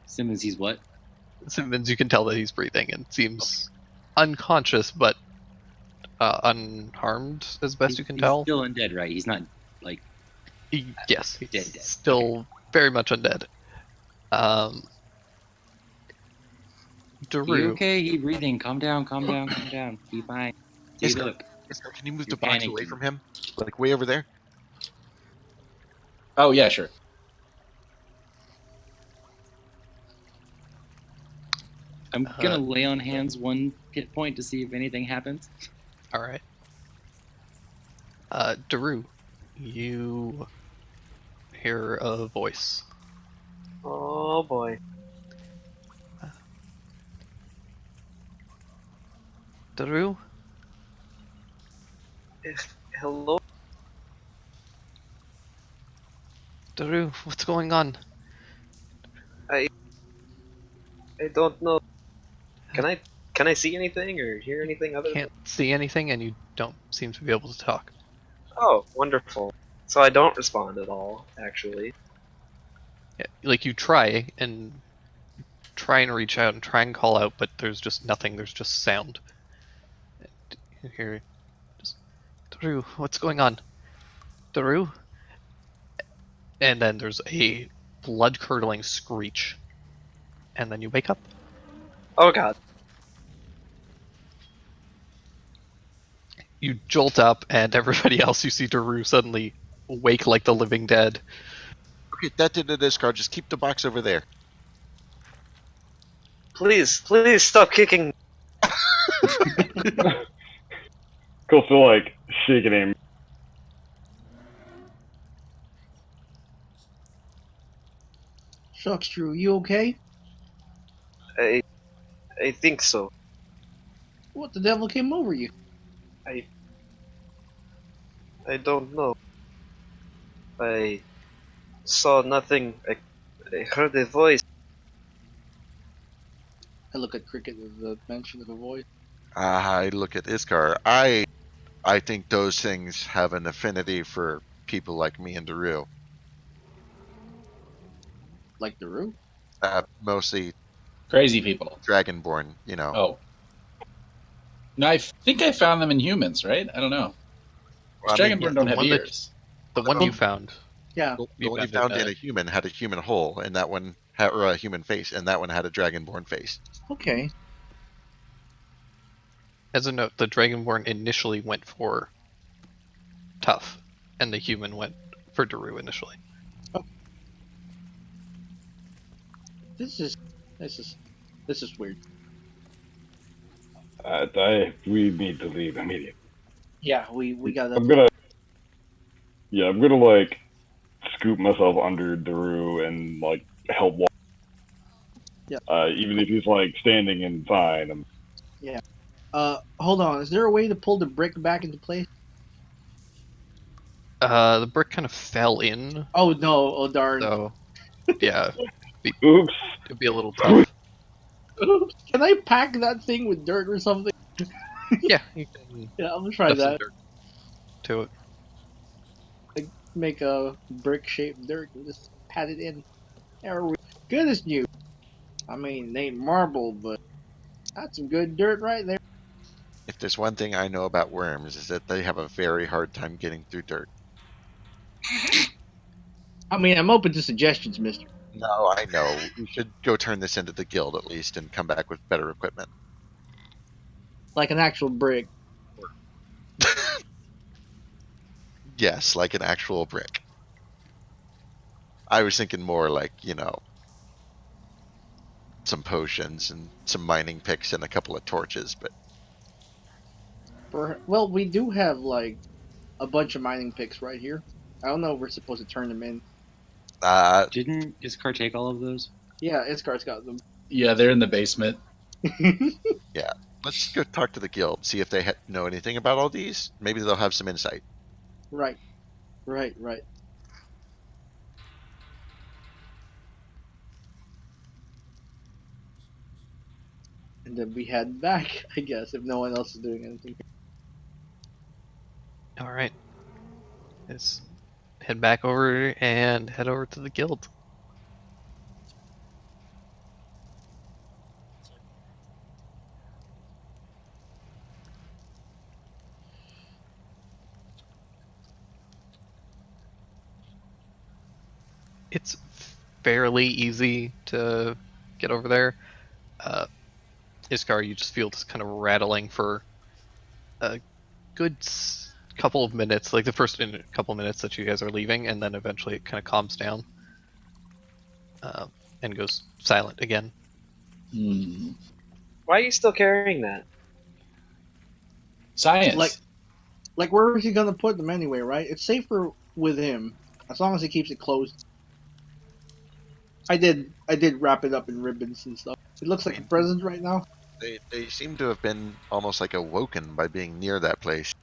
Simmons, he's what? Simmons, you can tell that he's breathing and seems unconscious, but unharmed as best you can He's tell. still undead, right? He's not like. Yes, he's Dead. still very much undead. Daru, You okay? He breathing. Calm down. Be fine. Dude, Iskar, look. Iskar, can you move You're the box away panicking. from him? Like way over there? Oh yeah, sure. I'm gonna lay on hands 1 hit point to see if anything happens. All right. Daru, you hear a voice. Oh boy. Daru? Hello? Daru, what's going on? I don't know. Can I see anything or hear anything other than... Can't see anything, and you don't seem to be able to talk. Oh, wonderful. So I don't respond at all, actually. Yeah, like, you try and reach out and try and call out, but there's just nothing. There's just sound. You hear just, Daru, what's going on? Daru? And then there's a blood-curdling screech. And then you wake up. Oh god. You jolt up, and everybody else, you see Daru suddenly wake like the living dead. Okay, that did it, Iskar. Just keep the box over there. Please stop kicking. Cool, still like shaking him. Shucks, Drew, you okay? I think so. What the devil came over you? I don't know. I saw nothing. I heard a voice. I look at Cricket with the mention of a voice. I look at Iskar. I think those things have an affinity for people like me and Daru. Like Daru? Mostly Crazy people. Dragonborn, you know. Oh. No, I think I found them in humans, right? I don't know. Well, I mean, Dragonborn don't have one that- ears. The one you found. Yeah. the one you found in a human had a human hole, and that one had or a human face, and that one had a dragonborn face. Okay. As a note, the Dragonborn initially went for Tough, and the human went for Daru initially. This is weird. We need to leave immediately. Yeah, we gotta. I'm gonna like scoop myself under Daru and like help walk. Yeah. Even if he's like standing and fine. Yeah. Hold on. Is there a way to pull the brick back into place? The brick kind of fell in, Oh no! Oh darn! so yeah, Oops. it'd be a little tough. Can I pack that thing with dirt or something? Yeah, you can Yeah, I'm gonna try stuff some that. dirt to it. Make a brick-shaped dirt and just pat it in. There we good as new. I mean, they ain't marble, but that's some good dirt right there. If there's one thing I know about worms, is that they have a very hard time getting through dirt. I mean, I'm open to suggestions, mister. No, I know. We should go turn this into the guild at least and come back with better equipment. Like an actual brick. Yes, like an actual brick. I was thinking more like, some potions and some mining picks and a couple of torches, but Well, we do have like a bunch of mining picks right here. I don't know if we're supposed to turn them in. Didn't Iskar take all of those? Yeah, Iskar's got them. Yeah, they're in the basement. yeah. Let's go talk to the guild, see if they know anything about all these. Maybe they'll have some insight. Right. And then we head back, I guess, if no one else is doing anything. All right, let's head back over and head over to the guild. It's fairly easy to get over there. Iskar, you just feel this kind of rattling for a good couple of minutes, like the first couple of minutes that you guys are leaving, and then eventually it kind of calms down and goes silent again. Why are you still carrying that? Science. Like where is he gonna put them anyway, right? It's safer with him as long as he keeps it closed. I did wrap it up in ribbons and stuff. It looks like a present right now. They seem to have been almost like awoken by being near that place.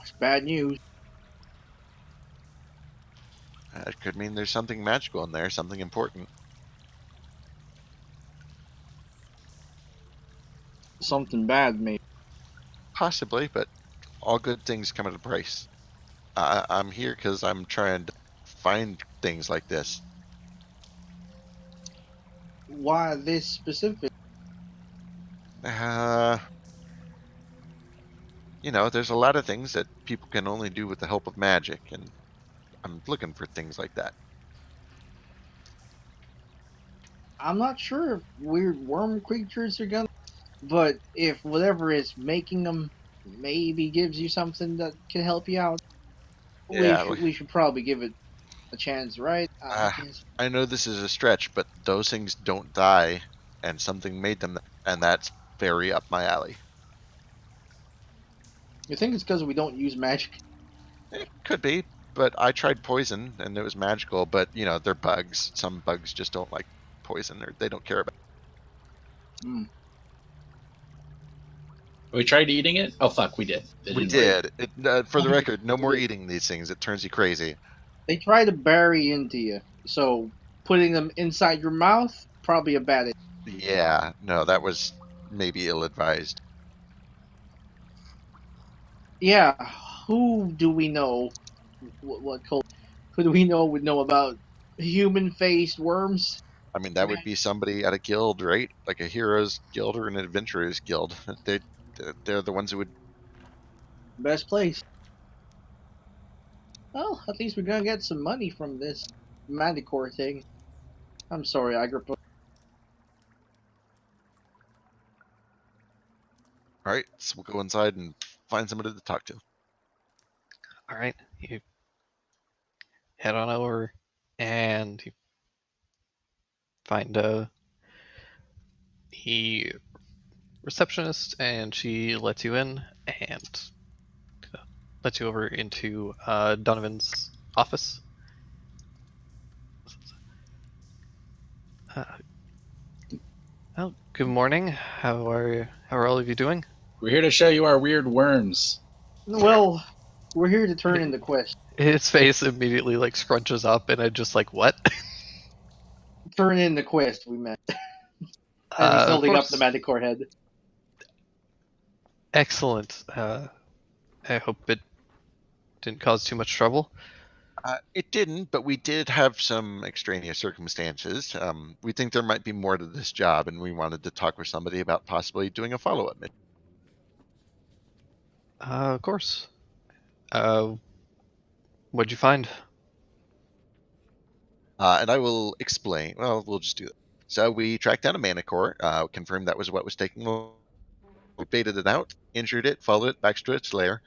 It's bad news. It could mean there's something magical in there, something important. Something bad, maybe. Possibly, but all good things come at a price. I'm here because I'm trying to find things like this. Why this specific? There's a lot of things that people can only do with the help of magic, and I'm looking for things like that. I'm not sure if weird worm creatures are gonna, but if whatever is making them maybe gives you something that can help you out, Yeah, we should probably give it a chance, right? I guess. I know this is a stretch, but those things don't die, and something made them, and that's very up my alley. You think it's because we don't use magic? It could be, but I tried poison, and it was magical, but, they're bugs. Some bugs just don't like poison, or they don't care about it. Hmm. We tried eating it. Oh fuck, we did. We did. For the record, no more eating these things. It turns you crazy. They try to bury into you, so putting them inside your mouth probably a bad idea. Yeah, no, that was maybe ill-advised. Yeah, who do we know? Who do we know would know about human-faced worms? I mean, that would be somebody at a guild, right? Like a heroes guild or an adventurers guild. They're the ones who would. Best place. Well, at least we're gonna get some money from this Manticore thing. I'm sorry, Agrippa. All right, so we'll go inside and find somebody to talk to. All right, you head on over, and you find the receptionist, and she lets you in and lets you over into Donovan's office. Well, good morning. How are all of you doing? We're here to show you our weird worms. Well, we're here to turn in the quest. His face immediately scrunches up, and I just what? Turn in the quest, we meant. And he's holding up the Manticore head. Excellent. I hope it didn't cause too much trouble. It didn't, but we did have some extraneous circumstances. We think there might be more to this job, and we wanted to talk with somebody about possibly doing a follow-up mission. Of course. What'd you find? And I will explain. Well, we'll just do that. So we tracked down a Manticore, confirmed that was what was taking. We baited it out, injured it, followed it back to its lair.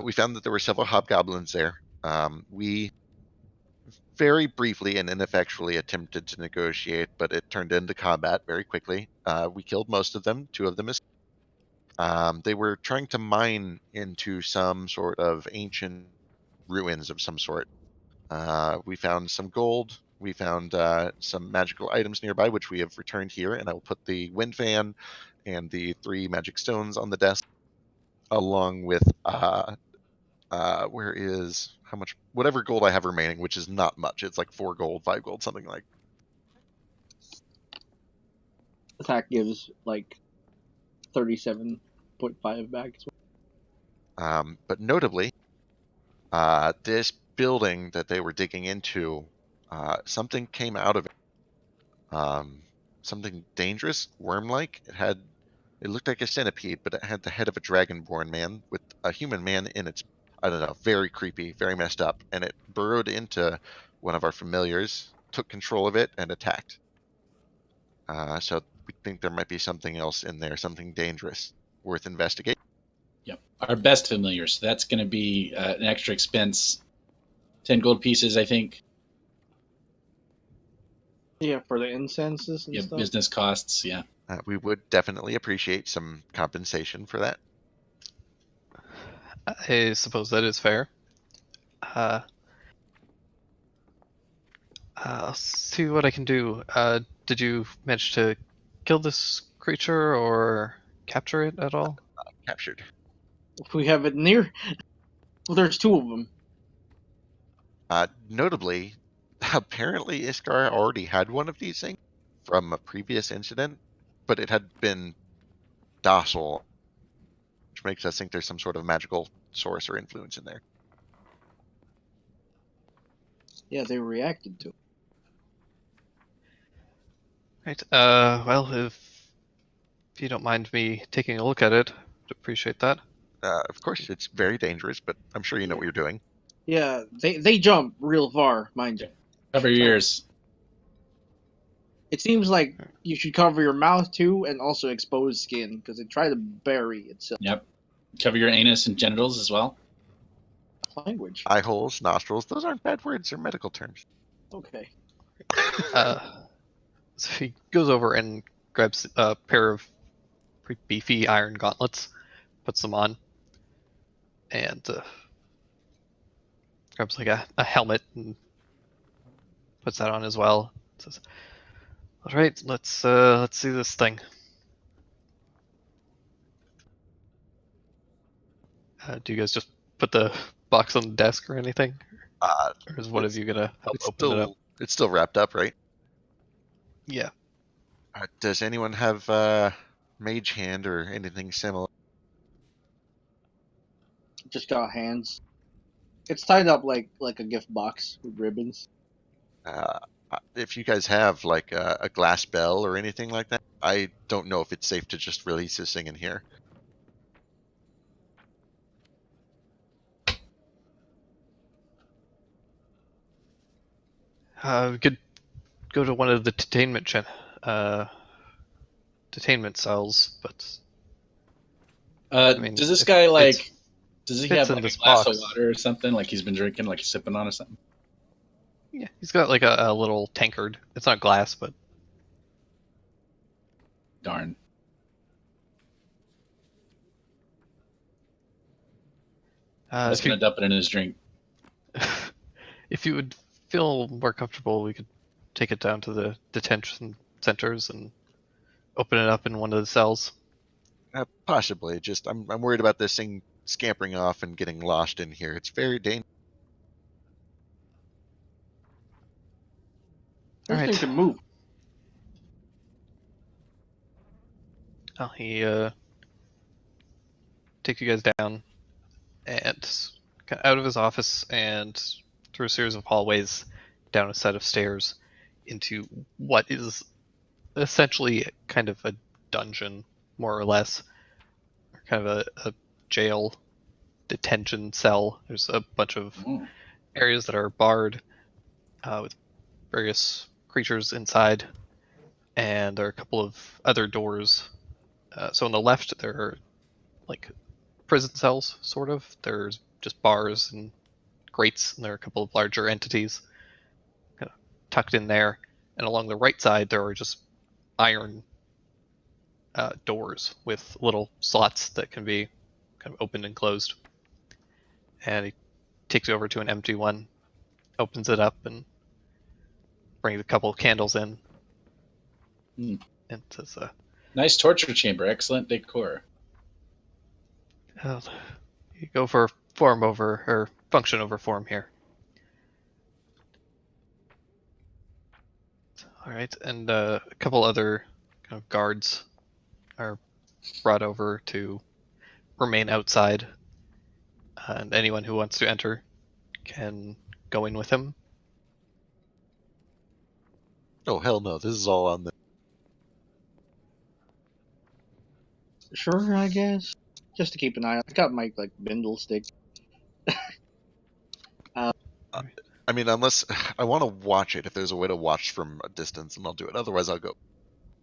We found that there were several hobgoblins there. We very briefly and ineffectually attempted to negotiate, but it turned into combat very quickly. We killed most of them. 2 of them escaped. They were trying to mine into some sort of ancient ruins of some sort. We found some gold. We found some magical items nearby, which we have returned here, and I will put the wind fan and the 3 magic stones on the desk, along with where is how much whatever gold I have remaining, which is not much. It's like 4 gold, 5 gold, something like. Attack gives 37.5 back as well. But notably, this building that they were digging into, something came out of it. Something dangerous, worm-like. It looked like a centipede, but it had the head of a dragonborn man with a human man in its. I don't know, very creepy, very messed up, and it burrowed into one of our familiars, took control of it, and attacked. So we think there might be something else in there, something dangerous, worth investigating. Yep, our best familiar. So that's going to be an extra expense. 10 gold pieces, I think. Yeah, for the incenses and Yeah, stuff. business costs. Yeah. We would definitely appreciate some compensation for that. I suppose that is fair. I'll see what I can do. Did you manage to kill this creature or capture it at all? Captured. If we have it near, well, there's two of them. Notably, apparently Iskar already had one of these things from a previous incident, but it had been docile, which makes us think there's some sort of magical source or influence in there. Yeah, they reacted to it. Right. Well, if you don't mind me taking a look at it, I'd appreciate that. Of course, it's very dangerous, but I'm sure you know what you're doing. Yeah, they jump real far, mind you. Cover your ears. It seems like you should cover your mouth too, and also expose skin because it try to bury itself. Yep. Cover your anus and genitals as well. Language. Eye holes, nostrils, those aren't bad words, they're medical terms. Okay. So he goes over and grabs a pair of pretty beefy iron gauntlets, puts them on, and grabs like a helmet and puts that on as well. Says, "All right, let's see this thing." Do you guys just put the box on the desk or anything, or is one of you gonna help open it up? It's still wrapped up, right? Yeah. Does anyone have mage hand or anything similar? Just got hands. It's tied up like a gift box with ribbons. If you guys have like a glass bell or anything like that, I don't know if it's safe to just release this thing in here. We could go to one of the detainment cells, but I mean, Does this if guy it's like? Does he fits have in like a this glass box. of water or something? Like he's been drinking, like he's sipping on or something? Yeah, he's got like a little tankard. It's not glass, but Darn. I was if gonna you dump it in his drink. if you would feel more comfortable, we could take it down to the detention centers and open it up in one of the cells. Possibly. Just I'm worried about this thing scampering off and getting lost in here. It's very dangerous. All This thing right. can move. Well, he takes you guys down and out of his office and through a series of hallways, down a set of stairs into what is essentially kind of a dungeon, more or less, or kind of a jail detention cell. There's a bunch of Oh. areas that are barred with various creatures inside, and there are a couple of other doors. So on the left, there are like prison cells, sort of. There's just bars and grates, and there are a couple of larger entities kind of tucked in there. And along the right side, there are just iron doors with little slots that can be kind of opened and closed. And he takes you over to an empty one, opens it up, and brings a couple of candles in. Hmm. And says, Nice torture chamber. Excellent decor. you go for form over, or function over form here. All right, and a couple other kind of guards are brought over to remain outside, and anyone who wants to enter can go in with him. Oh hell no! This is all on the. Sure, I guess. Just to keep an eye on. I got my like bindle stick. I mean, unless I want to watch it, if there's a way to watch from a distance, and I'll do it. Otherwise, I'll go.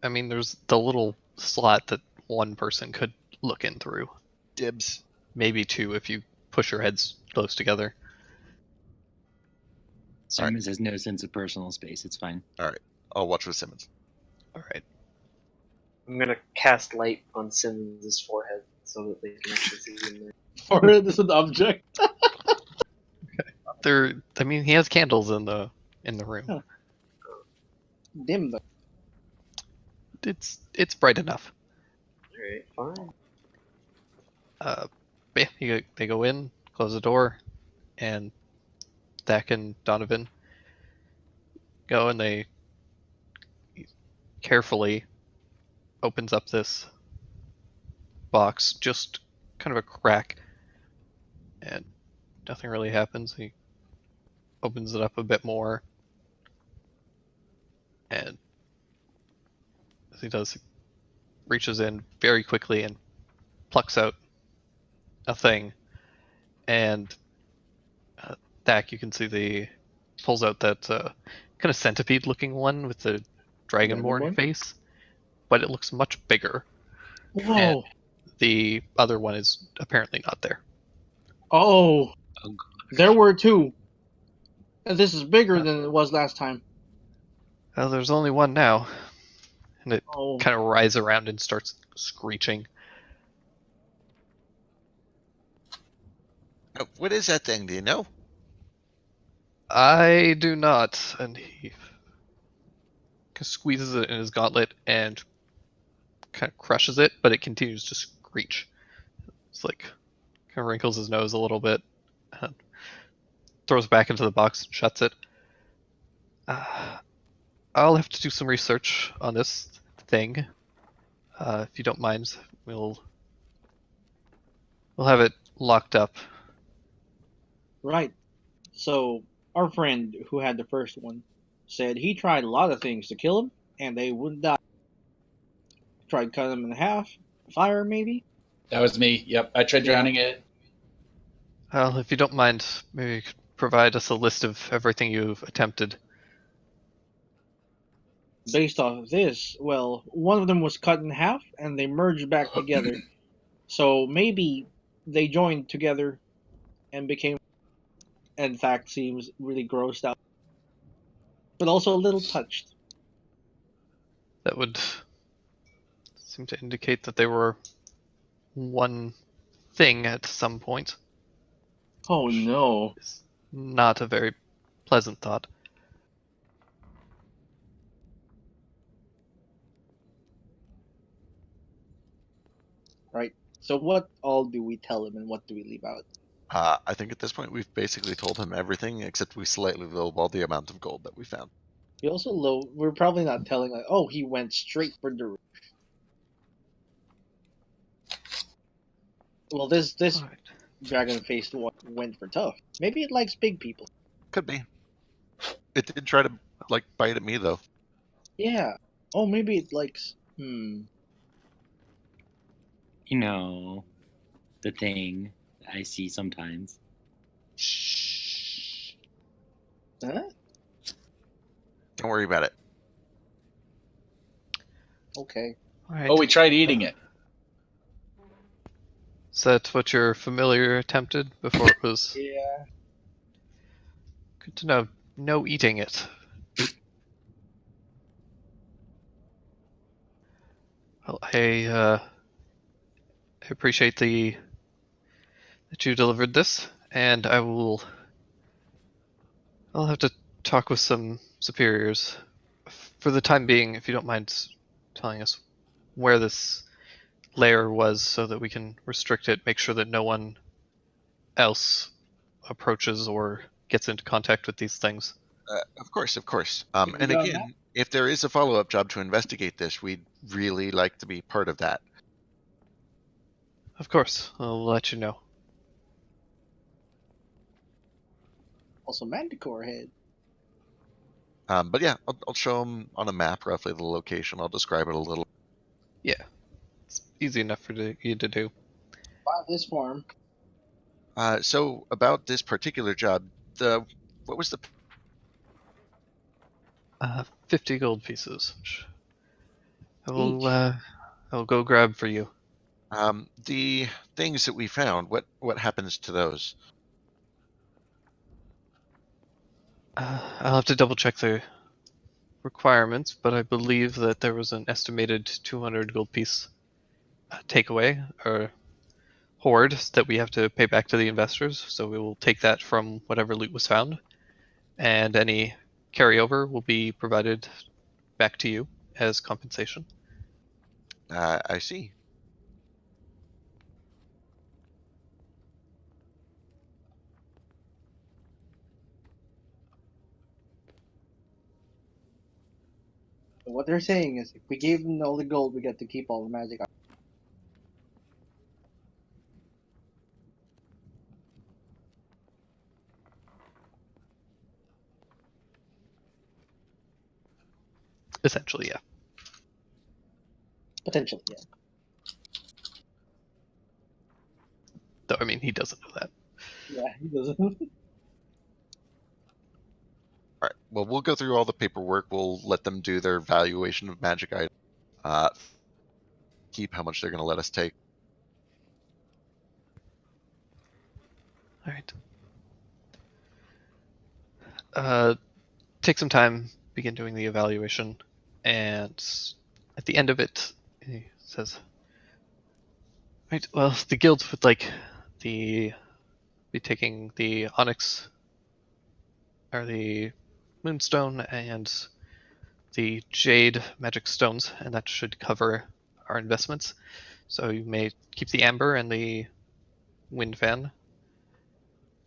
I mean, there's the little slot that one person could look in through. Dibs. Maybe two if you push your heads close together. Simmons has no sense of personal space. It's fine. All right. I'll watch with Simmons. All right. I'm gonna cast light on Simmons' forehead so that they can actually see him there. Forehead is an object. I mean, he has candles in the room. Huh. Dim though. It's bright enough. Alright, fine. Yeah, they go in, close the door, and Dak and Donovan go, and they carefully opens up this box, just kind of a crack, and nothing really happens. He opens it up a bit more, and as he does, he reaches in very quickly and plucks out a thing, and Dak, you can see pulls out that kind of centipede-looking one with the dragonborn Dragonborn? face, but it looks much bigger. Whoa. And the other one is apparently not there. Oh. Oh, God. There were two. And this is bigger than it was last time. Well, there's only one now, and it Oh. kind of writhes around and starts screeching. What is that thing? Do you know? I do not. And he squeezes it in his gauntlet and kind of crushes it, but it continues to screech. It's like kind of wrinkles his nose a little bit, and throws it back into the box and shuts it. I'll have to do some research on this thing. If you don't mind, we'll have it locked up. Right. So, our friend who had the first one said he tried a lot of things to kill him, and they wouldn't die. Tried cutting them in half, fire maybe? That was me. Yep, I tried drowning it. Well, if you don't mind, maybe you could provide us a list of everything you've attempted. Based off of this, well, one of them was cut in half, and they merged back together. So maybe they joined together and became, in fact, seems really grossed out. But also a little touched. That would seem to indicate that they were one thing at some point. Oh no. It's not a very pleasant thought. Right. So what all do we tell him and what do we leave out? I think at this point we've basically told him everything, except we slightly lowballed the amount of gold that we found. We also we're probably not telling like, oh, he went straight for Daru. Well, this All right. dragon-faced one went for tough. Maybe it likes big people. Could be. It did try to bite at me though. Yeah. Oh, maybe it likes. You know, the thing I see sometimes. Shh. Huh? Don't worry about it. Okay. All right. Oh, we tried eating it. Is that what your familiar attempted before it was? Yeah. Good to know. No eating it. Well, I appreciate that you delivered this, and I'll have to talk with some superiors. For the time being, if you don't mind telling us where this lair was so that we can restrict it, make sure that no one else approaches or gets into contact with these things. Of course. Have you And got again, if there is a follow-up job to investigate this, we'd really like to be part of that. Of course, I'll let you know. Also, Manticore head. But yeah, I'll show them on a map roughly the location. I'll describe it a little. Yeah, it's easy enough for you to do. Buy this farm. So about this particular job, what was the 50 gold pieces, which I will, Each. I'll go grab for you. the things that we found? What happens to those? I'll have to double check the requirements, but I believe that there was an estimated 200 gold piece takeaway or hoard that we have to pay back to the investors. So we will take that from whatever loot was found, and any carryover will be provided back to you as compensation. I see. What they're saying is, if we gave them all the gold, we get to keep all the magic. Essentially, yeah. Potentially, yeah. Though, I mean, he doesn't know that. Yeah, he doesn't. All right. Well, we'll go through all the paperwork. We'll let them do their valuation of magic items. Keep how much they're going to let us take. All right. Take some time, begin doing the evaluation, and at the end of it, he says, "Right. Well, the guild would like be taking the onyx or the moonstone and the jade magic stones, and that should cover our investments. So you may keep the amber and the wind fan."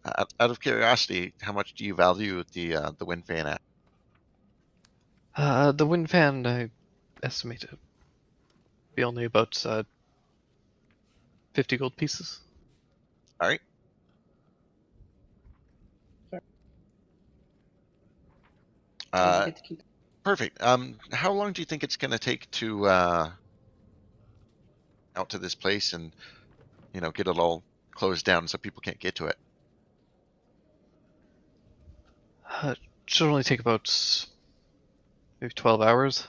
Out of curiosity, how much do you value the wind fan at? The wind fan, I estimate it to be only about 50 gold pieces. All right. Perfect. How long do you think it's going to take to out to this place and get it all closed down so people can't get to it? Should only take about maybe 12 hours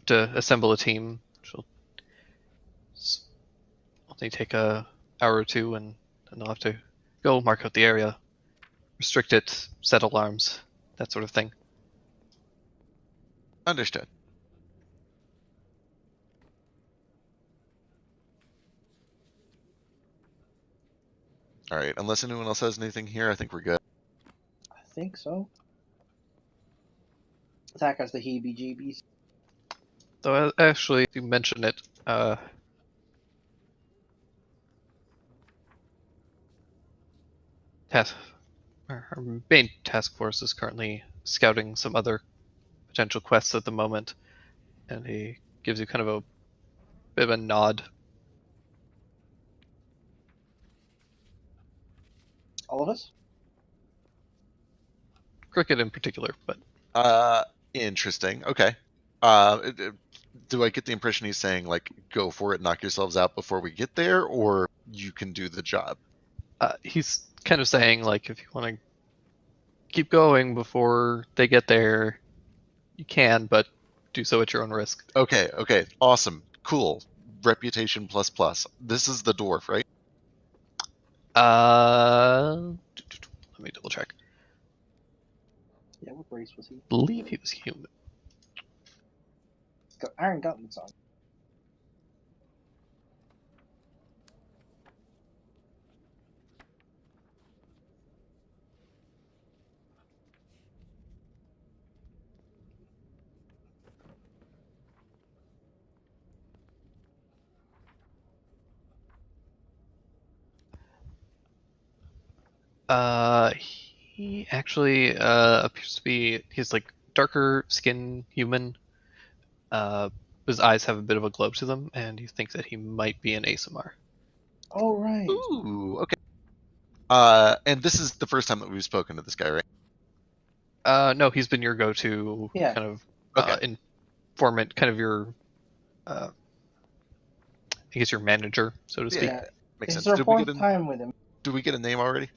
to assemble a team. She'll only take a hour or two, and then they'll have to go mark out the area, restrict it, set alarms, that sort of thing. Understood. All right. Unless anyone else has anything here, I think we're good. I think so. Attack has the heebie-jeebies. Though, actually, you mentioned it. Our main task force is currently scouting some other potential quests at the moment, and he gives you kind of a bit of a nod. All of us? Cricket in particular, but Interesting. Okay. Do I get the impression he's saying like, go for it, knock yourselves out before we get there, or you can do the job? He's kind of saying like, if you want to keep going before they get there, you can, but do so at your own risk. Okay. Awesome. Cool. Reputation plus plus. This is the dwarf, right? Let me double check. Yeah, what race was he? I believe he was human. He's got iron gauntlets on. He actually appears to be, he's like darker skin human. His eyes have a bit of a glow to them, and you think that he might be an ASMR. Oh, right. Ooh, okay. And this is the first time that we've spoken to this guy, right? No, he's been your go-to Yeah. kind of Okay. informant, kind of your, I guess your manager, so to speak. Yeah. Makes This sense. is our fourth time with him. Do we get a name already?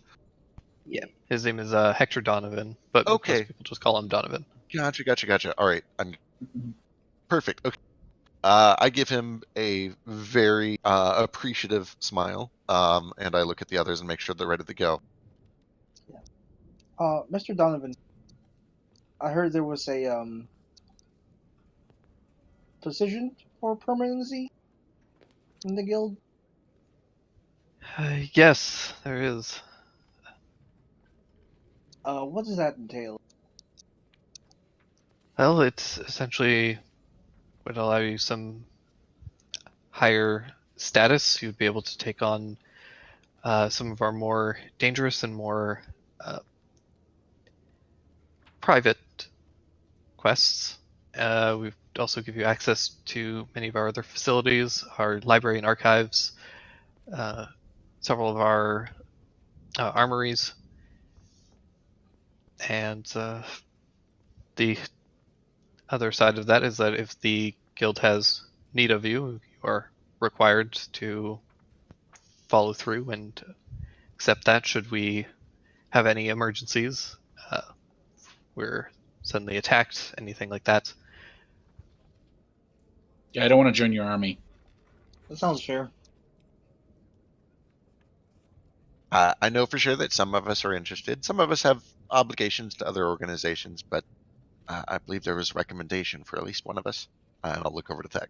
Yeah. His name is Hector Donovan, but Okay. most people just call him Donovan. Gotcha. All right. Perfect. Okay. I give him a very appreciative smile, and I look at the others and make sure they're ready to go. Mr. Donovan, I heard there was a position for permanency in the guild. Yes, there is. What does that entail? Well, it's essentially would allow you some higher status. You'd be able to take on some of our more dangerous and more private quests. We also give you access to many of our other facilities, our library and archives, several of our armories, and the other side of that is that if the guild has need of you, you are required to follow through and accept that should we have any emergencies. We're suddenly attacked, anything like that. Yeah, I don't want to join your army. That sounds fair. I know for sure that some of us are interested. Some of us have obligations to other organizations, but I believe there was a recommendation for at least one of us. And I'll look over to Tech.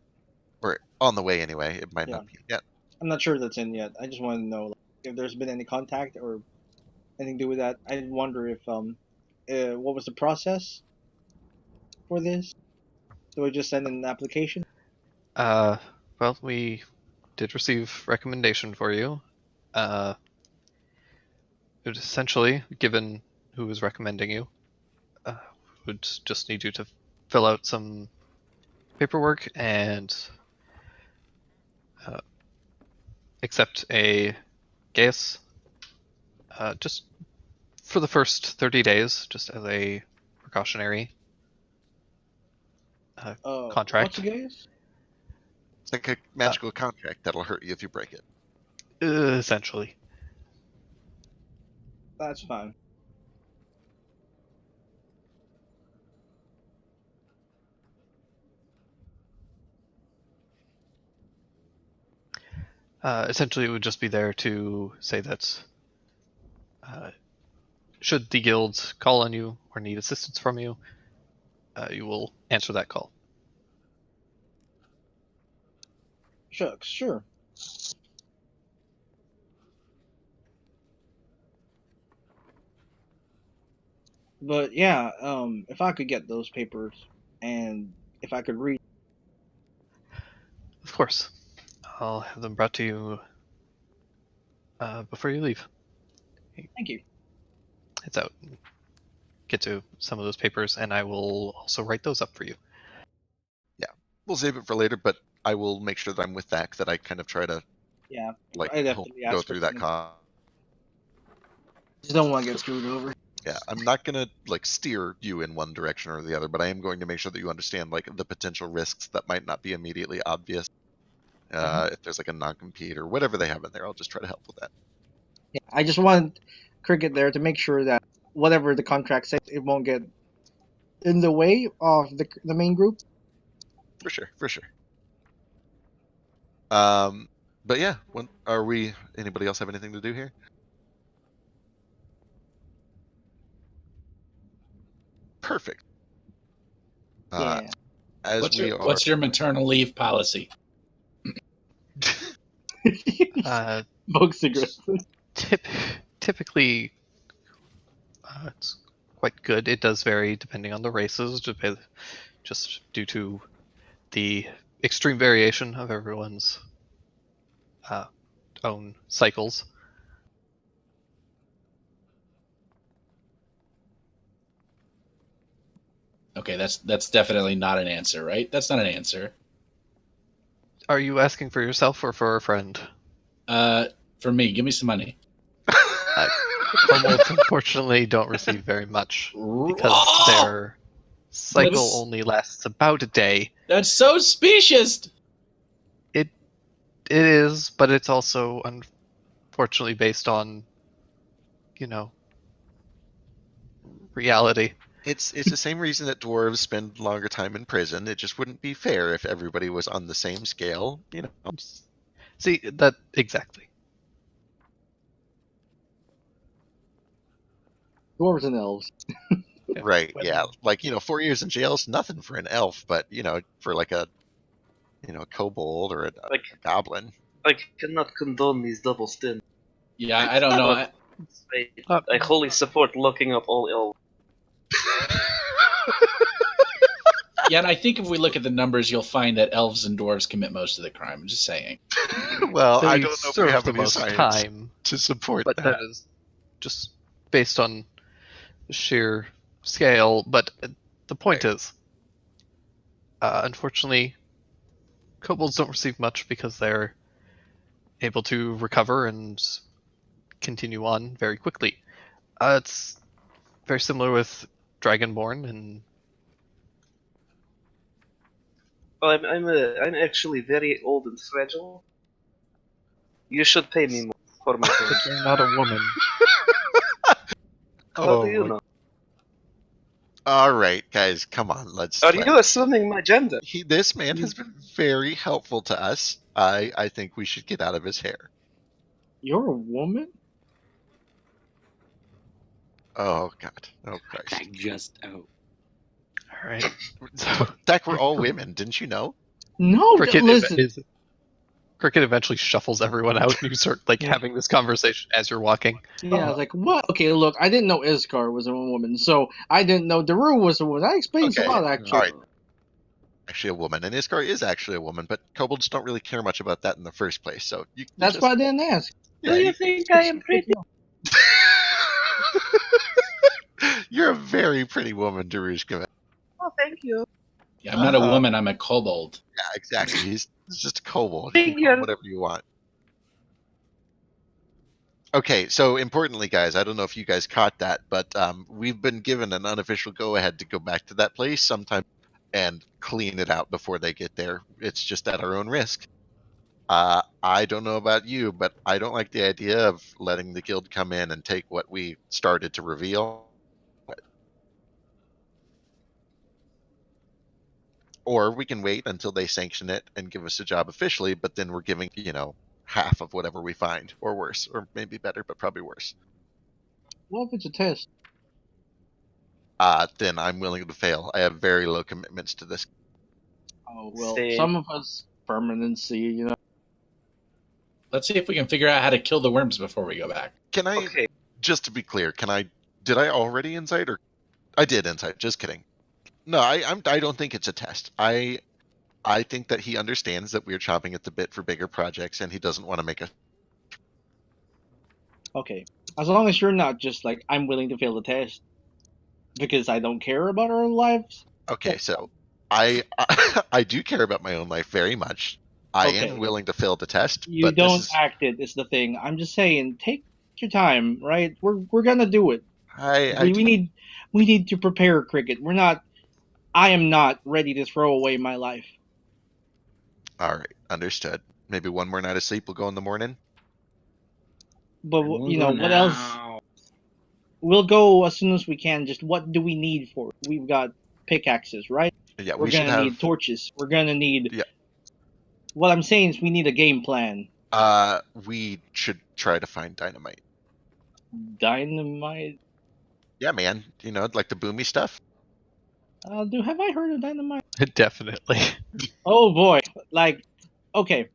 We're on the way anyway. It might not be yet. I'm not sure that's in yet. I just want to know if there's been any contact or anything to do with that. I wonder if what was the process for this? Do I just send an application? Well, we did receive recommendation for you. It would essentially, given who was recommending you, would just need you to fill out some paperwork and accept a Gaius just for the first 30 days, just as a precautionary contract. What's the case? It's like a magical contract that'll hurt you if you break it. Essentially. That's fine. Essentially, it would just be there to say that should the guild call on you or need assistance from you, you will answer that call. Shucks, sure. But yeah, if I could get those papers and if I could read. Of course. I'll have them brought to you before you leave. Thank you. It's out. Get to some of those papers, and I will also write those up for you. Yeah, we'll save it for later, but I will make sure that I'm with that. That I kind of try to I definitely go ask through for that things. con. Just don't want to get screwed over. Yeah, I'm not gonna steer you in one direction or the other, but I am going to make sure that you understand the potential risks that might not be immediately obvious. If there's a non-compete or whatever they have in there, I'll just try to help with that. Yeah, I just want Cricket there to make sure that whatever the contract says, it won't get in the way of the main group. For sure. But yeah, when are we? Anybody else have anything to do here? Perfect. Yeah. What's your maternal leave policy? Smoke cigarettes. Typically, it's quite good. It does vary depending on the races, just due to the extreme variation of everyone's own cycles. Okay, that's definitely not an answer, right? That's not an answer. Are you asking for yourself or for a friend? For me, give me some money. Kobolds unfortunately don't receive very much because their cycle only lasts about a day. That's so specious. It is, but it's also unfortunately based on, reality. It's the same reason that dwarves spend longer time in prison. It just wouldn't be fair if everybody was on the same scale, See, that exactly. Dwarves and elves. Right, Well, yeah. Like, 4 years in jail is nothing for an elf, but, for like a, kobold or a Like, goblin. I cannot condone these double stints. Yeah, I don't know. But I wholly support locking up all elves. Yeah, and I think if we look at the numbers, you'll find that elves and dwarves commit most of the crime. I'm just saying. Well, I they don't know if we serve have the any most science time, to support but that. that is just based on sheer scale. But the point is, unfortunately, kobolds don't receive much because they're able to recover and continue on very quickly. It's very similar with Dragonborn, and Well, I'm actually very old and fragile. You should pay me more for my service. you're not a woman. How do you know? All right, guys, come on. Let's. Are you assuming my gender? This man has been very helpful to us. I think we should get out of his hair. You're a woman? Oh God. Oh Christ. That just out. All right. Zach, we're all women. Didn't you know? No, Cricket, listen. Cricket eventually shuffles everyone out, and you start having this conversation as you're walking. Yeah, I was like, what? Okay, look, I didn't know Iskar was a woman, so I didn't know Daru was a woman. That explains Okay, a lot, actually. all right. Actually, a woman, and Iskar is actually a woman, but kobolds don't really care much about that in the first place. So That's why I didn't ask. Yeah, Do you think I am pretty? You're a very pretty woman, Darushka. Oh, thank you. Yeah, I'm not a woman. I'm a kobold. Yeah, exactly. He's just a kobold. You can call him whatever you want. Okay, so importantly, guys, I don't know if you guys caught that, but we've been given an unofficial go-ahead to go back to that place sometime and clean it out before they get there. It's just at our own risk. I don't know about you, but I don't like the idea of letting the guild come in and take what we started to reveal. Or we can wait until they sanction it and give us a job officially, but then we're giving, half of whatever we find, or worse, or maybe better, but probably worse. What if it's a test? Then I'm willing to fail. I have very low commitments to this. Oh, well, Same. some of us permanency, Let's see if we can figure out how to kill the worms before we go back. Can I, Okay. just to be clear, did I already insight, or I did insight? Just kidding. No, I don't think it's a test. I think that he understands that we're chomping at the bit for bigger projects, and he doesn't want to make a. Okay. As long as you're not just like, I'm willing to fail the test because I don't care about our own lives. Okay, so I I do care about my own life very much. I am willing to fail the test. You but don't act it is the thing. I'm just saying, take your time, right? We're gonna do it. We need to prepare, Cricket. I am not ready to throw away my life. All right, understood. Maybe one more night of sleep will go in the morning. But what else? We'll go as soon as we can. Just what do we need for it? We've got pickaxes, right? Yeah, we're gonna need torches. We're gonna need. Yeah. What I'm saying is we need a game plan. We should try to find dynamite. Dynamite? Yeah, man. Like the boomy stuff. Have I heard of dynamite? Definitely. Oh boy! Like, okay.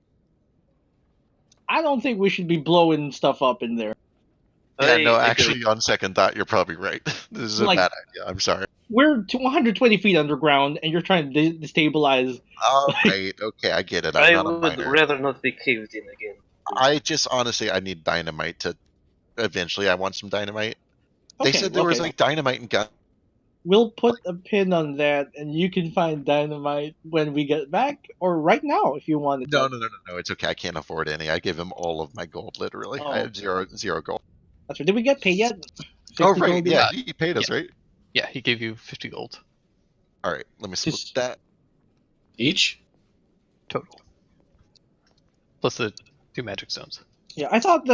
I don't think we should be blowing stuff up in there. Yeah, no, actually, on second thought, you're probably right. This is a bad idea. I'm sorry. We're 120 feet underground, and you're trying to destabilize. All right, okay, I get it. I not a would miner. rather not be caved in again. I just honestly, I need dynamite to. Eventually, I want some dynamite. They said there was like dynamite and gun. We'll put a pin on that, and you can find dynamite when we get back, or right now if you want it. No, it's okay. I can't afford any. I gave him all of my gold, literally. I have zero gold. That's right. Did we get paid yet? Oh, right. Yeah, he paid us, right? Yeah, he gave you 50 gold. All right, let me split that. Each? Total. Plus the 2 magic stones. Yeah, I thought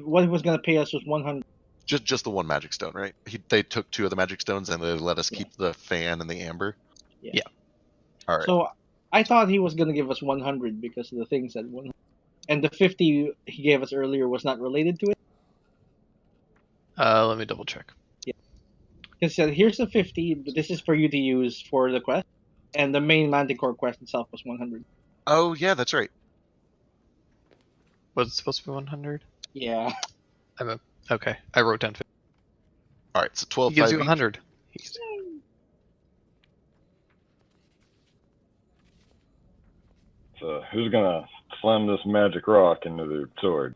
what he was going to pay us was 100. Just the one magic stone, right? They took 2 of the magic stones and they let us keep the fan and the amber. Yeah. All right. So I thought he was going to give us 100 because of the things that 100. And the 50 he gave us earlier was not related to it. Let me double check. Yeah. Because here's the 50, but this is for you to use for the quest, and the main Manticore quest itself was 100. Oh yeah, that's right. Was it supposed to be 100? Yeah. Okay, I wrote down 50. All right, so He 12, gives 5 you each. 100. So who's gonna slam this magic rock into the sword?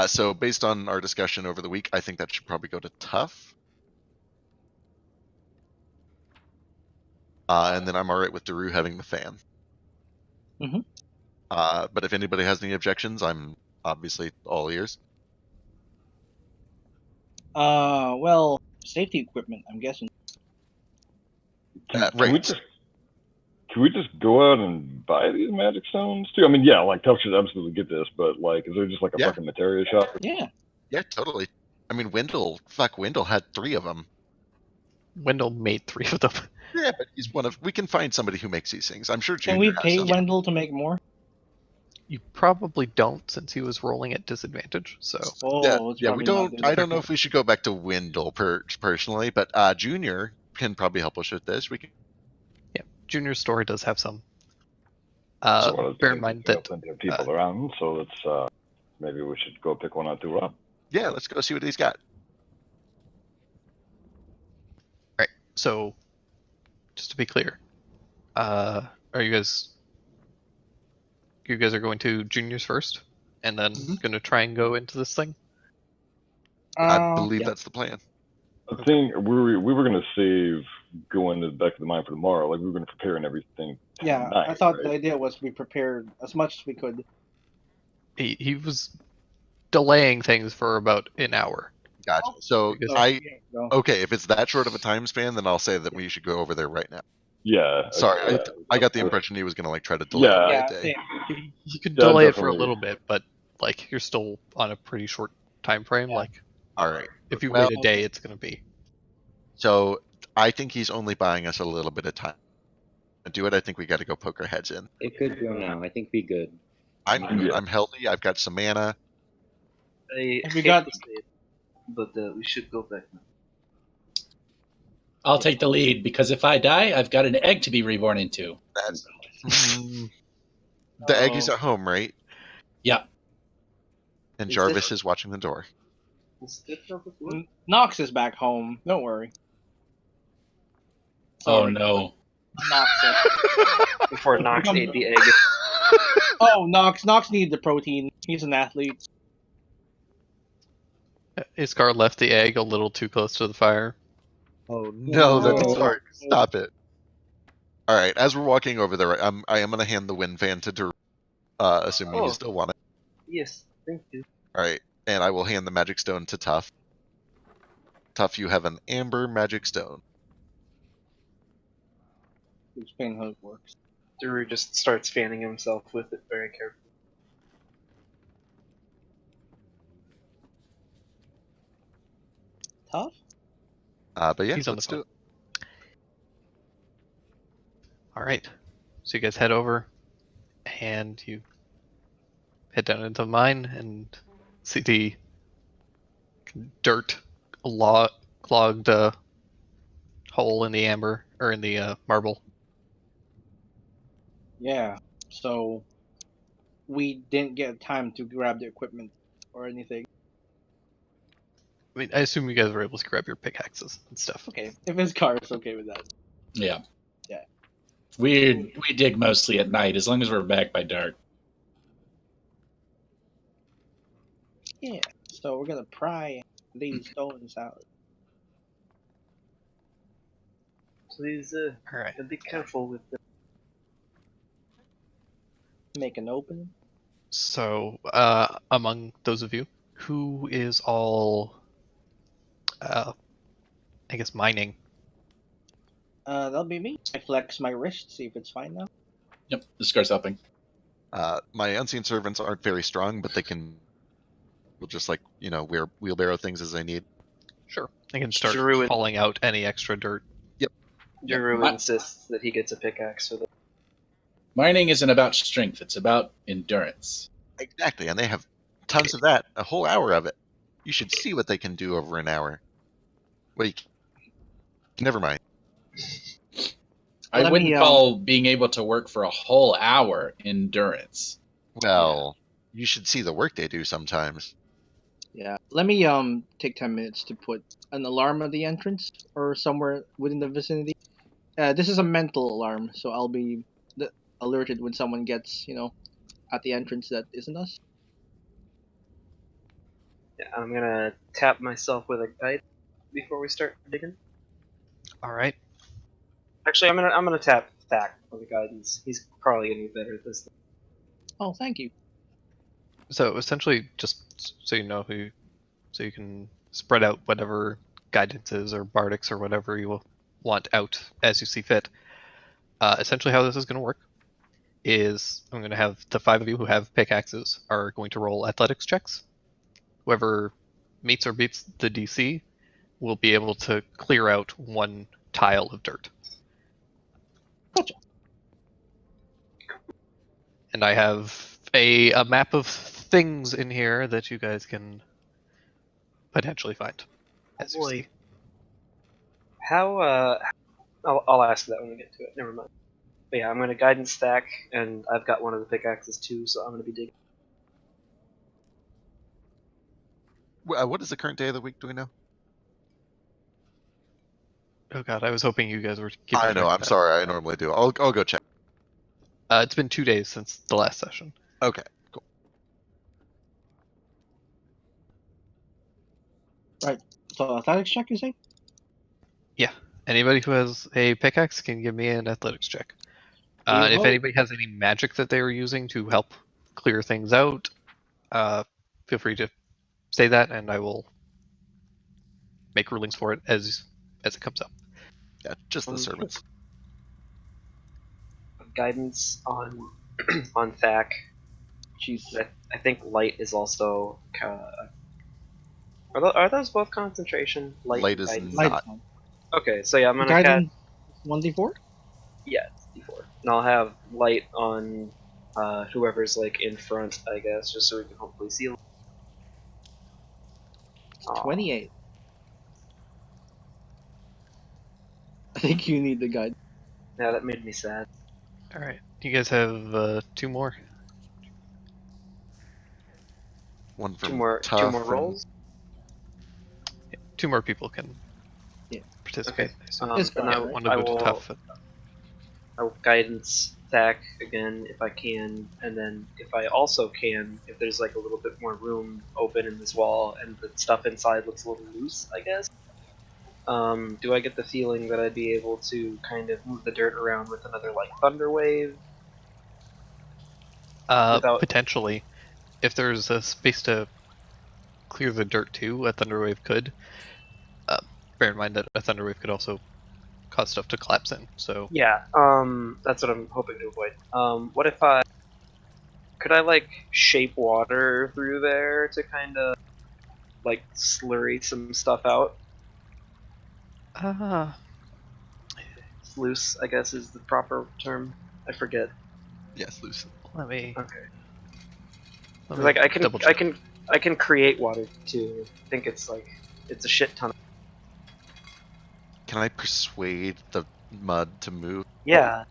So based on our discussion over the week, I think that should probably go to Tough. And then I'm all right with Daru having the fan. Mhm. But if anybody has any objections, I'm obviously all ears. Well, safety equipment, I'm guessing. Can we Right. just go out and buy these magic stones too? I mean, yeah, like Tuff should absolutely get this, but like, is there just like a Yeah. fucking materia shop? Yeah. Yeah, totally. I mean, Wendell had 3 of them. Wendell made 3 of them. Yeah, but he's one of. We can find somebody who makes these things. I'm sure Can Junior we has pay some. Wendell to make more? You probably don't, since he was rolling at disadvantage. So Oh, it's Yeah, we probably not don't. good. I don't know if we should go back to Wendell personally, but Junior can probably help us with this. We can. Junior's story does have some. So Bear in mind that plenty of people around, so let's maybe we should go pick one out to rob. Yeah, let's go see what he's got. Right. So, just to be clear, are you guys are going to Junior's first, and then going to try and go into this thing? I believe yeah. that's the plan. I think we were gonna save going to the back of the mine for tomorrow. Like we were gonna prepare and everything. Yeah, tonight, I thought right? the idea was we prepared as much as we could. He was delaying things for about an hour. Gotcha. So Because- okay, if it's that short of a time span, then I'll say that we should go over there right now. Yeah. Sorry, okay. I got the impression he was going to like try to delay it by Yeah, a day. You could Yeah, delay it for a definitely. little bit, but like you're still on a pretty short time frame. Yeah. Like All right. if you Well- wait a day, it's going to be. So I think he's only buying us a little bit of time. To do it, I think we got to go poke our heads in. It could go now. I think we good. I'm good. Yeah. I'm healthy. I've got some mana. I Have we hate got- to say it, but we should go back now. I'll take the lead because if I die, I've got an egg to be reborn into. That's the egg is at home, right? Yeah. And Is Jarvis this- is watching the door. Is that how it works? Nox is back home. Don't worry. Oh Sorry. no. Nox. Before Nox ate the egg. Oh, Nox. Nox needed the protein. He's an athlete. Iskar left the egg a little too close to the fire. Oh no, that's No. smart. Stop it. All right, as we're walking over there, I am going to hand the wind fan to Daru, assuming you Oh. still want it. Yes, thank you. All right, and I will hand the magic stone to Tuff. Tuff, you have an amber magic stone. Explain how it works. Daru just starts fanning himself with it very carefully. Tough? But yeah, He's on let's the do it. All right. So you guys head over, and you head down into the mine and see the dirt clogged hole in the amber or in the marble. Yeah. So we didn't get time to grab the equipment or anything. I mean, I assume you guys were able to grab your pickaxes and stuff. Okay. If his car is okay with that. Yeah. Yeah. We dig mostly at night as long as we're back by dark. Yeah. So we're gonna pry these stones out. Please, All right. be careful with the... Make an opening. So, among those of you, who is all, I guess, mining? That'll be me. I flex my wrist, see if it's fine now. Yep, the scar's helping. My unseen servants aren't very strong, but they can, will just like wheelbarrow things as they need. Sure. They can start Druid. hauling out any extra dirt. Daru Yeah. insists that he gets a pickaxe for the... Mining isn't about strength, it's about endurance. Exactly, and they have tons of that. A whole hour of it. You should see what they can do over an hour. Wait. Never mind. I Let wouldn't me, call being able to work for a whole hour endurance. Well, you should see the work they do sometimes. Yeah. Let me take 10 minutes to put an alarm at the entrance or somewhere within the vicinity. This is a mental alarm, so I'll be alerted when someone gets, at the entrance that isn't us. Yeah, I'm gonna tap myself with a guide before we start digging. All right. Actually, I'm gonna tap Thack for the guidance. He's probably gonna be better at this. Oh, thank you. So essentially, just so you know so you can spread out whatever guidances or bardics or whatever you will want out as you see fit. Essentially, how this is going to work is I'm going to have the 5 of you who have pickaxes are going to roll athletics checks. Whoever meets or beats the DC will be able to clear out 1 tile of dirt. Gotcha. And I have a map of things in here that you guys can potentially find. As you Boy. see. How I'll ask that when we get to it. Never mind. But yeah, I'm gonna guidance stack, and I've got one of the pickaxes too, so I'm gonna be digging. What is the current day of the week? Do we know? Oh god, I was hoping you guys were keeping I know. track of I'm that. sorry. I normally do. I'll go check. It's been 2 days since the last session. Okay. Cool. Right. So athletics check, you say? Yeah. Anybody who has a pickaxe can give me an athletics check. We And if hope. anybody has any magic that they were using to help clear things out, feel free to say that, and I will make rulings for it as it comes up. Yeah, just the servants. Guidance on on Thack. Jeez. I think light is also. Are those both concentration? Light is guidance? Light not. is on. Okay, so yeah, I'm gonna Guidance 1d4? Yeah, it's D4. And I'll have light on whoever's like in front, I guess, just so we can hopefully see. 28. I think you need the guide. Yeah, that made me sad. All right. You guys have 2 more. One from Two more tough rolls. 2 more people can Yeah. participate. Okay. It's And fine, right? One to go to tough. I will guidance Thack again if I can, and then if I also can, if there's like a little bit more room open in this wall and the stuff inside looks a little loose, I guess. Do I get the feeling that I'd be able to kind of move the dirt around with another like thunder wave? Potentially. If there's a space to clear the dirt too, a thunderwave could. Bear in mind that a thunderwave could also cause stuff to collapse in. So Yeah, that's what I'm hoping to avoid. What if could I like shape water through there to kind of like slurry some stuff out? Loose, I guess, is the proper term. I forget. Yes, loose. let me. Okay. Let me Like double check. I can create water too. I think it's a shit ton. Can I persuade the mud to move? Yeah.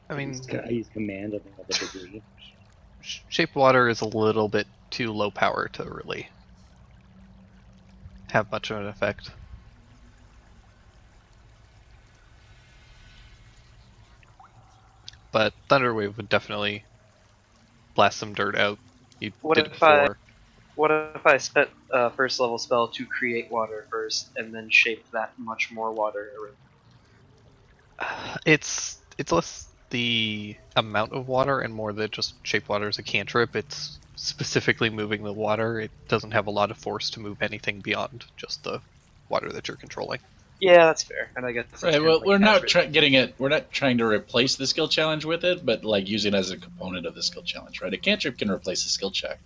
I mean, I use command of the degree. shape water is a little bit too low power to really have much of an effect. But thunderwave would definitely blast some dirt out. You What did it if I- before. What if I spent a first level spell to create water first, and then shape that much more water around? It's less the amount of water and more that just shape water as a cantrip. It's specifically moving the water. It doesn't have a lot of force to move anything beyond just the water that you're controlling. Yeah, that's fair. And I guess that's Right. kind Well, of like we're not catchment. getting it. We're not trying to replace the skill challenge with it, but like using it as a component of the skill challenge, right? A cantrip can replace a skill check.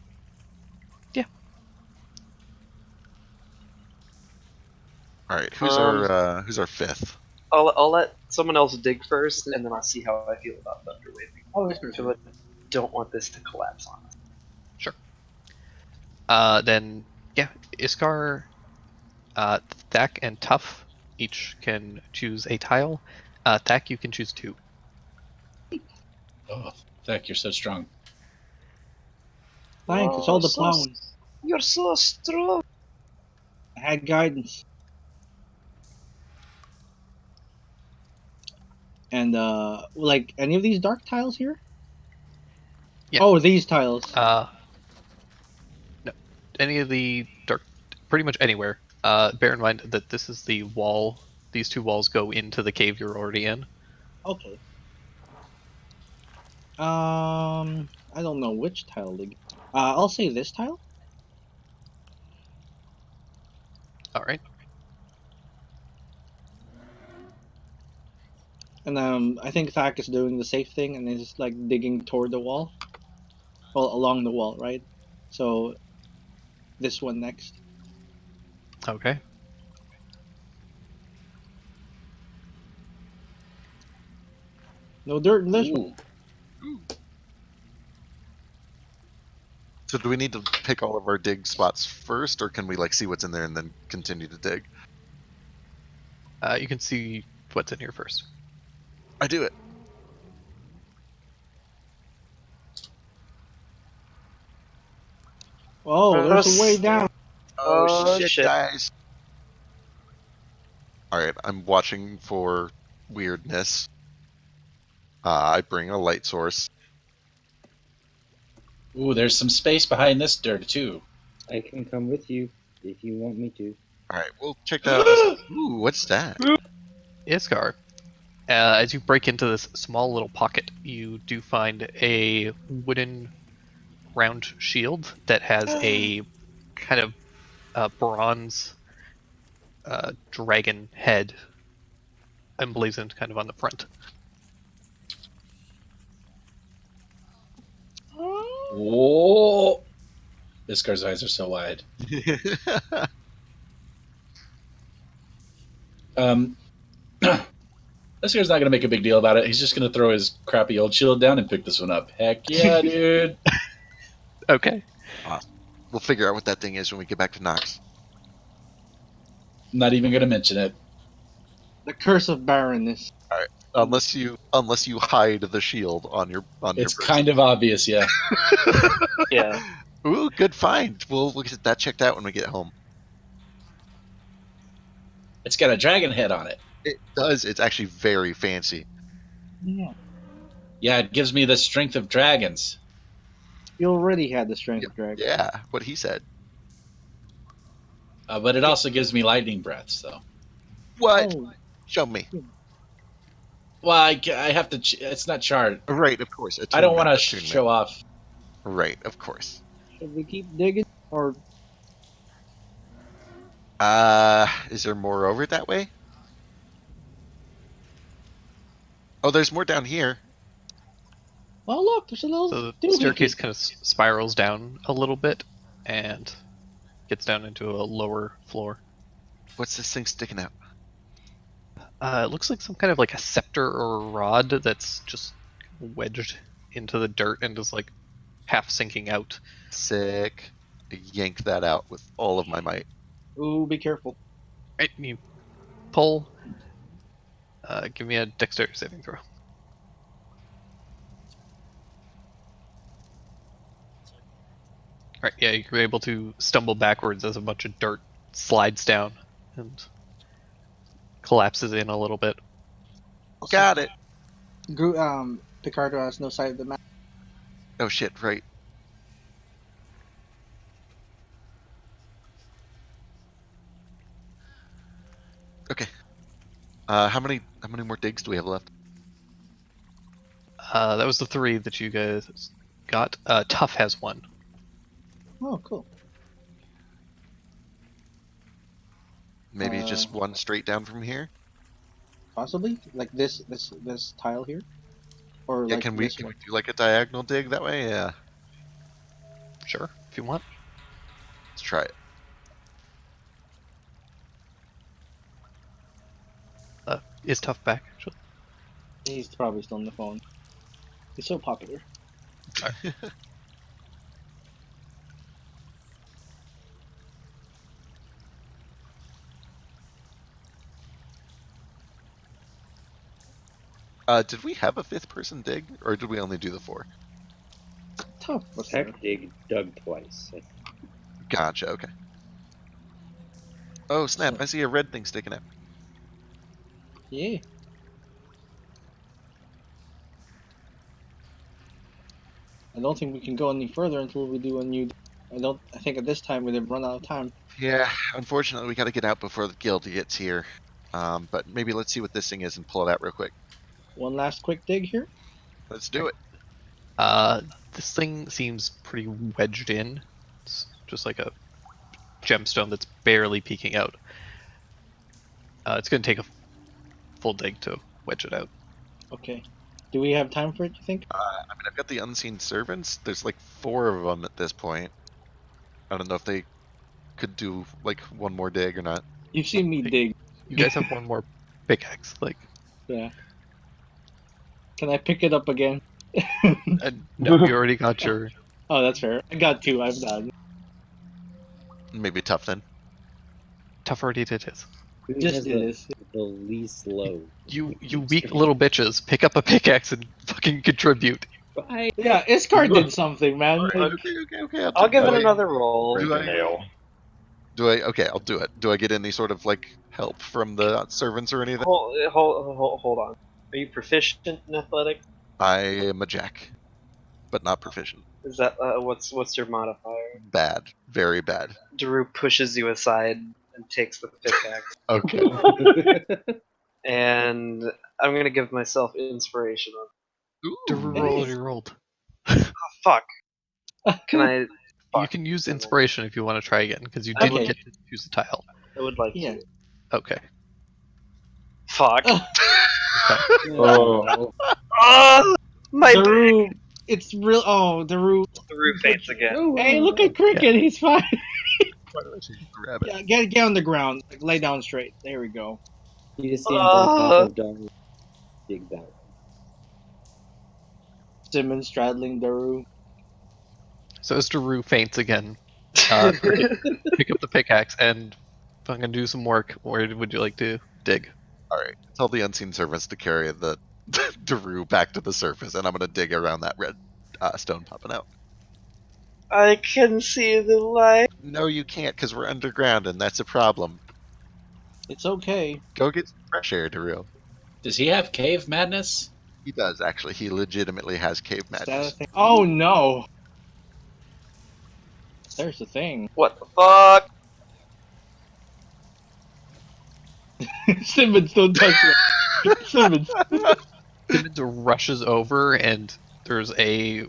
All right. Who's our fifth? I'll let someone else dig first, and then I'll see how I feel about thunder waving. Oh, it's I don't want this to collapse on us. Sure. Then yeah, Iskar. Thack and Tough each can choose a tile. Thack, you can choose 2. Oh, Thack, you're so strong. Thanks, it's all the so plowing. You're so strong. I had guidance. And like any of these dark tiles here? Yeah. Oh, these tiles. No. Any of the dark, pretty much anywhere. Bear in mind that this is the wall. These 2 walls go into the cave you're already in. Okay. I don't know which tile to. I'll say this tile. All right. And I think Thack is doing the safe thing and is like digging toward the wall. Well, along the wall, right? So this one next. Okay. No dirt in this one. Ooh. So do we need to pick all of our dig spots first, or can we like see what's in there and then continue to dig? You can see what's in here first. I do it. Oh, there's a way down. Oh, shit, shit. guys. Alright, I'm watching for weirdness. I bring a light source. Ooh, there's some space behind this dirt too. I can come with you if you want me to. Alright, we'll check that out. Ooh, what's that? Iskar, as you break into this small little pocket, you do find a wooden round shield that has a kind of bronze dragon head emblazoned kind of on the front. Whoa! This guy's eyes are so wide. This guy's not going to make a big deal about it. He's just going to throw his crappy old shield down and pick this one up. Heck yeah, dude. Okay. We'll figure out what that thing is when we get back to Nox. I'm not even going to mention it. The curse of barrenness. Unless you hide the shield on your It's person. kind of obvious, yeah. Yeah. Ooh, good find. We'll get that checked out when we get home. It's got a dragon head on it. It does. It's actually very fancy. Yeah. Yeah, it gives me the strength of dragons. You already had the strength of dragon. Yeah, what he said. But it also gives me lightning breath, so. What? Oh, Show me. Well, I have to. It's not charred. Right, of course. I don't want to attunement. show off. Right, of course. should we keep digging or? Is there more over that way? Oh, there's more down here. Well, look, there's a little. So the doohickey. staircase kind of spirals down a little bit and gets down into a lower floor. What's this thing sticking out? It looks like some kind of like a scepter or a rod that's just wedged into the dirt and is like half sinking out. Sick. Yank that out with all of my might. Ooh, be careful. Right, you pull. Give me a dexterity saving throw. Right, yeah, you're able to stumble backwards as a bunch of dirt slides down and collapses in a little bit. Got it. Picardo has no sight of the map. Oh shit, right. Okay. How many more digs do we have left? That was the 3 that you guys got. Tough has 1. Oh, cool. Maybe just one straight down from here? Possibly like this tile here, or Yeah, like can we this one. do like a diagonal dig that way? Yeah. Sure, if you want. Let's try it. Is Tough back, actually? He's probably still on the phone. He's so popular. Did we have a 5th person dig, or did we only do the 4? Tough. What's that? Tech dug twice. Gotcha. Okay. Oh snap! I see a red thing sticking out. Yeah. I don't think we can go any further until we do a new. I think at this time we've run out of time. Yeah, unfortunately, we got to get out before the guild gets here. But maybe let's see what this thing is and pull it out real quick. One last quick dig here. Let's do it. This thing seems pretty wedged in. It's just like a gemstone that's barely peeking out. It's going to take a full dig to wedge it out. Okay. Do we have time for it, you think? I mean, I've got the unseen servants. There's like 4 of them at this point. I don't know if they could do like one more dig or not. You've seen me dig. You guys have one more pickaxe, like. Yeah. Can I pick it up again? No, you already got your. Oh, that's fair. I got 2. I've done. Maybe tough then. Tough already did his. Who Just has did this. the least low? You weak little bitches, pick up a pickaxe and fucking contribute. Bye. Yeah, Iskar did something, man. Like, Okay. I'll give it Wait. another roll. Do I- Nail. Okay, I'll do it. Do I get any sort of like help from the servants or anything? Hold on. Are you proficient in athletics? I am a jack, but not proficient. Is that what's your modifier? Bad, very bad. Daru pushes you aside and takes the pickaxe, Okay. and I'm gonna give myself inspiration. Daru nice. rolled. Oh, fuck. Can I? You Fuck. can use inspiration if you want to try again, because you didn't Okay. get to choose a tile. I would like Yeah. to. Okay. Fuck. Oh, Ah! My Daru, it's real. Oh, Daru. Daru faints again. Hey, look at Cricket. He's fine. Why did I choose the rabbit? Yeah, get on the ground. Like, lay down straight. There we go. he just stands on top of Daru. Digs out. Simmons straddling Daru. So as Daru faints again, pick up the pickaxe and fucking do some work. Where would you like to dig? All right, tell the unseen servants to carry the Daru back to the surface, and I'm gonna dig around that red stone popping out. I can see the light. No, you can't, because we're underground, and that's a problem. It's okay. Go get some fresh air, Daru. Does he have cave madness? He does, actually. He legitimately has cave Is that a madness. thing? Oh no. There's the thing. What the fuck? Simmons, don't touch it. Simmons. Simmons rushes over, and there's a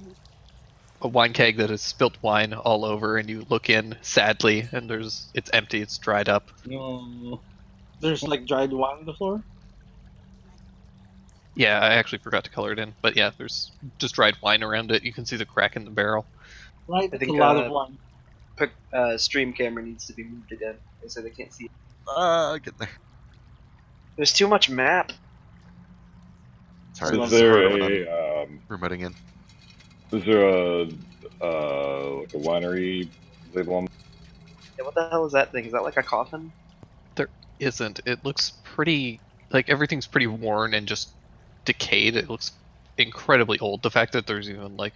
wine keg that has spilt wine all over, and you look in sadly, and it's empty, it's dried up. No. There's like dried wine on the floor. Yeah, I actually forgot to color it in, but yeah, there's just dried wine around it. You can see the crack in the barrel. Right, I that's think, a lot of wine. Stream camera needs to be moved again. They said they can't see. Get there. There's too much map. Sorry, Is this is hard there when I'm a remoting in. is there a like a winery label on? Yeah, what the hell is that thing? Is that like a coffin? Isn't. It looks pretty, like everything's pretty worn and just decayed. It looks incredibly old. The fact that there's even like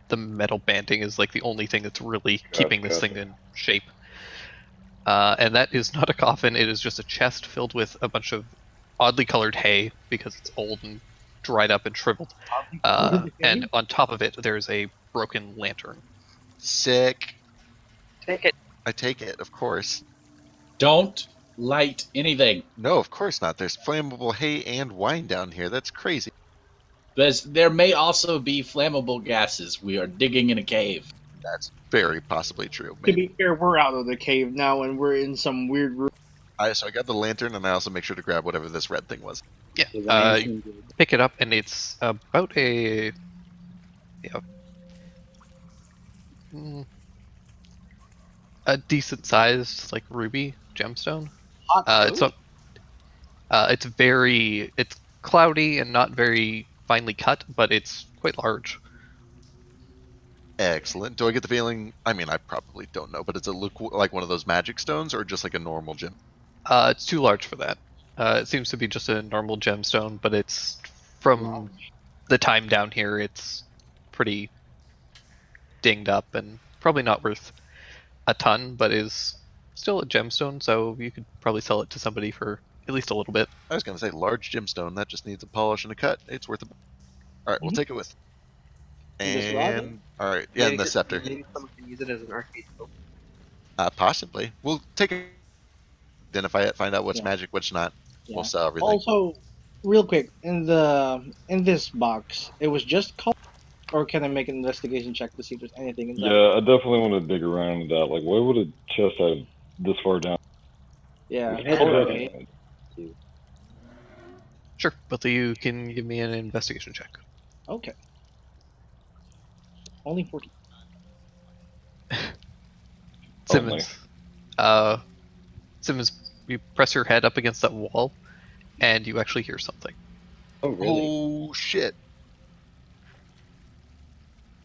the metal banding is like the only thing that's really keeping this thing in shape. And that is not a coffin, it is just a chest filled with a bunch of oddly colored hay because it's old and dried up and shriveled. And on top of it, there's a broken lantern. Sick. Take it. I take it, of course. Don't light anything. No, of course not. There's flammable hay and wine down here. That's crazy. There may also be flammable gases. We are digging in a cave. That's very possibly true. To Maybe. be fair, we're out of the cave now and we're in some weird room. So I got the lantern, and I also make sure to grab whatever this red thing was. Yeah, you pick it up, and it's about a decent sized like ruby gemstone. It's cloudy and not very finely cut, but it's quite large. Excellent. Do I get the feeling? I mean, I probably don't know, but does it look like one of those magic stones, or just like a normal gem? It's too large for that. It seems to be just a normal gemstone, but it's from the time down here, it's pretty dinged up and probably not worth a ton, but is still a gemstone, so you could probably sell it to somebody for at least a little bit. I was going to say large gemstone that just needs a polish and a cut. It's worth it. All right, we'll take it with. This rod? And all right, yeah, and the scepter. Maybe someone can use it as an arcade scope. Possibly. We'll take it. Then if I find out what's magic, what's not, we'll sell everything. Also, real quick, in this box, it was just color, or can I make an investigation check to see if there's anything inside? Yeah, I definitely want to dig around with that. Like, why would a chest have this far down? Yeah. We had color, to right? right? Too. Sure, both of you can give me an investigation check. Okay. Only 40. Simmons. Simmons, you press your head up against that wall, and you actually hear something. Oh, really? Oh shit!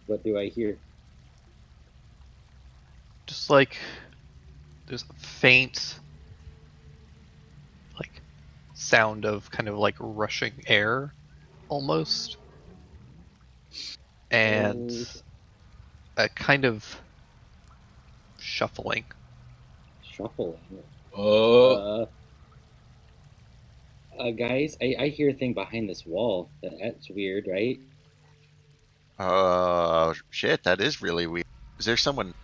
What do I hear? Just like there's a faint, like, sound of kind of like rushing air, almost, and a kind of shuffling. Shuffling. Oh. Guys, I hear a thing behind this wall. That's weird, right? Shit, that is really weird. Is there someone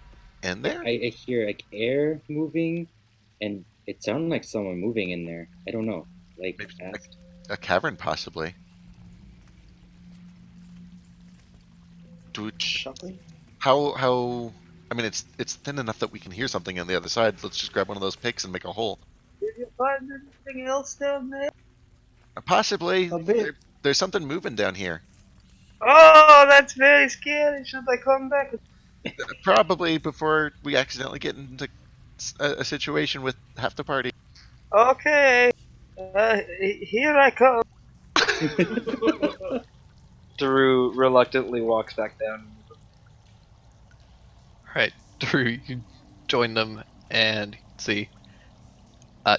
in there? I hear like air moving, and it sounded like someone moving in there. I don't know, like Maybe fast. A cavern, possibly. Shuffling? How? I mean, it's thin enough that we can hear something on the other side. Let's just grab one of those picks and make a hole. Did you find anything else down there? Possibly. A bit. There's something moving down here. Oh, that's very scary. Should I come back? Probably before we accidentally get into a situation with half the party. Okay. Here I come. Daru reluctantly walks back down. Alright, Daru, you join them, and you can see.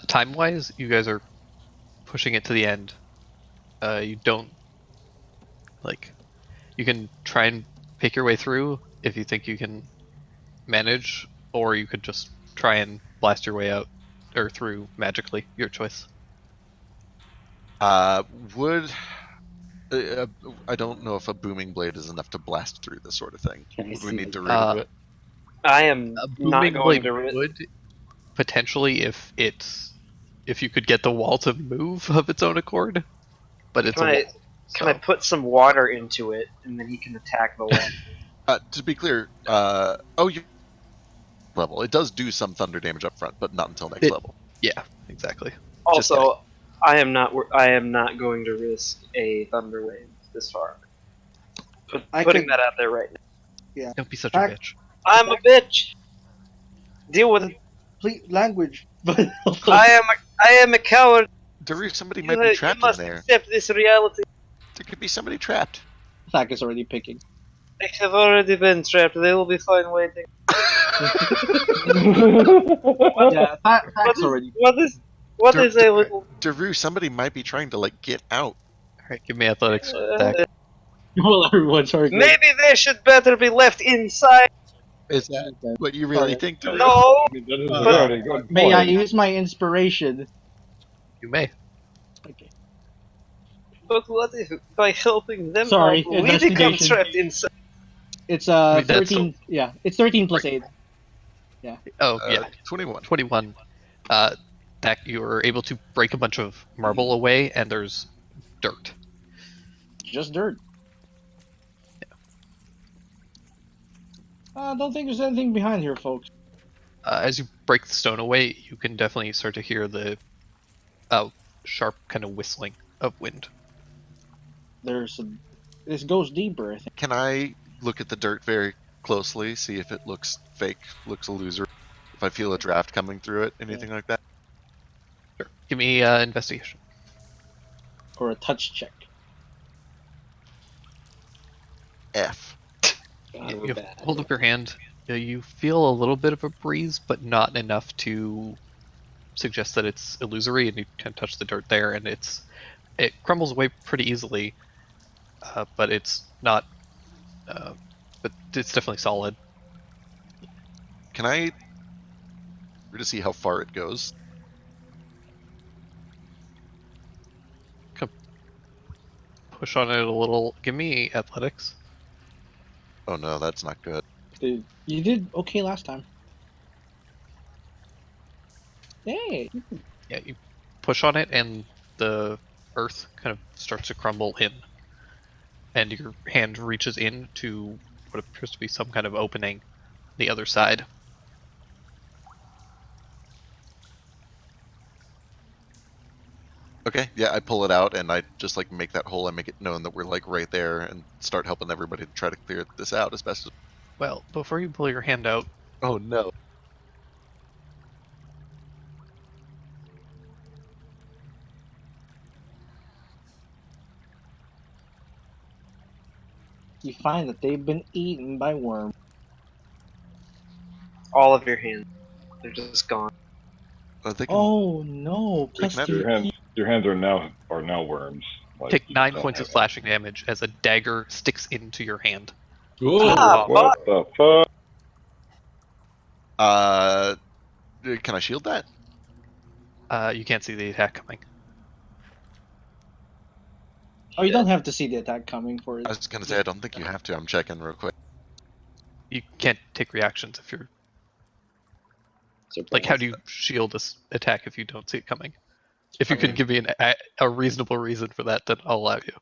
Time-wise, you guys are pushing it to the end. You don't, like, you can try and pick your way through if you think you can manage, or you could just try and blast your way out, or through magically, your choice. I don't know if a booming blade is enough to blast through this sort of thing. Would we need to do it? I am A not booming going blade to. would, potentially, if you could get the wall to move of its own accord, but it's a wall. Can I put some water into it, and then he can attack the wall? To be clear, you level. It does do some thunder damage up front, but not until next level. Yeah, exactly. Also, I am not going to risk a thunder wave this far. Putting that out there right now. Yeah. Don't be such a bitch. I'm a bitch. Deal with it. Complete language. I am a coward. Daru, somebody might be trapped you must in there. accept this reality. There could be somebody trapped. Thack is already picking. They have already been trapped. They will be fine waiting. Yeah, Thack's already. What is a little? Daru, somebody might be trying to get out. Alright, give me athletics attack. Well, everyone's already. Maybe they should better be left inside. Is that what you really think, Daru? No. May I use my inspiration? You may. Okay. But what if by helping them Sorry, out, we become investigation. trapped inside? It's that's 13. Yeah, it's 13 plus 8. Yeah. Oh, yeah. 21. 21. That you're able to break a bunch of marble away, and there's dirt. Just dirt. I don't think there's anything behind here, folks. As you break the stone away, you can definitely start to hear the sharp kind of whistling of wind. This goes deeper, I think. Can I look at the dirt very closely, see if it looks fake, looks illusory? If I feel a draft coming through it, anything like that? Sure. Give me investigation. Or a touch check. F. You hold up your hand. You feel a little bit of a breeze, but not enough to suggest that it's illusory, and you can touch the dirt there, and it's It crumbles away pretty easily, but it's not. But it's definitely solid. Can I to see how far it goes? Push on it a little. Give me athletics. Oh no, that's not good. Dude, you did okay last time. Hey. Yeah, you push on it, and the earth kind of starts to crumble in, and your hand reaches in to what appears to be some kind of opening on the other side. Okay, yeah, I pull it out and I just like make that hole and make it known that we're like right there and start helping everybody to try to clear this out as best as. Well, before you pull your hand out, Oh no. You find that they've been eaten by worms. All of your hands, they're just gone. They can, Oh no! they Plus can two. Your hands are now worms. Like, take you 9 don't points have of slashing damage as a dagger sticks into your hand. Ooh. Ah, What the fuck? can I shield that? You can't see the attack coming. Oh, you don't have to see the attack coming for it. I was gonna say I don't think you have to. I'm checking real quick. You can't take reactions if you're Surprise. like. How do you shield this attack if you don't see it coming? If you I can mean- give me a reasonable reason for that, then I'll allow you.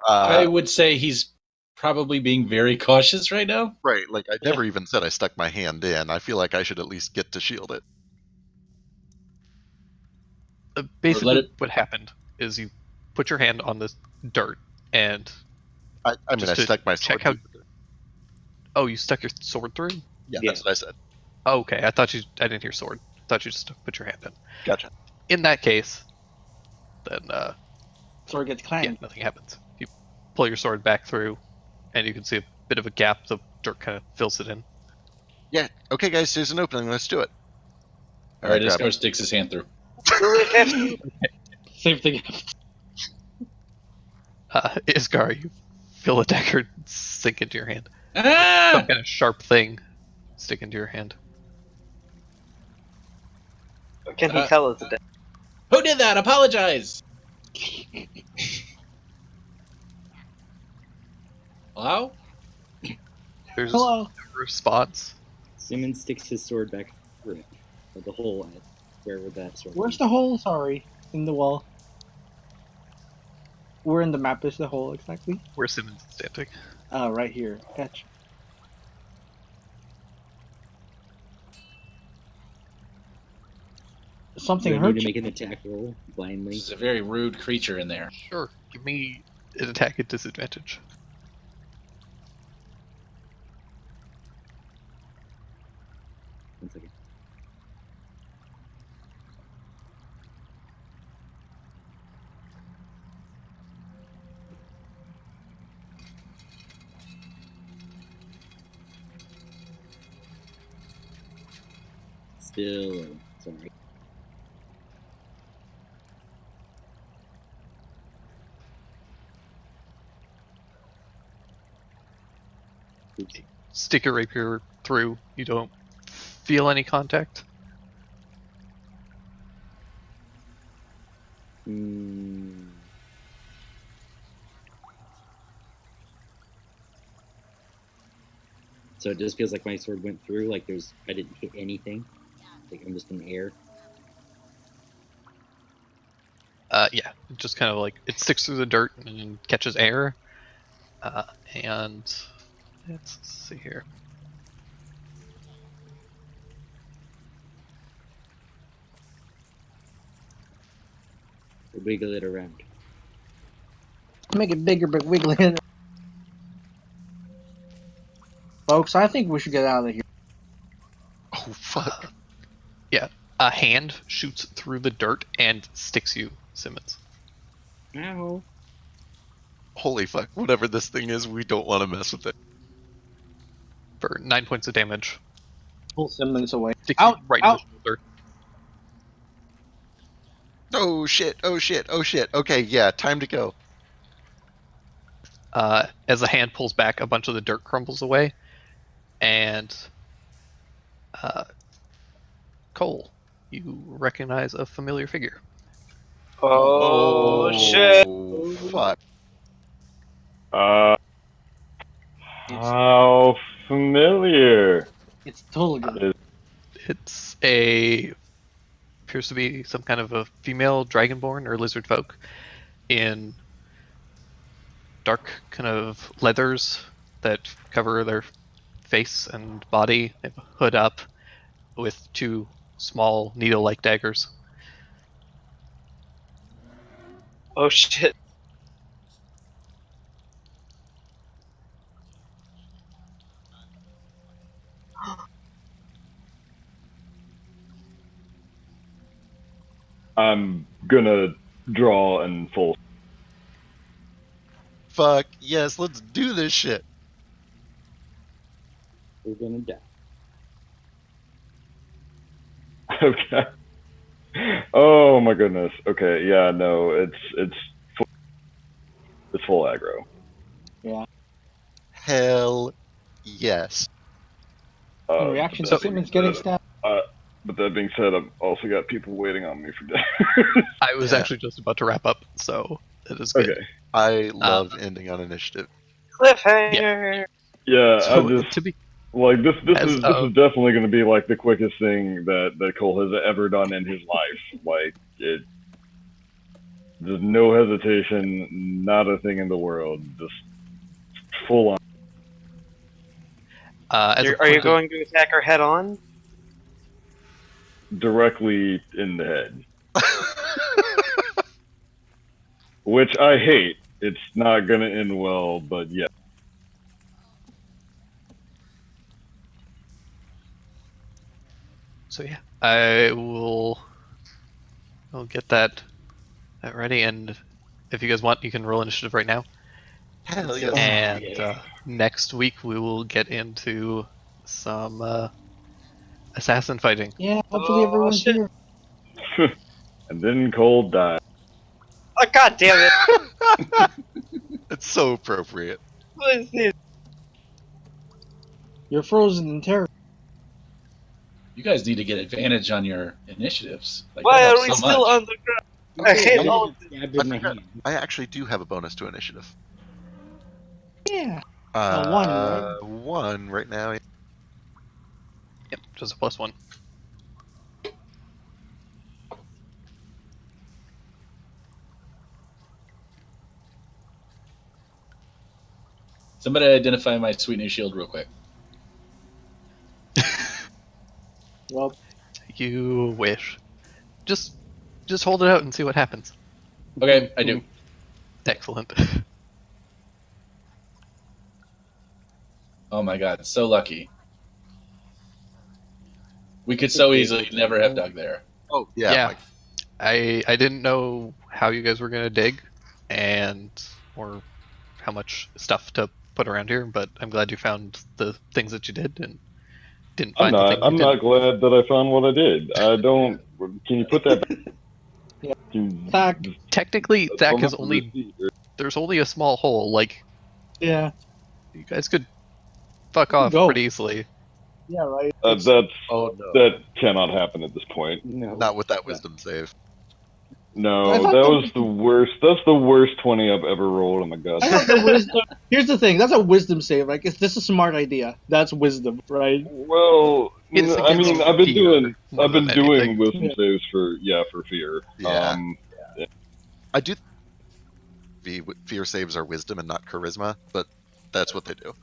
I would say he's probably being very cautious right now. Right, like I never even said I stuck my hand in. I feel like I should at least get to shield it. Basically, it- what happened is you put your hand on this dirt, and I mean, Just I to stuck my check sword. oh, you stuck your sword through. Yeah, Yeah. that's what I said. Oh, okay, I didn't hear sword. I thought you just put your hand in. Gotcha. In that case, then Sword gets yeah, clanged. nothing happens. You pull your sword back through, and you can see a bit of a gap. The dirt kind of fills it in. Yeah. Okay, guys, there's an opening. Let's do it. All right, grab Iskar it. sticks his hand through. Same thing. Iskar, you feel a dagger sink into your hand. Some Ah! kind of sharp thing stick into your hand. Can he tell us a day? Who did that? Apologize. Hello? There's Hello. no response. Simmons sticks his sword back through it. Or the hole at wherever that sword Where's is. the hole? Sorry, in the wall. Where in the map is the hole exactly? Where Simmons is standing. Oh, right here. Gotcha. Something Do I need hurt to you. make an attack roll blindly? There's a very rude creature in there. Sure. Give me an attack at disadvantage. One second. Still, sorry. Oops. Stick your rapier through. You don't feel any contact. Hmm. So it just feels like my sword went through, like I didn't hit anything. Like I'm just in the air. Yeah, it just kind of like it sticks through the dirt and catches air. And let's see here. Wiggle it around. Make it bigger, but wiggle it. Folks, I think we should get out of here. Oh fuck. Yeah, a hand shoots through the dirt and sticks you, Simmons. Ow. Holy fuck. Whatever this thing is, we don't want to mess with it. For 9 points of damage. Pull Simmons away. Sticks you Out, right out. in the shoulder. Oh shit! Oh shit! Oh shit! Okay, yeah, time to go. As a hand pulls back, a bunch of the dirt crumbles away, and Cole, you recognize a familiar figure. Oh, shit! Oh fuck! Uh, It's how familiar? it's totally good. It's appears to be some kind of a female dragonborn or lizard folk in dark kind of leathers that cover their face and body. They have a hood up with two small needle-like daggers. Oh shit! I'm gonna draw in full. Fuck yes! Let's do this shit. We're gonna die. Okay. Oh my goodness. Okay. Yeah. No. It's full aggro. Hell yes. In reaction but to that being Simmons getting said- stabbed. But that being said, I've also got people waiting on me for dinner. I was Yeah. actually just about to wrap up, so it is good. Okay. I love ending on initiative. Cliffhanger! Yeah. So I just to be like this. This As is definitely going to be like the quickest thing that Cole has ever done in his life. Like it. There's no hesitation, not a thing in the world. Just full on. as a Are you point of- going to attack her head on? Directly in the head. Which I hate. It's not gonna end well, but yeah. So yeah, I'll get that ready, and if you guys want, you can roll initiative right now. Hell yes. And next week we will get into some assassin fighting. Yeah, hopefully Oh, everyone's shit. here. And then Cole died. Oh god damn it! It's so appropriate. What is this? You're frozen in terror. You guys need to get advantage on your initiatives. Like, Why that are helps we so still much. on the ground? I hate all of this. Stabbed in the hand. I actually do have a bonus to initiative. Yeah. One, right? One right now. Yep, just a +1. Somebody identify my sweet new shield real quick. Well, You wish. Just hold it out and see what happens. Okay, I do. Excellent. Oh my god, so lucky. We could so easily never have dug there. Oh yeah. Yeah. Mike. I didn't know how you guys were gonna dig, or how much stuff to put around here, but I'm glad you found the things that you did and didn't I'm find the not. things I'm you not didn't. glad that I found what I did. I don't. Can you put that? Yeah. Can you- Thack. Technically, don't Thack have is to only receipt. there's only a small hole. Like yeah. you guys could fuck off Go. pretty easily. Yeah, right. That's Oh no. that cannot happen at this point. No. Not with that wisdom save. No, I that thought that was the worst. That's the worst 20 I've ever rolled. Oh my god. I thought the wisdom. Here's the thing. That's a wisdom save. Like, is this a smart idea? That's wisdom, right? Well, It's I mean, against I've been fear doing more I've been than doing anything. wisdom Yeah. saves for fear. Yeah. I do. Fear saves are wisdom and not charisma, but that's what they do.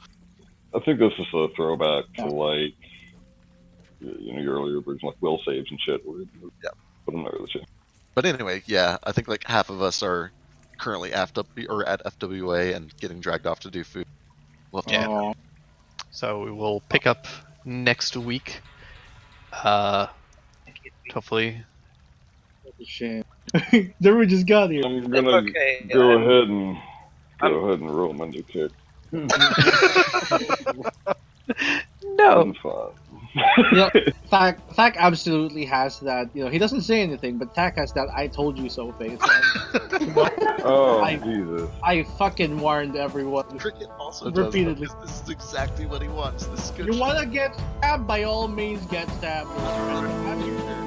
I think this is a throwback to like your earlier version, like will saves and shit. Yeah. But I'm not really sure. But anyway, yeah, I think like half of us are currently at FWA and getting dragged off to do food. We'll have to Yeah. Oh, So we will pick up next week. Hopefully. that's a shame. Daru just got here. I'm gonna Okay, go I'm- ahead and roll my new kick. No. I'm fine. Thack absolutely has that. He doesn't say anything, but Thack has that "I told you so" face. Oh, I- Jesus. I fucking warned everyone. Cricket also Repeatedly. does, because this is exactly what he wants. This is good You shit. want to get stabbed? By all means, get stabbed. I'm here.